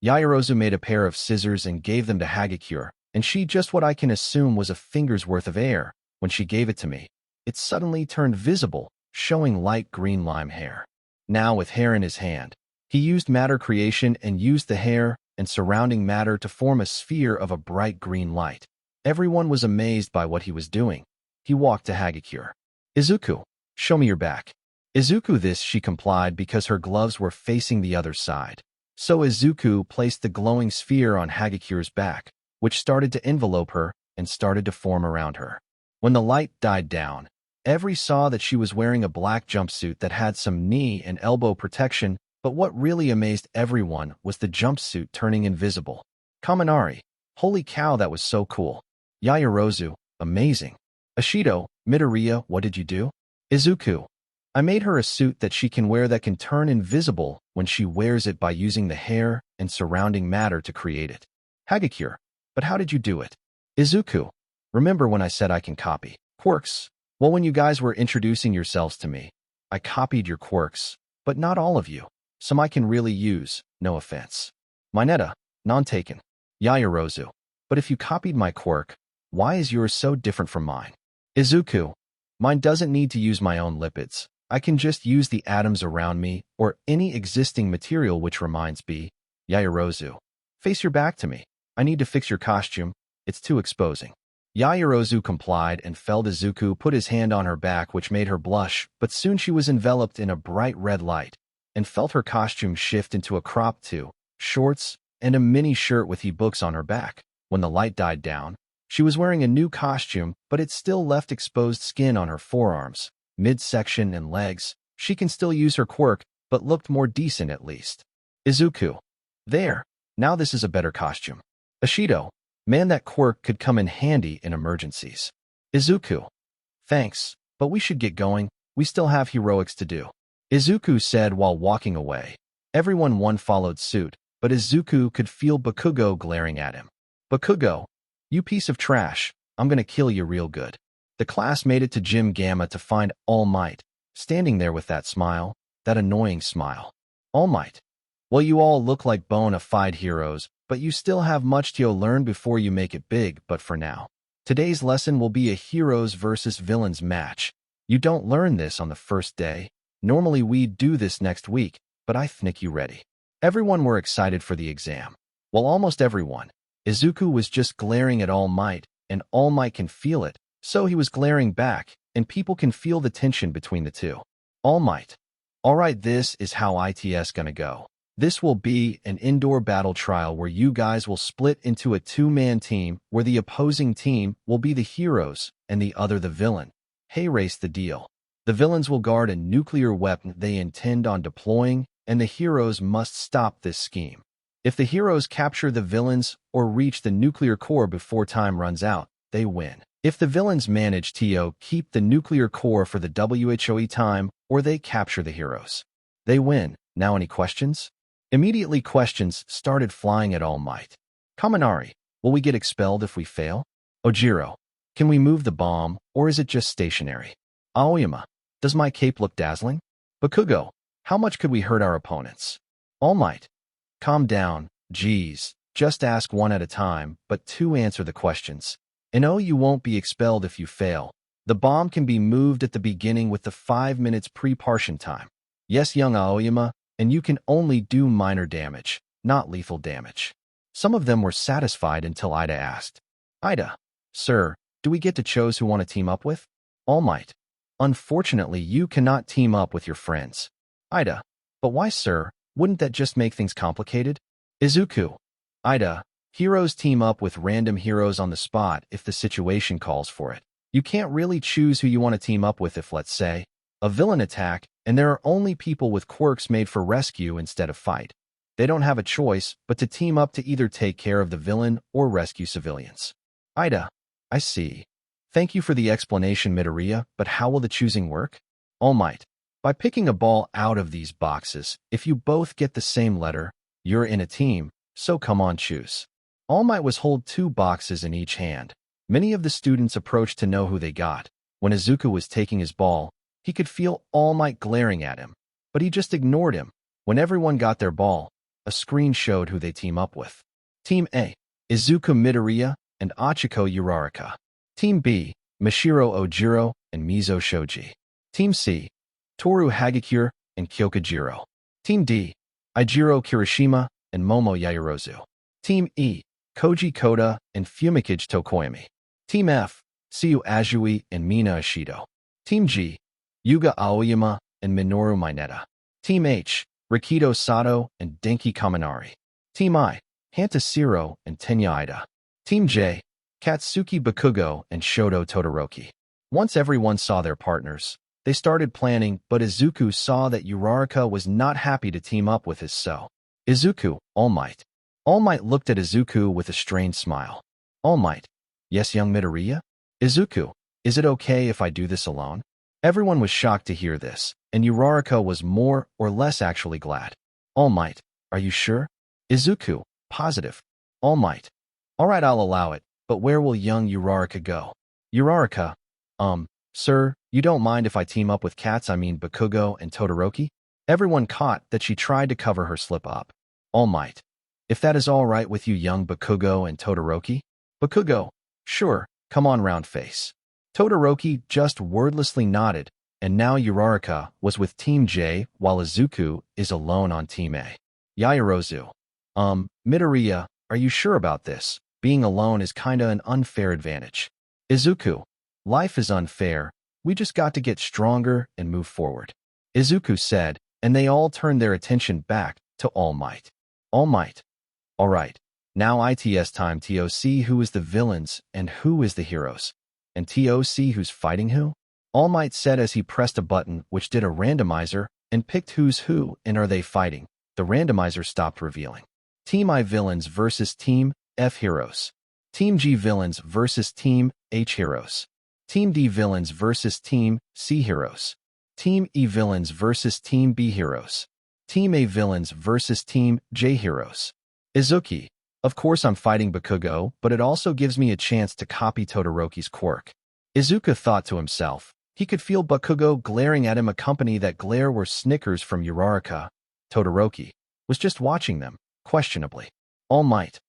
Yaoyorozu made a pair of scissors and gave them to Hagakure, and she just what I can assume was a finger's worth of air. When she gave it to me, it suddenly turned visible, showing light green lime hair. Now with hair in his hand, he used matter creation and used the hair and surrounding matter to form a sphere of a bright green light. Everyone was amazed by what he was doing. He walked to Hagakure. Izuku, show me your back. Izuku this she complied because her gloves were facing the other side. So Izuku placed the glowing sphere on Hagakure's back, which started to envelope her and started to form around her. When the light died down, everyone saw that she was wearing a black jumpsuit that had some knee and elbow protection, but what really amazed everyone was the jumpsuit turning invisible. Kaminari, holy cow, that was so cool. Yaoyorozu, amazing. Ashido, Midoriya, what did you do? Izuku, I made her a suit that she can wear that can turn invisible when she wears it by using the hair and surrounding matter to create it. Hagakure, but how did you do it? Izuku, remember when I said I can copy Quirks? Well, when you guys were introducing yourselves to me, I copied your quirks, but not all of you. Some I can really use, no offense. Mineta, non-taken. Yaoyorozu, but if you copied my quirk, why is yours so different from mine? Izuku, mine doesn't need to use my own lipids. I can just use the atoms around me or any existing material, which reminds me. Yaoyorozu, face your back to me. I need to fix your costume. It's too exposing. Yaoyorozu complied and felt Izuku put his hand on her back, which made her blush, but soon she was enveloped in a bright red light and felt her costume shift into a crop top, shorts, and a mini shirt with e-books on her back. When the light died down, she was wearing a new costume, but it still left exposed skin on her forearms, midsection, and legs. She can still use her quirk, but looked more decent at least. Izuku, there, now this is a better costume. Ashido, man, that quirk could come in handy in emergencies. Izuku, thanks, but we should get going. We still have heroics to do. Izuku said while walking away. Everyone followed suit, but Izuku could feel Bakugo glaring at him. Bakugo, you piece of trash, I'm gonna kill you real good. The class made it to Gym Gamma to find All Might, standing there with that smile, that annoying smile. All Might, well, you all look like bona fide heroes, but you still have much to learn before you make it big. But for now, today's lesson will be a heroes versus villains match. You don't learn this on the first day. Normally we do this next week, but I think you ready. Everyone were excited for the exam. Well, almost everyone. Izuku was just glaring at All Might, and All Might can feel it, so he was glaring back, and people can feel the tension between the two. All Might, alright, this is how it's gonna go. This will be an indoor battle trial where you guys will split into a two-man team where the opposing team will be the heroes and the other the villain. Hey, race the deal. The villains will guard a nuclear weapon they intend on deploying, and the heroes must stop this scheme. If the heroes capture the villains or reach the nuclear core before time runs out, they win. If the villains manage to keep the nuclear core for the WHOE time or they capture the heroes, they win. Now any questions? Immediately questions started flying at All Might. Kaminari, will we get expelled if we fail? Ojiro, can we move the bomb or is it just stationary? Aoyama, does my cape look dazzling? Bakugo, how much could we hurt our opponents? All Might, calm down, geez, just ask one at a time, but two answer the questions. And oh, you won't be expelled if you fail. The bomb can be moved at the beginning with the 5 minutes pre-partition time. Yes, young Aoyama, and you can only do minor damage, not lethal damage. Some of them were satisfied until Ida asked. Ida, sir, do we get to choose who want to team up with? All Might, unfortunately you cannot team up with your friends. Ida, but why, sir? Wouldn't that just make things complicated? Izuku, Ida, heroes team up with random heroes on the spot if the situation calls for it. You can't really choose who you want to team up with if, let's say, a villain attack and there are only people with quirks made for rescue instead of fight. They don't have a choice but to team up to either take care of the villain or rescue civilians. Ida, I see. Thank you for the explanation, Midoriya, but how will the choosing work? All Might, by picking a ball out of these boxes, if you both get the same letter, you're in a team, so come on, choose. All Might was hold 2 boxes in each hand. Many of the students approached to know who they got. When Izuku was taking his ball, he could feel All Might glaring at him, but he just ignored him. When everyone got their ball, a screen showed who they team up with. Team A, Izuku Midoriya and Achiko Uraraka. Team B, Mashiro Ojiro and Mizo Shoji. Team C, Toru Hagakure and Kyokujiro. Team D, Eijiro Kirishima and Momo Yaoyorozu. Team E, Koji Koda and Fumikage Tokoyami. Team F, Siyu Azui and Mina Ishido. Team G, Yuga Aoyama and Minoru Mineta. Team H, Rikido Sato and Denki Kaminari. Team I, Hanta Siro and Tenya Ida. Team J, Katsuki Bakugo and Shoto Todoroki. Once everyone saw their partners, they started planning, but Izuku saw that Uraraka was not happy to team up with his so. Izuku, All Might. All Might looked at Izuku with a strained smile. All Might. Yes, young Midoriya? Izuku, is it okay if I do this alone? Everyone was shocked to hear this, and Uraraka was more or less actually glad. All Might, are you sure? Izuku, positive. All Might. All right, I'll allow it, but where will young Uraraka go? Uraraka, sir, you don't mind if I team up with Bakugo and Todoroki? Everyone caught that she tried to cover her slip-up. All Might. If that is all right with you, young Bakugo and Todoroki? Bakugo, sure, come on, round face. Todoroki just wordlessly nodded, and now Uraraka was with Team J while Izuku is alone on Team A. Yaoyorozu. Midoriya, are you sure about this? Being alone is kinda an unfair advantage. Izuku. Life is unfair. We just got to get stronger and move forward. Izuku said, and they all turned their attention back to All Might. All Might. All right. Now it's time to see who is the villains and who is the heroes. And to see who's fighting who? All Might said as he pressed a button which did a randomizer and picked who's who and are they fighting. The randomizer stopped revealing. Team I villains versus Team F heroes. Team G villains versus Team H heroes. Team D villains versus Team C heroes. Team E villains versus Team B heroes. Team A villains versus Team J heroes. Izuku. Of course I'm fighting Bakugo, but it also gives me a chance to copy Todoroki's quirk. Izuku thought to himself. He could feel Bakugo glaring at him. A company that glare were snickers from Uraraka. Todoroki was just watching them, questionably. All Might.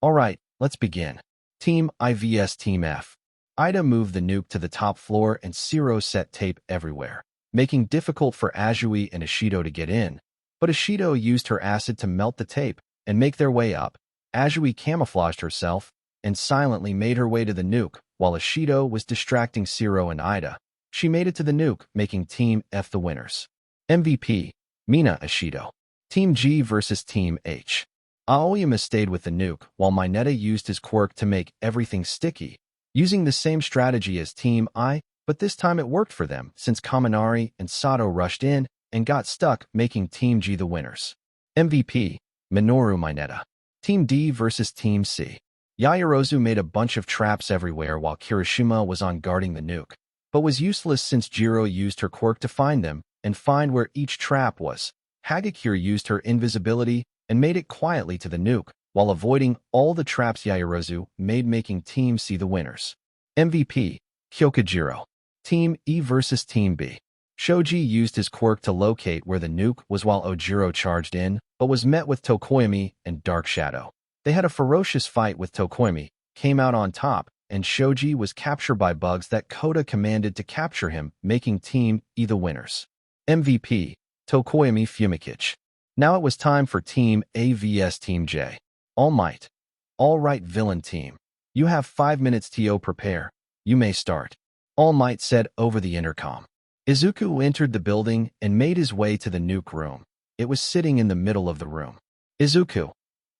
All right, let's begin. Team I vs Team F. Ida moved the nuke to the top floor and Siro set tape everywhere, making difficult for Azui and Ishido to get in. But Ishido used her acid to melt the tape and make their way up. Azui camouflaged herself and silently made her way to the nuke, while Ishido was distracting Siro and Ida. She made it to the nuke, making Team F the winners. MVP, Mina Ishido. Team G versus Team H. Aoyama stayed with the nuke, while Mineta used his quirk to make everything sticky, using the same strategy as Team I, but this time it worked for them, since Kaminari and Sato rushed in and got stuck, making Team G the winners. MVP, Minoru Mineta. Team D versus Team C. Yaoyorozu made a bunch of traps everywhere while Kirishima was on guarding the nuke, but was useless since Jiro used her quirk to find them and find where each trap was. Hagakure used her invisibility and made it quietly to the nuke, while avoiding all the traps Yaoyorozu made, making Team C the winners. MVP, Kyokujiro. Team E versus Team B. Shoji used his quirk to locate where the nuke was while Ojiro charged in, but was met with Tokoyami and Dark Shadow. They had a ferocious fight with Tokoyami, came out on top, and Shoji was captured by bugs that Koda commanded to capture him, making Team E the winners. MVP, Tokoyami Fumikage. Now it was time for Team A vs Team J. All Might. All right, villain team. You have 5 minutes to prepare. You may start. All Might said over the intercom. Izuku entered the building and made his way to the nuke room. It was sitting in the middle of the room. Izuku.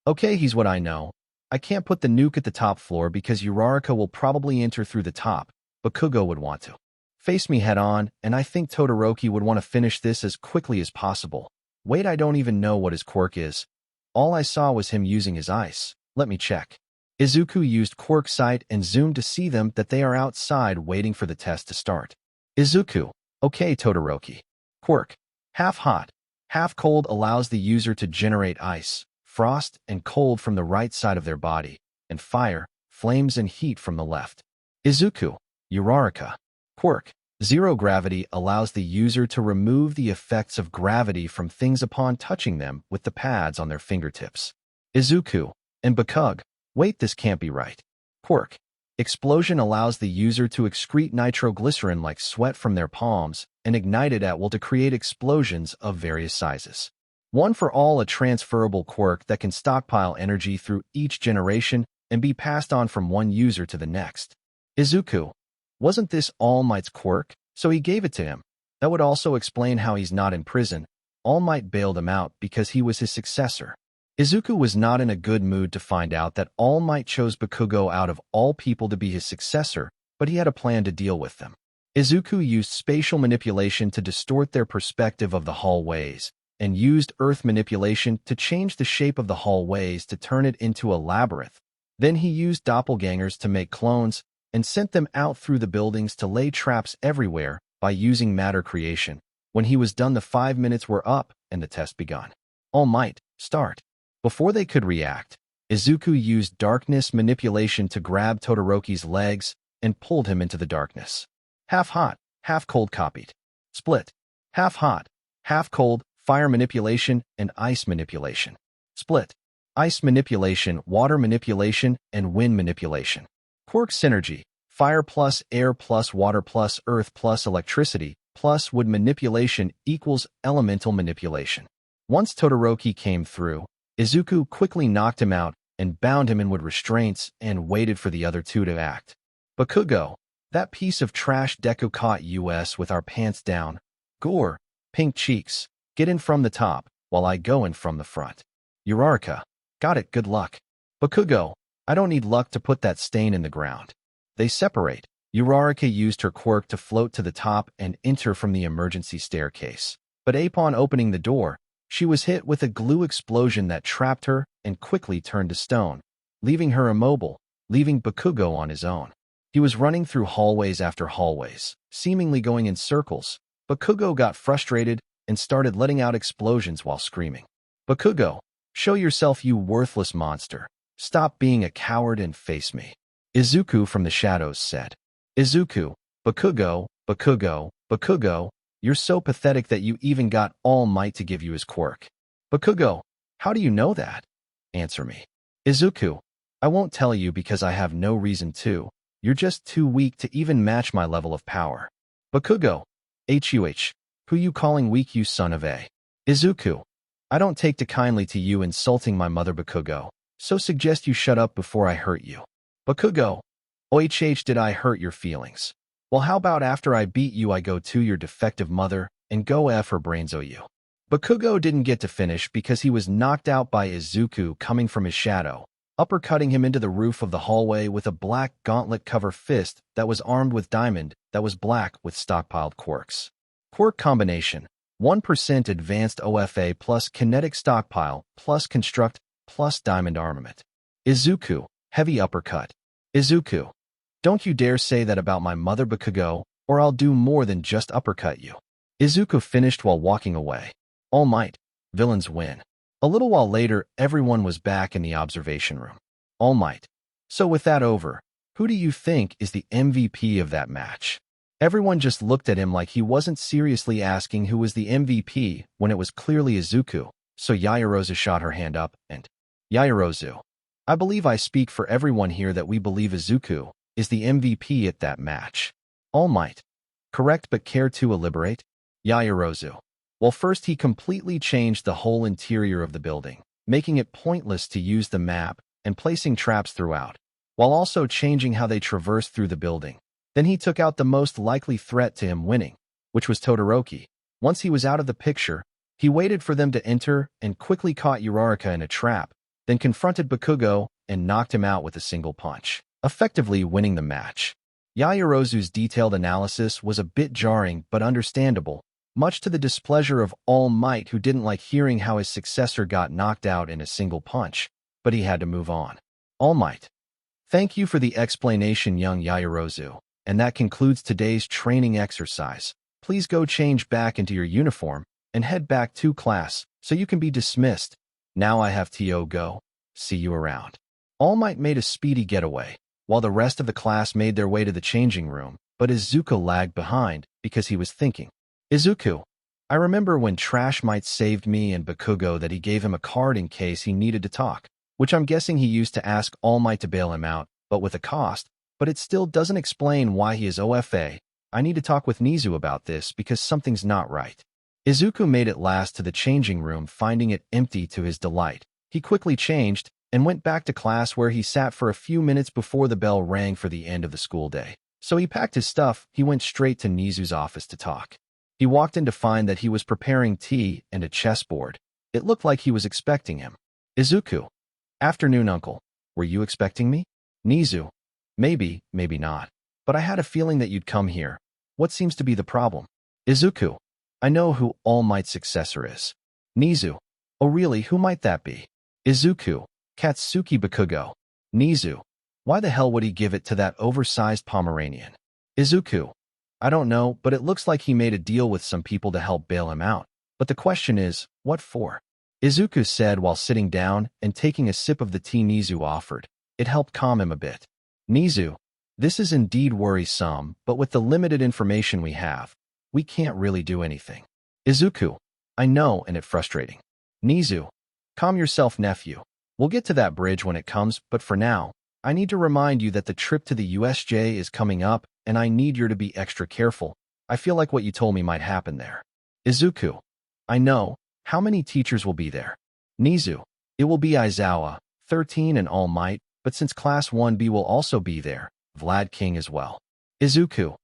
Okay, he's what I know. I can't put the nuke at the top floor because Uraraka will probably enter through the top, but Bakugo would want to face me head on, and I think Todoroki would want to finish this as quickly as possible. Wait, I don't even know what his quirk is. All I saw was him using his ice. Let me check. Izuku used quirk sight and zoomed to see them that they are outside waiting for the test to start. Izuku. Okay, Todoroki. Quirk. Half hot, half cold allows the user to generate ice, frost, and cold from the right side of their body, and fire, flames, and heat from the left. Izuku. Uraraka. Quirk. Zero gravity allows the user to remove the effects of gravity from things upon touching them with the pads on their fingertips. Izuku and Bakug. Wait, this can't be right. Quirk. Explosion allows the user to excrete nitroglycerin like sweat from their palms and ignite it at will to create explosions of various sizes. One for all, a transferable quirk that can stockpile energy through each generation and be passed on from one user to the next. Izuku. Wasn't this All Might's quirk? So he gave it to him. That would also explain how he's not in prison. All Might bailed him out because he was his successor. Izuku was not in a good mood to find out that All Might chose Bakugo out of all people to be his successor, but he had a plan to deal with them. Izuku used spatial manipulation to distort their perspective of the hallways, and used earth manipulation to change the shape of the hallways to turn it into a labyrinth. Then he used doppelgangers to make clones, and sent them out through the buildings to lay traps everywhere by using matter creation. When he was done, the 5 minutes were up, and the test begun. All Might, start. Before they could react, Izuku used darkness manipulation to grab Todoroki's legs and pulled him into the darkness. Half hot, half cold copied. Split. Half hot, half cold, fire manipulation and ice manipulation. Split. Ice manipulation, water manipulation, and wind manipulation. Quirk synergy, fire plus air plus water plus earth plus electricity plus wood manipulation equals elemental manipulation. Once Todoroki came through, Izuku quickly knocked him out and bound him in wood restraints and waited for the other two to act. Bakugo, that piece of trash Deku caught us with our pants down. Gore, pink cheeks, get in from the top while I go in from the front. Uraraka, got it, good luck. Bakugo, I don't need luck to put that stain in the ground. They separate. Uraraka used her quirk to float to the top and enter from the emergency staircase. But upon opening the door, she was hit with a glue explosion that trapped her and quickly turned to stone, leaving her immobile, leaving Bakugo on his own. He was running through hallways after hallways, seemingly going in circles. Bakugo got frustrated and started letting out explosions while screaming. Bakugo, show yourself, you worthless monster. Stop being a coward and face me. Izuku from the shadows said. Izuku, Bakugo, Bakugo, Bakugo, you're so pathetic that you even got All Might to give you his quirk. Bakugo, how do you know that? Answer me. Izuku, I won't tell you because I have no reason to. You're just too weak to even match my level of power. Bakugo, who you calling weak, you son of a? Izuku, I don't take too kindly to you insulting my mother, Bakugo. So suggest you shut up before I hurt you. Bakugo, did I hurt your feelings? Well, how about after I beat you I go to your defective mother and go F her brains o you. Bakugo didn't get to finish because he was knocked out by Izuku coming from his shadow, uppercutting him into the roof of the hallway with a black gauntlet cover fist that was armed with diamond that was black with stockpiled quirks. Quirk combination, 1% advanced OFA plus kinetic stockpile plus construct plus diamond armament. Izuku, heavy uppercut. Izuku, don't you dare say that about my mother, Bakugo, or I'll do more than just uppercut you. Izuku finished while walking away. All Might, villains win. A little while later, everyone was back in the observation room. All Might. So with that over, who do you think is the MVP of that match? Everyone just looked at him like he wasn't seriously asking who was the MVP when it was clearly Izuku, so Yaoyorozu shot her hand up and, Yaoyorozu, I believe I speak for everyone here that we believe Izuku is the MVP at that match. All Might. Correct, but care to elaborate? Yaoyorozu. Well, first he completely changed the whole interior of the building, making it pointless to use the map and placing traps throughout, while also changing how they traversed through the building. Then he took out the most likely threat to him winning, which was Todoroki. Once he was out of the picture, he waited for them to enter and quickly caught Uraraka in a trap, then confronted Bakugo and knocked him out with a single punch, effectively winning the match. Yaoyorozu's detailed analysis was a bit jarring but understandable, much to the displeasure of All Might, who didn't like hearing how his successor got knocked out in a single punch, but he had to move on. All Might. Thank you for the explanation, young Yaoyorozu, and that concludes today's training exercise. Please go change back into your uniform and head back to class so you can be dismissed. Now I have to go. See you around. All Might made a speedy getaway, while the rest of the class made their way to the changing room, but Izuku lagged behind because he was thinking. Izuku. I remember when Trash Might saved me and Bakugo that he gave him a card in case he needed to talk, which I'm guessing he used to ask All Might to bail him out, but with a cost, but it still doesn't explain why he is OFA. I need to talk with Nizu about this because something's not right. Izuku made it last to the changing room, finding it empty to his delight. He quickly changed and went back to class where he sat for a few minutes before the bell rang for the end of the school day. So he packed his stuff, he went straight to Nizu's office to talk. He walked in to find that he was preparing tea and a chessboard. It looked like he was expecting him. Izuku. Afternoon, uncle. Were you expecting me? Nizu. Maybe, maybe not. But I had a feeling that you'd come here. What seems to be the problem? Izuku. I know who All Might's successor is. Nizu. Oh really, who might that be? Izuku. Katsuki Bakugo. Nizu. Why the hell would he give it to that oversized Pomeranian? Izuku. I don't know, but it looks like he made a deal with some people to help bail him out. But the question is, what for? Izuku said while sitting down and taking a sip of the tea Nizu offered. It helped calm him a bit. Nizu. This is indeed worrisome, but with the limited information we have, we can't really do anything. Izuku. I know, and it's frustrating. Nizu. Calm yourself, nephew. We'll get to that bridge when it comes, but for now, I need to remind you that the trip to the USJ is coming up, and I need you to be extra careful. I feel like what you told me might happen there. Izuku. I know. How many teachers will be there? Nizu. It will be Aizawa, 13 and All Might, but since Class 1B will also be there, Vlad King as well. Izuku.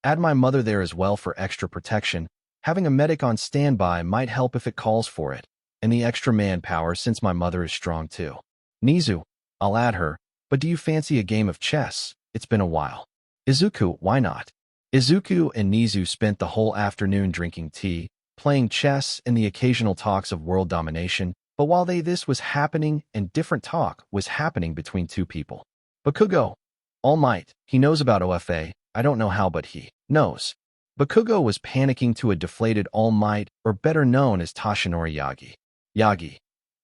Add my mother there as well for extra protection. Having a medic on standby might help if it calls for it, and the extra manpower since my mother is strong too. Nizu. I'll add her, but do you fancy a game of chess? It's been a while. Izuku. Why not? Izuku and Nizu spent the whole afternoon drinking tea, playing chess, and the occasional talks of world domination, but while this was happening and different talk was happening between two people. Bakugo. All Might. He knows about OFA. I don't know how, but he knows. Bakugo was panicking to a deflated All Might, or better known as Toshinori Yagi. Yagi.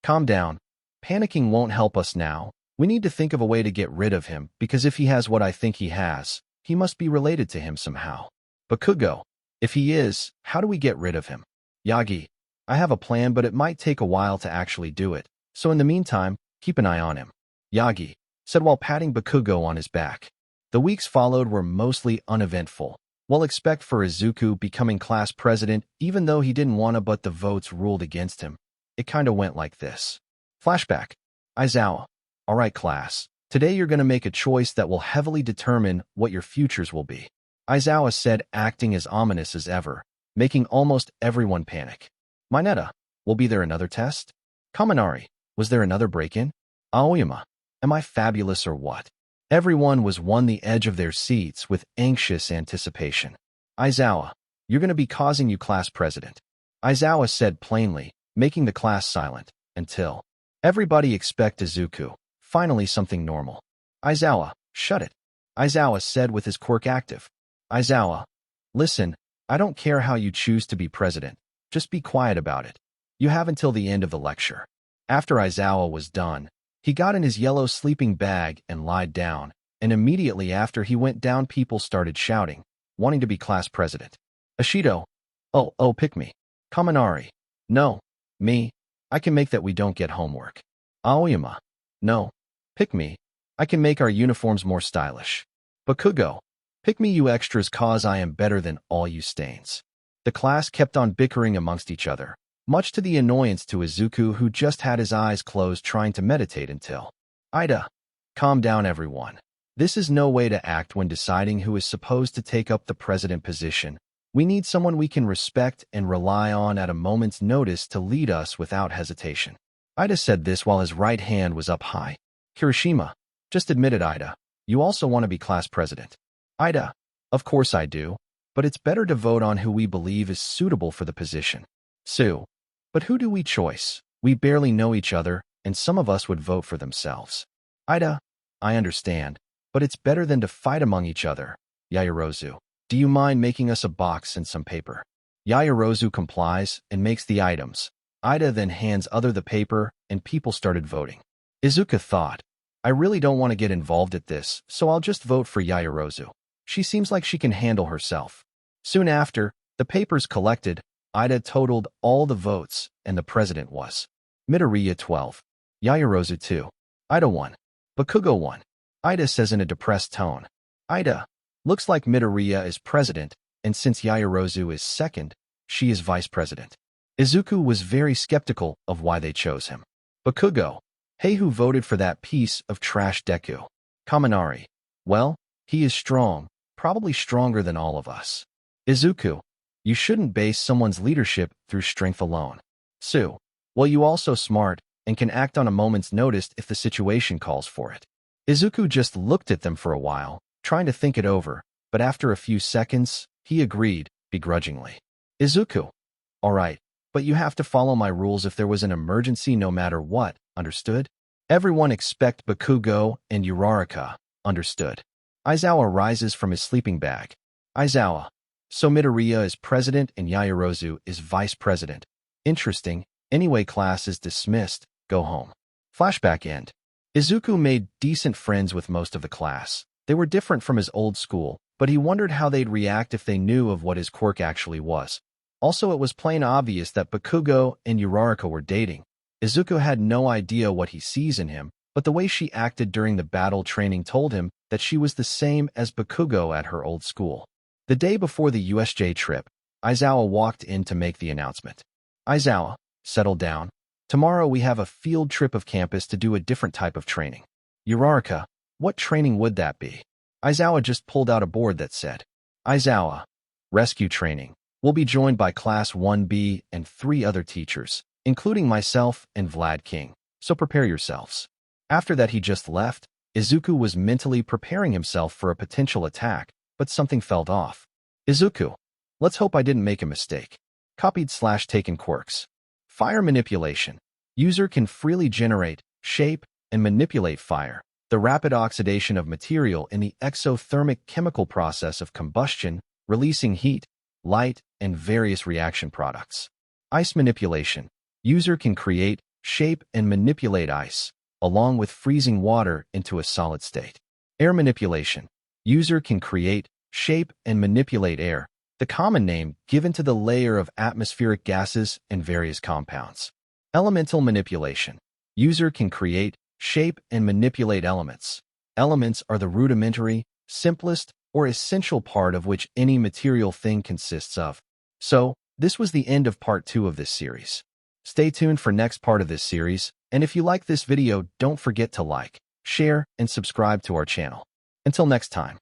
Calm down. Panicking won't help us now. We need to think of a way to get rid of him, because if he has what I think he has, he must be related to him somehow. Bakugo. If he is, how do we get rid of him? Yagi. I have a plan, but it might take a while to actually do it. So in the meantime, keep an eye on him. Yagi said while patting Bakugo on his back. The weeks followed were mostly uneventful. Well, except for Izuku becoming class president, even though he didn't want to, but the votes ruled against him. It kinda went like this. Flashback. Aizawa. Alright class. Today you're gonna make a choice that will heavily determine what your futures will be. Aizawa said, acting as ominous as ever, making almost everyone panic. Mineta. Will be there another test? Kaminari. Was there another break-in? Aoyama. Am I fabulous or what? Everyone was on the edge of their seats with anxious anticipation. Aizawa. You're gonna be causing you class president. Aizawa said plainly, making the class silent, until everybody expect Izuku. Finally something normal. Aizawa. Shut it. Aizawa said with his quirk active. Aizawa. Listen, I don't care how you choose to be president. Just be quiet about it. You have until the end of the lecture. After Aizawa was done, he got in his yellow sleeping bag and lied down, and immediately after he went down people started shouting, wanting to be class president. Ashido. Oh, pick me. Kaminari. No. Me. I can make that we don't get homework. Aoyama. No. Pick me. I can make our uniforms more stylish. Bakugo. Pick me you extras cause I am better than all you stains. The class kept on bickering amongst each other, much to the annoyance to Izuku who just had his eyes closed trying to meditate until. Ida. Calm down everyone. This is no way to act when deciding who is supposed to take up the president position. We need someone we can respect and rely on at a moment's notice to lead us without hesitation. Ida said this while his right hand was up high. Kirishima. Just admit it, Ida. You also want to be class president. Ida. Of course I do. But it's better to vote on who we believe is suitable for the position. Sue. But who do we choice? We barely know each other, and some of us would vote for themselves. Ida. I understand. But it's better than to fight among each other. Yaoyorozu. Do you mind making us a box and some paper? Yaoyorozu complies and makes the items. Ida then hands other the paper, and people started voting. Izuku thought, I really don't want to get involved at this, so I'll just vote for Yaoyorozu. She seems like she can handle herself. Soon after, the papers collected, Ida totaled all the votes, and the president was Midoriya 12, Yaoyorozu 2, Ida 1, Bakugo 1. Ida says in a depressed tone, Ida, looks like Midoriya is president, and since Yaoyorozu is second, she is vice president. Izuku was very skeptical of why they chose him. Bakugo, hey, who voted for that piece of trash Deku? Kaminari, well, he is strong, probably stronger than all of us. Izuku, you shouldn't base someone's leadership through strength alone. Sue, well, you also smart and can act on a moment's notice if the situation calls for it. Izuku just looked at them for a while, trying to think it over, but after a few seconds, he agreed, begrudgingly. Izuku, all right, but you have to follow my rules if there was an emergency no matter what, understood? Everyone except Bakugo and Uraraka, understood. Aizawa rises from his sleeping bag. Aizawa, so Midoriya is president and Yaoyorozu is vice president. Interesting. Anyway, class is dismissed. Go home. Flashback end. Izuku made decent friends with most of the class. They were different from his old school, but he wondered how they'd react if they knew of what his quirk actually was. Also, it was plain obvious that Bakugo and Uraraka were dating. Izuku had no idea what he sees in him, but the way she acted during the battle training told him that she was the same as Bakugo at her old school. The day before the USJ trip, Aizawa walked in to make the announcement. Aizawa, settle down. Tomorrow we have a field trip of campus to do a different type of training. Uraraka, what training would that be? Aizawa just pulled out a board that said, Aizawa, rescue training. We'll be joined by Class 1B and 3 other teachers, including myself and Vlad King, so prepare yourselves. After that he just left. Izuku was mentally preparing himself for a potential attack, but something felt off. Izuku, let's hope I didn't make a mistake. Copied/taken quirks. Fire manipulation. User can freely generate, shape, and manipulate fire, the rapid oxidation of material in the exothermic chemical process of combustion, releasing heat, light, and various reaction products. Ice manipulation. User can create, shape, and manipulate ice, along with freezing water into a solid state. Air manipulation. User can create, shape, and manipulate air, the common name given to the layer of atmospheric gases and various compounds. Elemental manipulation. User can create, shape, and manipulate elements. Elements are the rudimentary, simplest, or essential part of which any material thing consists of. So, this was the end of part 2 of this series. Stay tuned for next part of this series, and if you like this video, don't forget to like, share, and subscribe to our channel. Until next time.